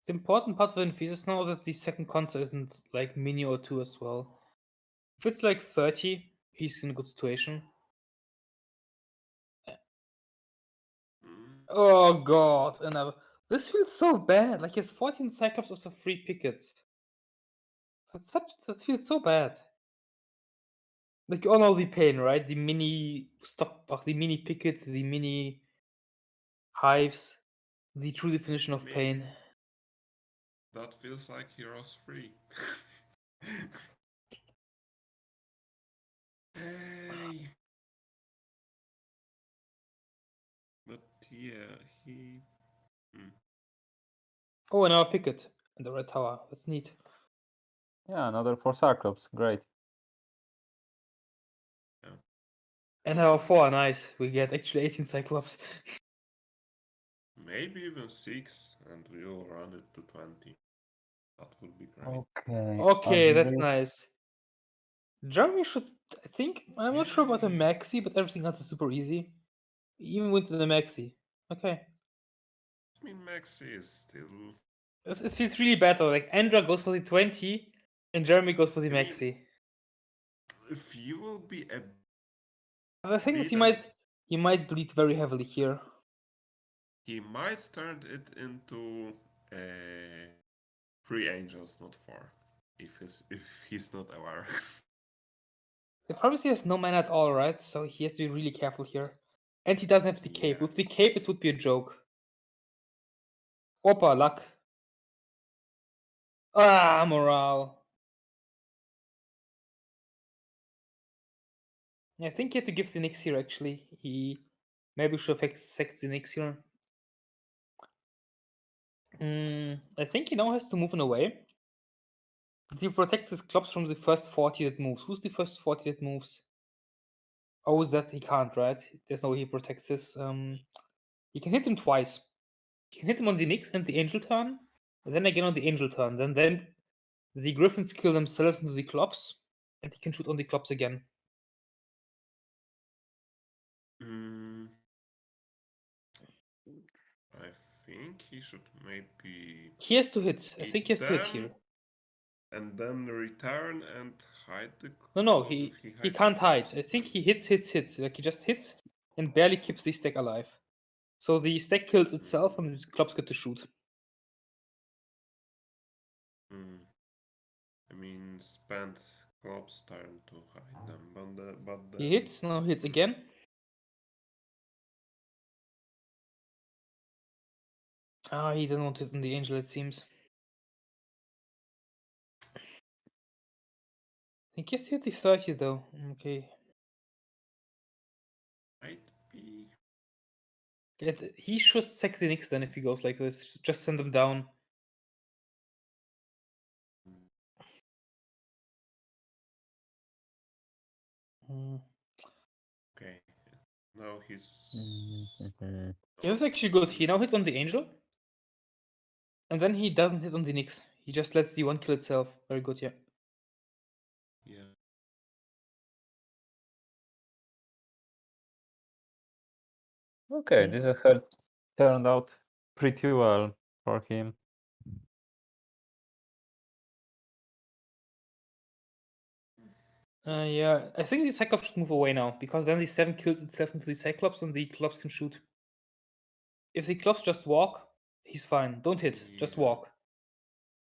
The important part for Venefizz is now that the second console isn't like mini or two as well. If it's like 30, he's in a good situation. Mm. Oh god, another. This feels so bad. Like he has 14 Cyclops of the 3 pickets. That feels so bad. Like you all know the pain, right? The mini the mini pickets, the mini hives, the true definition of pain. mean, that feels like Heroes 3. Hey. But yeah, he. Oh, and our picket and the red tower. That's neat. Yeah, another 4 Cyclops. Great. And our 4, nice. We get actually 18 Cyclops. Maybe even 6, and we'll run it to 20. That would be great. Okay. Okay, that's Agility. nice. Jeremy should, I think, I'm not sure about the maxi, but everything else is super easy. He even wins in the maxi. Okay. I mean, Maxi is still. It feels really bad though. Like Andra goes for the 20 and Jeremy goes for the I mean, maxi. If you will be a. The thing is, bit he might bleed very heavily here. He might turn it into 3 angels, not 4. If he's not aware. The problem is he has no mana at all, right? So he has to be really careful here. And he doesn't have the cape. Yeah. With the cape, it would be a joke. Opa, luck. Ah, morale. I think he had to give the Nyx here, actually. He maybe should have sacked the Nyx here. I think he now has to move in a way. He protects his clubs from the first 40 that moves. Who's the first 40 that moves? Oh, is that he can't, right? There's no way he protects this. He can hit him twice. He can hit him on the Nyx and the Angel turn, and then again on the Angel turn. Then the Griffins kill themselves into the clubs, and he can shoot on the clubs again. I think he should maybe. He has to hit. I hit think he has to hit them, here. And then return and hide the. No, club he if hides can't the hide. clubs, I think then- he hits. Like he just hits and barely keeps the stack alive. So the stack kills itself, and the clubs get to shoot. I mean, spend clubs turn to hide them, but He hits. No, he hits again. Ah, he doesn't want to hit on the Angel, it seems. I guess he hit the 30 though. Okay. might be. He should sack the Nyx then if he goes like this. Just send them down. Okay. Now he's. Yeah, that's actually good. He now hits on the Angel. And then he doesn't hit on the Nyx. He just lets the one kill itself. Very good, yeah. Yeah. Okay, this had turned out pretty well for him. Yeah, I think the Cyclops should move away now, because then the 7 kills itself into the Cyclops and the Clubs can shoot. If the Clubs just walk, he's fine. Don't hit, just Yeah. walk.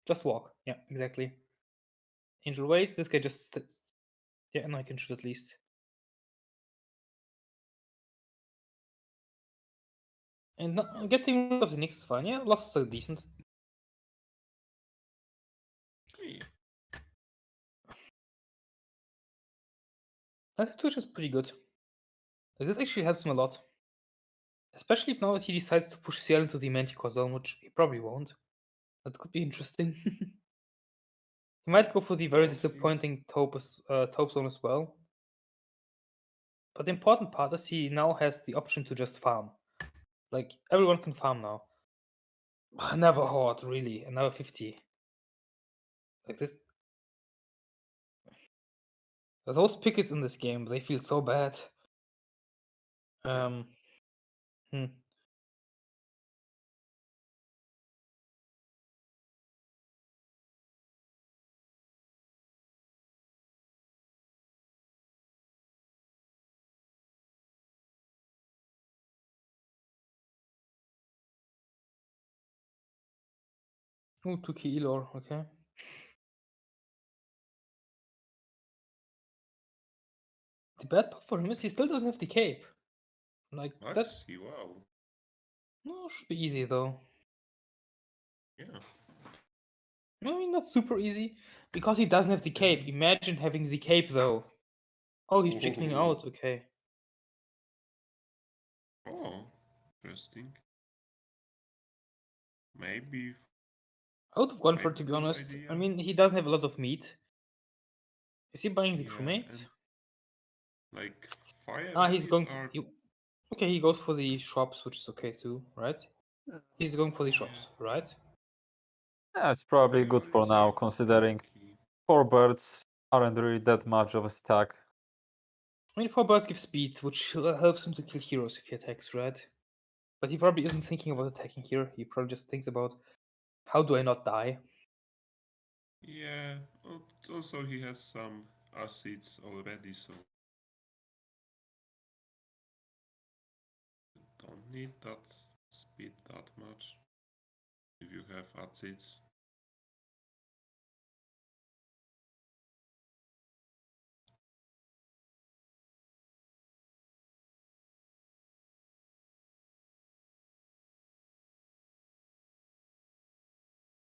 Just walk, yeah, exactly. Angel waits, this guy just... Yeah, no, I can shoot at least. And getting rid of the Nyx is fine, yeah, losses are decent. Yeah. That Twitch is pretty good. Like, this actually helps him a lot. Especially if now that he decides to push Ciel into the Manticore zone, which he probably won't. That could be interesting. He might go for the very disappointing taupe zone as well. But the important part is he now has the option to just farm. Like, everyone can farm now. Never Horde, really. Another 50. Like this. Those pickets in this game, they feel so bad. Oh, 2 key Elor, okay. The bad part for him is he still doesn't have the cape. Like, that. Maxi, wow. No, should be easy though. Yeah. I mean, not super easy, because he doesn't have the cape. Yeah. Imagine having the cape though. Oh, he's chickening Ooh. out, okay. Oh, interesting. Maybe I would have gone for it, maybe to be good honest. idea. I mean, he doesn't have a lot of meat. Is he buying the Yeah, crewmates? and, like fire He's enemies going. are Okay, he goes for the shops, which is okay too, right? He's going for the shops, right? Yeah, it's probably they good are for now, using considering Loki. 4 birds aren't really that much of a stack. I mean, 4 birds give speed, which helps him to kill heroes if he attacks, right? But he probably isn't thinking about attacking here. He probably just thinks about, how do I not die? Yeah, also he has some acids already, so don't need that speed that much if you have acids.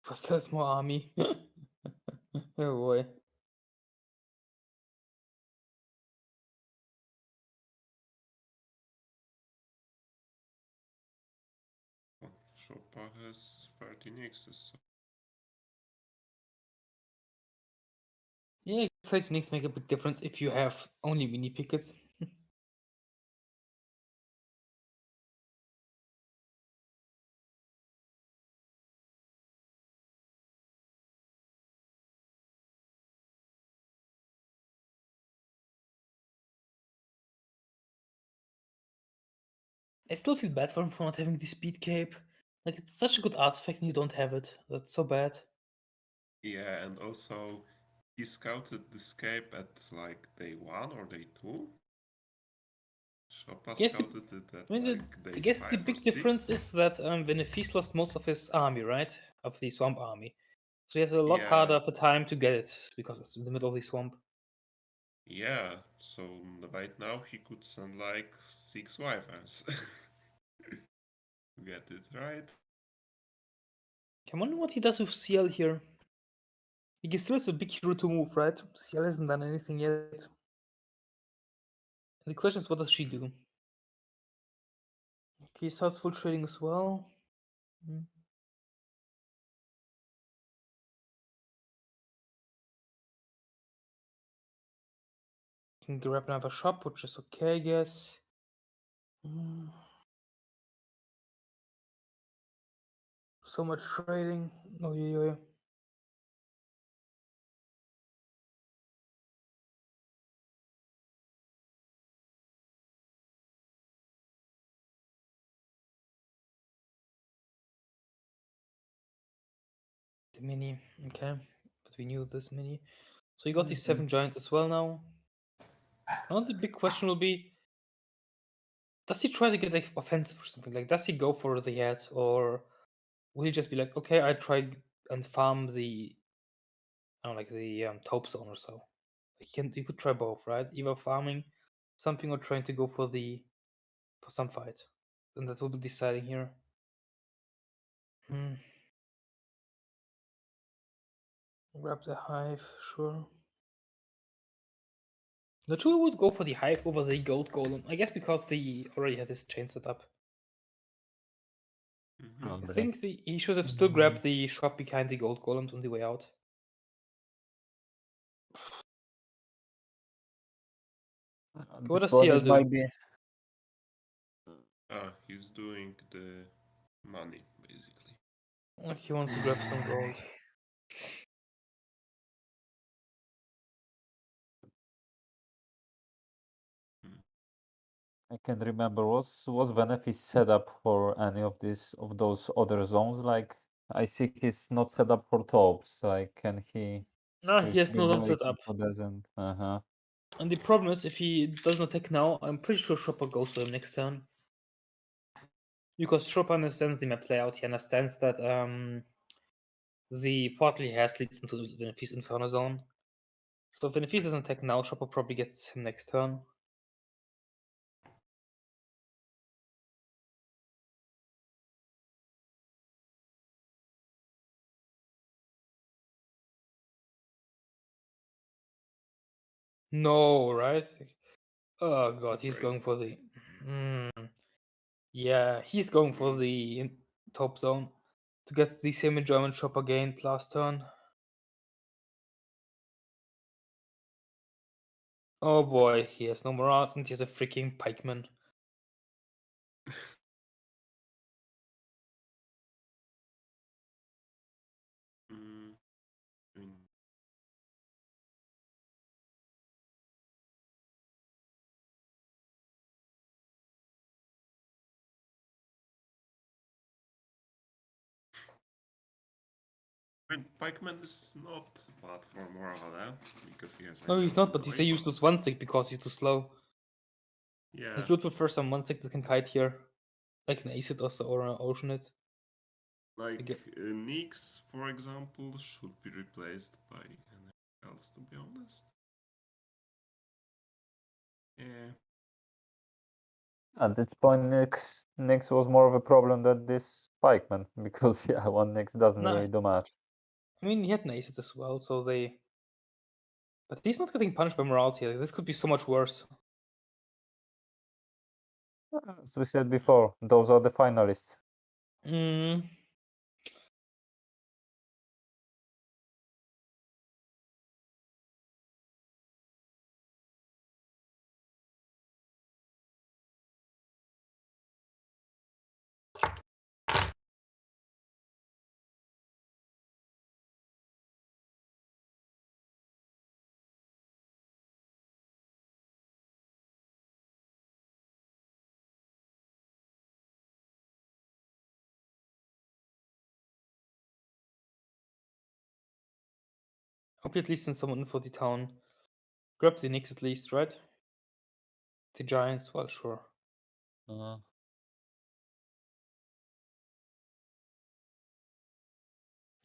But there's more army. Oh boy. Oh, Szopa has 13 X's. So Yeah, techniques make a big difference if you have only mini pickets. I still feel bad for him for not having the speed cape. Like, it's such a good artifact and you don't have it. That's so bad. yeah, and also he scouted the scape at like day 1 or day 2. Szopa Yes, scouted it at I mean, like I day guess 5 the or big 6. difference is that Venefizz lost most of his army, right? Of the swamp army. So he has a lot Yeah. harder of a time to get it because it's in the middle of the swamp. Yeah, so right now he could send like 6 wyverns. Get it right? I wonder what he does with CL here. He still has a big hero to move, right? CL hasn't done anything yet. And the question is, what does she do? Okay, he starts full trading as well. Can grab another shop, which is okay, I guess. So much trading. Oh, yeah. The mini, okay. But we knew this mini. So you got these 7 giants as well now. Now the big question will be, does he try to get like offensive or something? Like, does he go for the head, or will he just be like, okay, I tried and farm the, I don't know, like the taupe zone or so? You could try both, right? Either farming something or trying to go for some fight, and that will be deciding here. Grab the hive, sure. The two would go for the hive over the gold golem, I guess, because they already had this chain set up. I think he should have still grabbed the shop behind the gold golems on the way out. What does CL do? Might be. He's doing the money, basically. Like, he wants to grab some gold. I can't remember. Was Venefizz set up for any of those other zones? Like, I see he's not set up for tops. Like, can he? No, He's he has no been zone set waiting up. for doesn't. And the problem is, if he doesn't attack now, I'm pretty sure Chopper goes to him next turn. Because Chopper understands the map layout. He understands that the portal he has leads into the Venefizz Inferno Zone. So if Venefizz doesn't attack now, Chopper probably gets him next turn. No, right? Oh god, he's Great. going for the. Yeah, he's going for the top zone to get the same enjoyment Chopper gained last turn. Oh boy, he has no morale and he has a freaking pikeman. Mm, I mean, Pikeman is not bad for morale, because he has. No, he's items not, on but the he's way, a useless one stick because he's too slow. Yeah. Like, you would prefer some one stick that can kite here, like an Acid or an Ocean it. Like Okay. Nyx, for example, should be replaced by anything else, to be honest. Yeah. At this point, Nyx was more of a problem than this pikeman because yeah, one Nyx doesn't No. really do much. I mean, he had an Acid as well, so they. But he's not getting punished by morality. Like, this could be so much worse. As we said before, those are the finalists. Mm. Hope you at least send someone for the town. Grab the Knicks at least, right? The Giants, well, sure.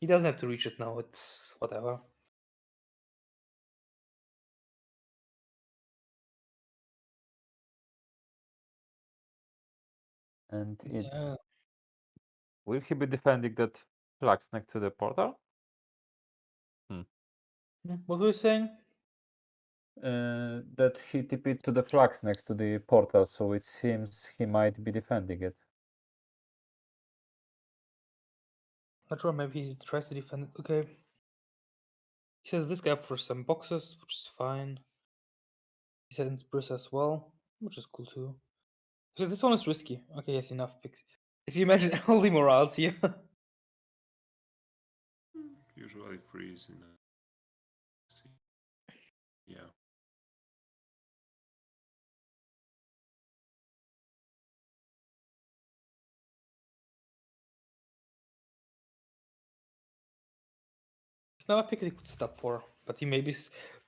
He doesn't have to reach it now, it's whatever. And Yeah. will he be defending that flags next to the portal? What were you saying? That he TP'd to the flags next to the portal, so it seems he might be defending it. Not sure, maybe he tries to defend it. Okay. He sends this guy up for some boxes, which is fine. He sends Briss as well, which is cool too. Okay, this one is risky. Okay, yes, enough picks. If you imagine all the morals here. Usually freeze in a. See. Yeah. It's not a pick he could stop for, but he maybe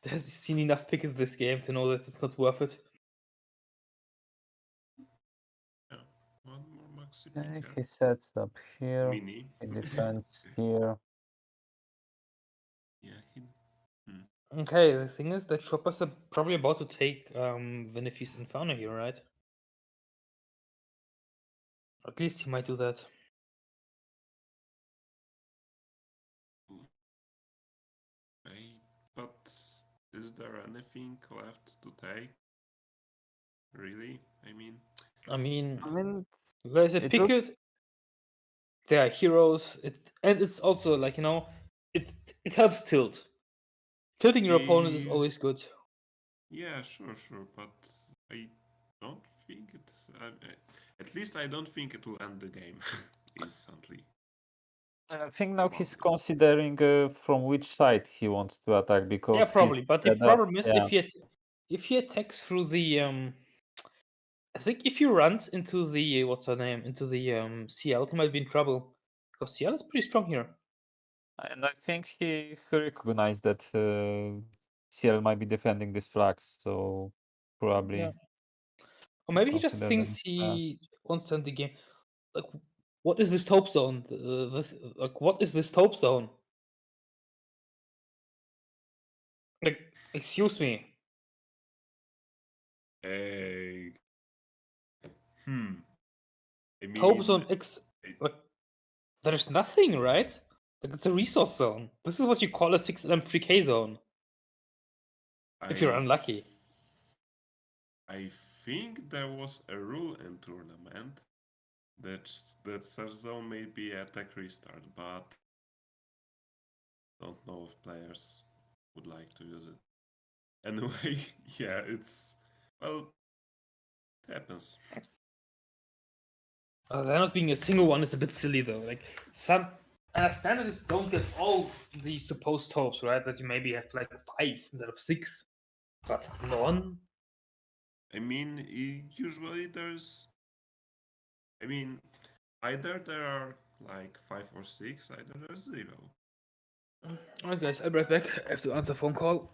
has seen enough picks this game to know that it's not worth it. Yeah. One more maxi Okay, picker. he sets up here. Mini. He defends here. Yeah. Okay, the thing is that Chopper's probably about to take Venefizz Inferno here, right? At least he might do that. Okay. But is there anything left to take? Really? I mean, I mean, there's a it picket. looks- There are heroes. And it's also like, you know, it helps tilt. Tilting your opponent is Yeah. always good. Yeah, sure, but I don't think it. At least I don't think it will end the game instantly. I think now he's Probably. considering from which side he wants to attack because Yeah, he's probably. But the set up- problem is yeah. if he attacks through the I think if he runs into the what's her name into the CL, he might be in trouble because CL is pretty strong here. And I think he recognized that CL might be defending these flags, so probably. Yeah. Or maybe he just consider thinks them he wants to end the game. Like, what is this taupe zone? Like, what is this taupe zone? Like, excuse me. I Hope mean, zone X. Like, there's nothing, right? Like, it's a resource zone. This is what you call a 6LM 3K zone. If you're unlucky. I think there was a rule in tournament that such zone may be a tech restart, but don't know if players would like to use it. Anyway, yeah, it's well, it happens. There not being a single one is a bit silly though. Like some standards don't get all the supposed hopes, right? That you maybe have like 5 instead of 6, but none. I mean, usually there's. I mean, either there are like 5 or 6, either there's 0. Alright, guys, I'll be right back. I have to answer a phone call.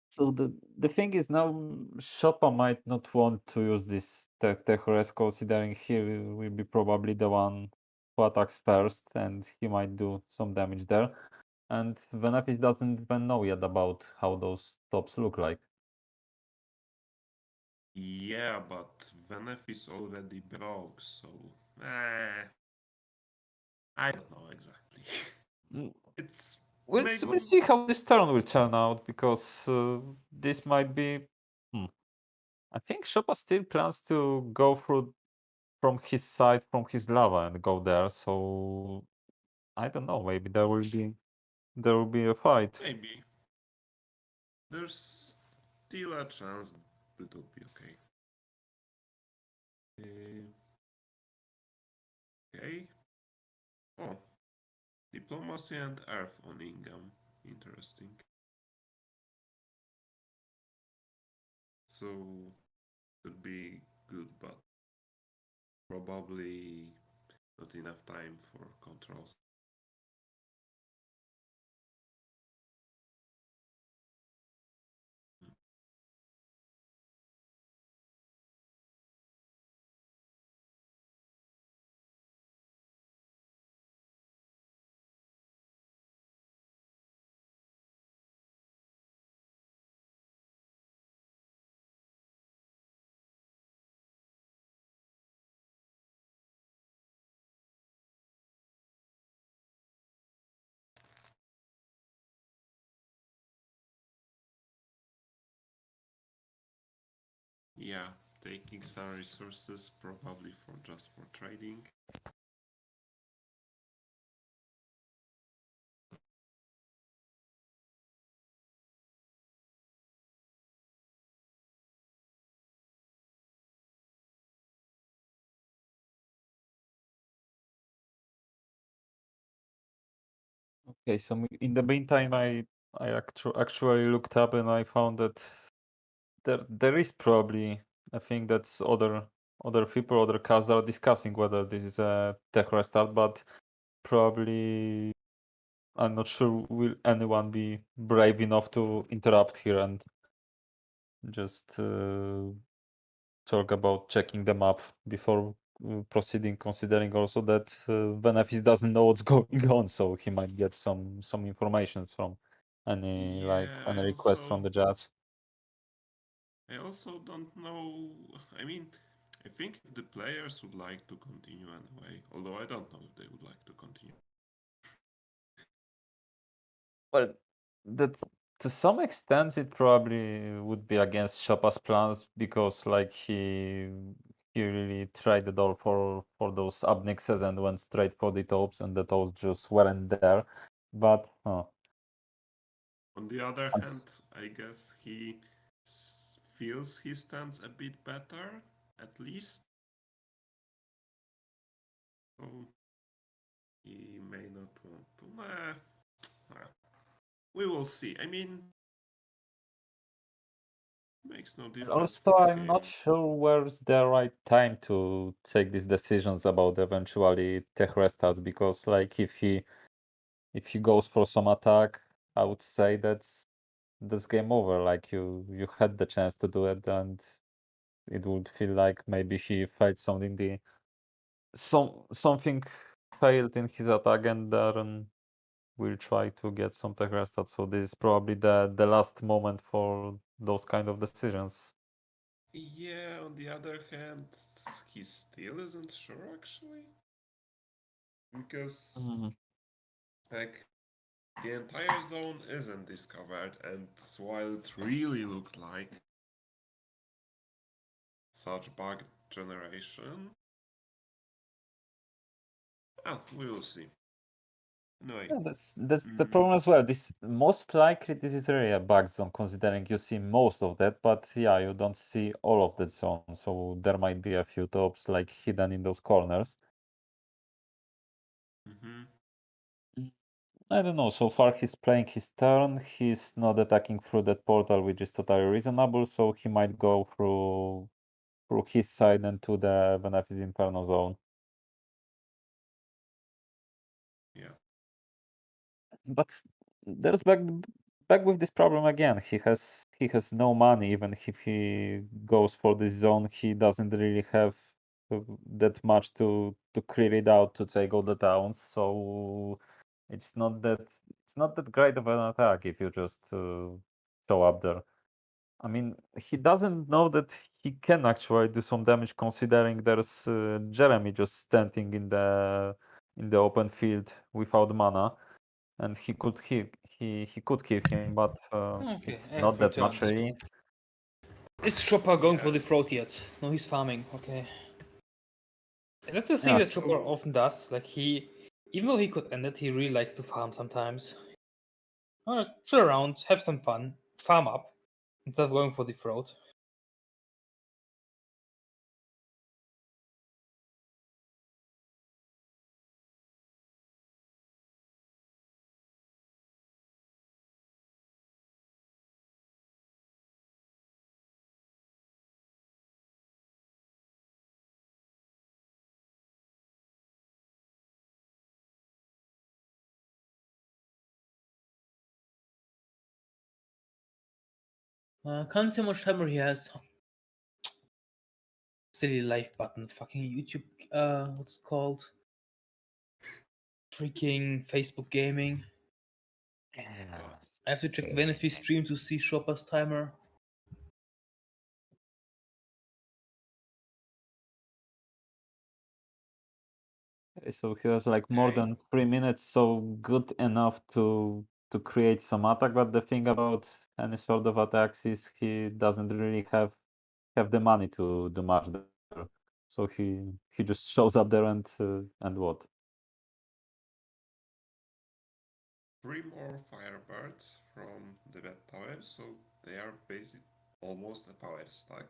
So the thing is now Szopa might not want to use this tech res, considering he will be probably the one who attacks first, and he might do some damage there. And Venefizz doesn't even know yet about how those tops look like. Yeah, but Venefizz already broke, so I don't know exactly. Mm, It's We'll maybe we'll see how this turn will turn out, because this might be. I think Szopa still plans to go through from his side, from his lava, and go there. So I don't know. Maybe there will be a fight. maybe there's still a chance it will be okay. Okay. Oh, diplomacy and earth on Ingham. Interesting. So could be good, but probably not enough time for controls. Yeah, taking some resources probably for just for trading. Okay, so in the meantime, I actually looked up and I found that there is probably a thing that's other people, other cars are discussing whether this is a tech restart, but probably I'm not sure will anyone be brave enough to interrupt here and just talk about checking the map before proceeding, considering also that Venefizz doesn't know what's going on, so he might get some information from any Yeah, any request from the judge. I also don't know. I mean, I think if the players would like to continue anyway, although I don't know if they would like to continue. Well, that to some extent it probably would be against Szopa's plans, because like he really tried it all for those abnixes and went straight for the tops, and the tops just weren't there. But On the other as- hand, I guess he feels he stands a bit better, at least. So he may not want to. We will see. I mean, makes no difference also, for the I'm not game. sure where's the right time to take these decisions about eventually tech restarts, because like if he goes for some attack, I would say that's game over. Like you had the chance to do it, and it would feel like maybe he felt something failed in his attack, and Darren will try to get some tech restart. So this is probably the last moment for those kind of decisions. Yeah, on the other hand, he still isn't sure actually. Because, like, the entire zone isn't discovered, and while it really looked like such bug generation, we will see. Anyway. Yeah, that's the problem as well. This most likely this is really a bug zone, considering you see most of that, but yeah, you don't see all of that zone. So there might be a few tops like hidden in those corners. I don't know. So far he's playing his turn. He's not attacking through that portal, which is totally reasonable. So he might go through his side and to the Venefizz Inferno zone. Yeah. But there's back with this problem again. He has no money. Even if he goes for this zone, he doesn't really have that much to clear it out to take all the towns. So it's not that great of an attack if you just show up there. I mean, he doesn't know that he can actually do some damage, considering there's Jeremy just standing in the open field without mana, and he could kill him, but Okay, it's I have not that much returned. really. Is Chopper going for Yeah. the throat yet? No, he's farming. Okay. And that's the thing Yeah, that Chopper often does. Like even though he could end it, he really likes to farm sometimes. Chill around, have some fun, farm up, instead of going for the throat. Can't see how much timer he has. Silly life button. Fucking YouTube. What's it called? Freaking Facebook gaming. I have to check Venefizz stream to see Chopper's timer. so he has like more Okay. than 3 minutes, so good enough to create some attack. But the thing about any sort of attacks is he doesn't really have the money to do much there. So he just shows up there and what? 3 more Firebirds from the bad tower, so they are basically almost a power stack.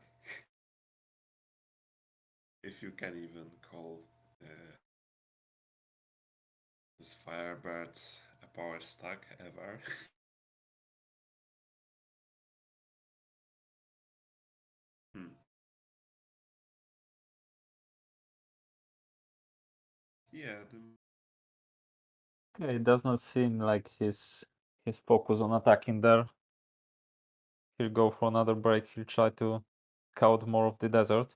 If you can even call this Firebirds a power stack ever. Yeah, Okay, it does not seem like his focus on attacking there. He'll go for another break. He'll try to scout more of the desert.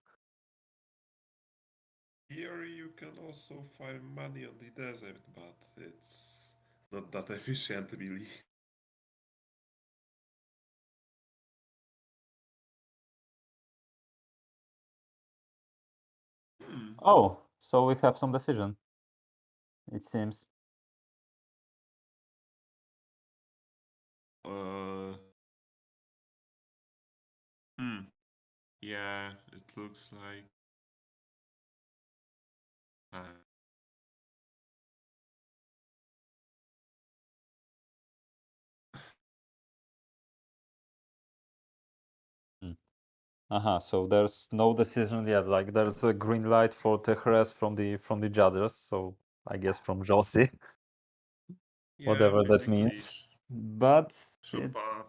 here you can also find money on the desert, but it's not that efficient really. Oh, so we have some decision. It seems. Uh, yeah, it looks like. So there's no decision yet. Like there's a green light for Tejeres from the judges. So I guess from Josie, Yeah, whatever that basically, means. But it's. Szopa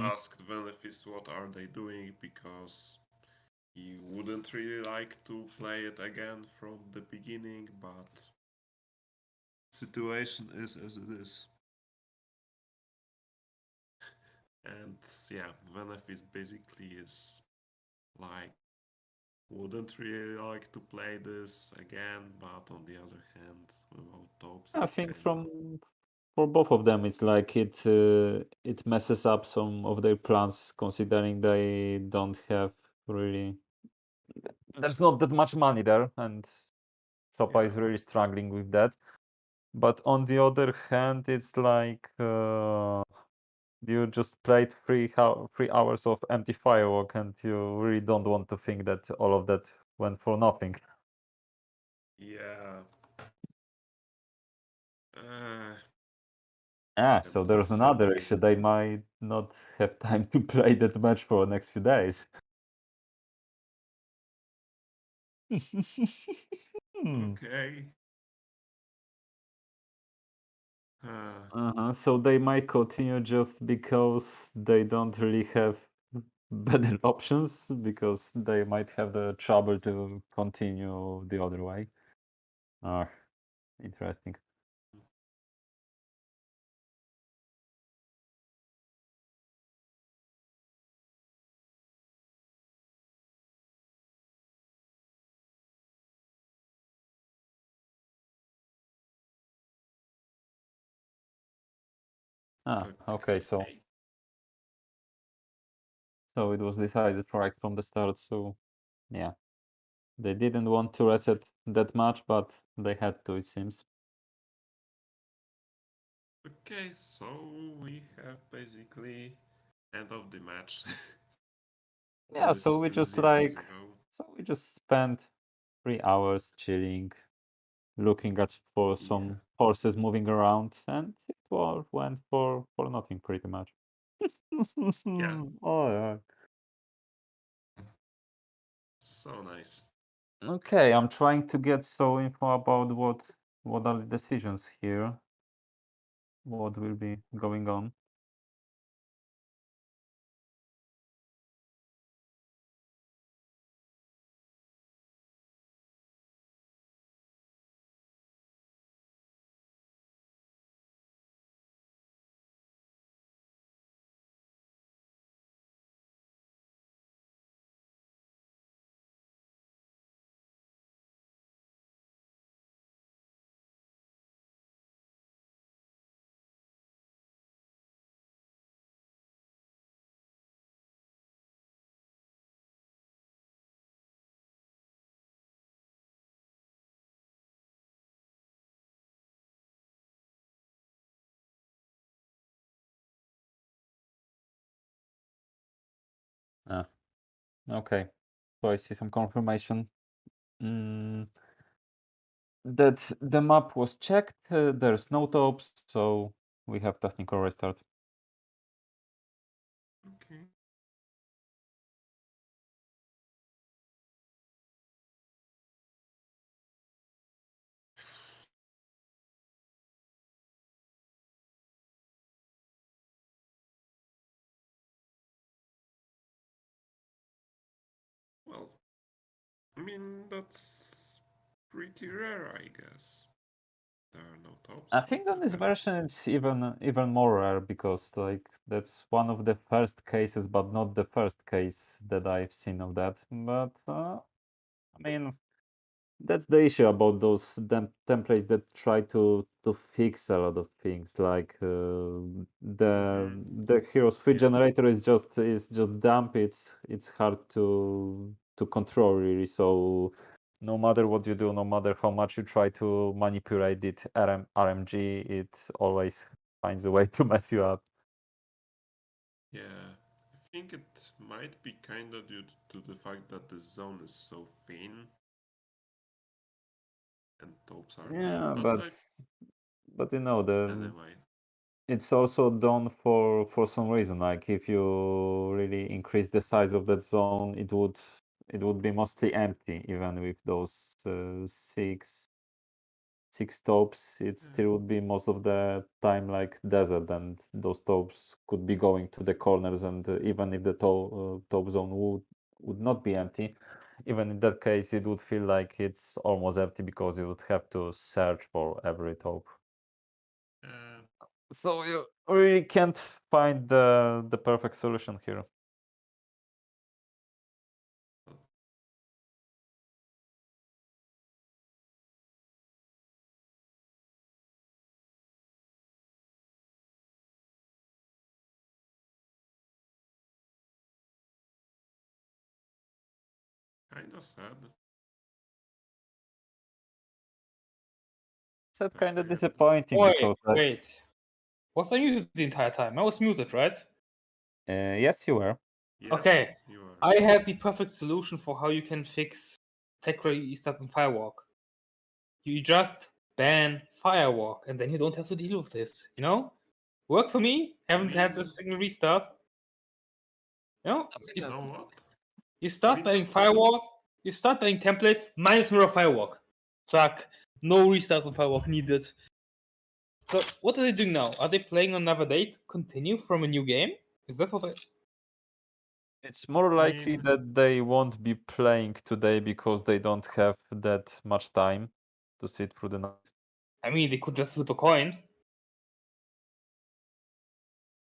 asked Venefizz what are they doing because he wouldn't really like to play it again from the beginning, but situation is as it is. And yeah, Venefizz basically is like wouldn't really like to play this again, but on the other hand, without tops, I it's think kind for both of them, it's like it messes up some of their plans, considering they don't have really. There's not that much money there, and Szopa is Yeah. really struggling with that. But on the other hand, it's like you just played 3 hours of empty firework, and you really don't want to think that all of that went for nothing. Yeah. So And there's another possibly, issue. They might not have time to play that match for the next few days. okay. So they might continue just because they don't really have better options, because they might have the trouble to continue the other way. Ah, interesting. Okay, so it was decided right from the start, so yeah. They didn't want to reset that much, but they had to, it seems. Okay, so we have basically end of the match. Yeah, so we Still just 0-0. spent 3 hours chilling, looking at for Yeah. some horses moving around, and it all went for nothing pretty much. Yeah. Oh yeah. So nice. Okay, I'm trying to get some info about what are the decisions here. What will be going on? Ah, okay. So I see some confirmation. That the map was checked, there's no topes, so we have technical restart. Okay. Well, I mean, that's pretty rare, I guess. There are no tops, I but think on that this helps. version it's even more rare, because like that's one of the first cases, but not the first case that I've seen of that. But I mean, that's the issue about those templates that try to fix a lot of things. Like the heroes free Yeah. generator is just dump. It's hard to control really. So no matter what you do, no matter how much you try to manipulate it, RMG, it always finds a way to mess you up. Yeah. I think it might be kinda due to the fact that the zone is so thin and tops are big, Yeah, but like, but you know the anyway. it's also done for some reason. Like if you really increase the size of that zone, it would be mostly empty, even with those six topes. It Yeah. still would be most of the time like desert, and those topes could be going to the corners. And even if the top zone would not be empty, even in that case, it would feel like it's almost empty, because you would have to search for every top. So you really can't find the perfect solution here. Kinda sad. It's kind of Jebus. disappointing Wait, because like, wait. Was I muted the entire time? I was muted, right? yes, you were. Yes, Okay. you are. I have the perfect solution for how you can fix tech restarts and Firewalk. You just ban Firewalk, and then you don't have to deal with this. You know, worked for me. Haven't had a mean- single restart. You know, You know what? you start mean, banning that's- Firewalk. You start banning templates minus mirror Firewalk. Zack. No restart on Firewalk needed. So what are they doing now? Are they playing on another day to continue from a new game? Is that what I? It's more likely mean- that they won't be playing today because they don't have that much time to sit through the night. I mean, they could just flip a coin.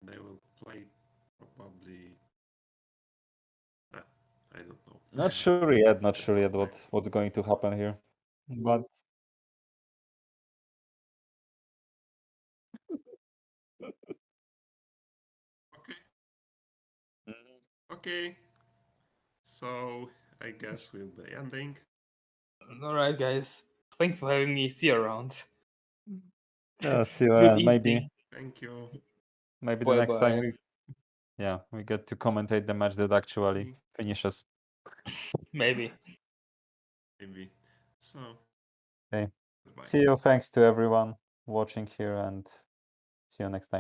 They will play probably. I don't know. Not sure yet. Not That's sure yet something. what's going to happen here. But Okay. Okay. So I guess we'll be ending. All right, guys. Thanks for having me. See you around. see you Good around. Maybe evening. Thank you. the Bye next time bye. we get to commentate the match that actually finishes. Maybe. Maybe. So. Okay. Goodbye. See you. Thanks to everyone watching here, and see you next time.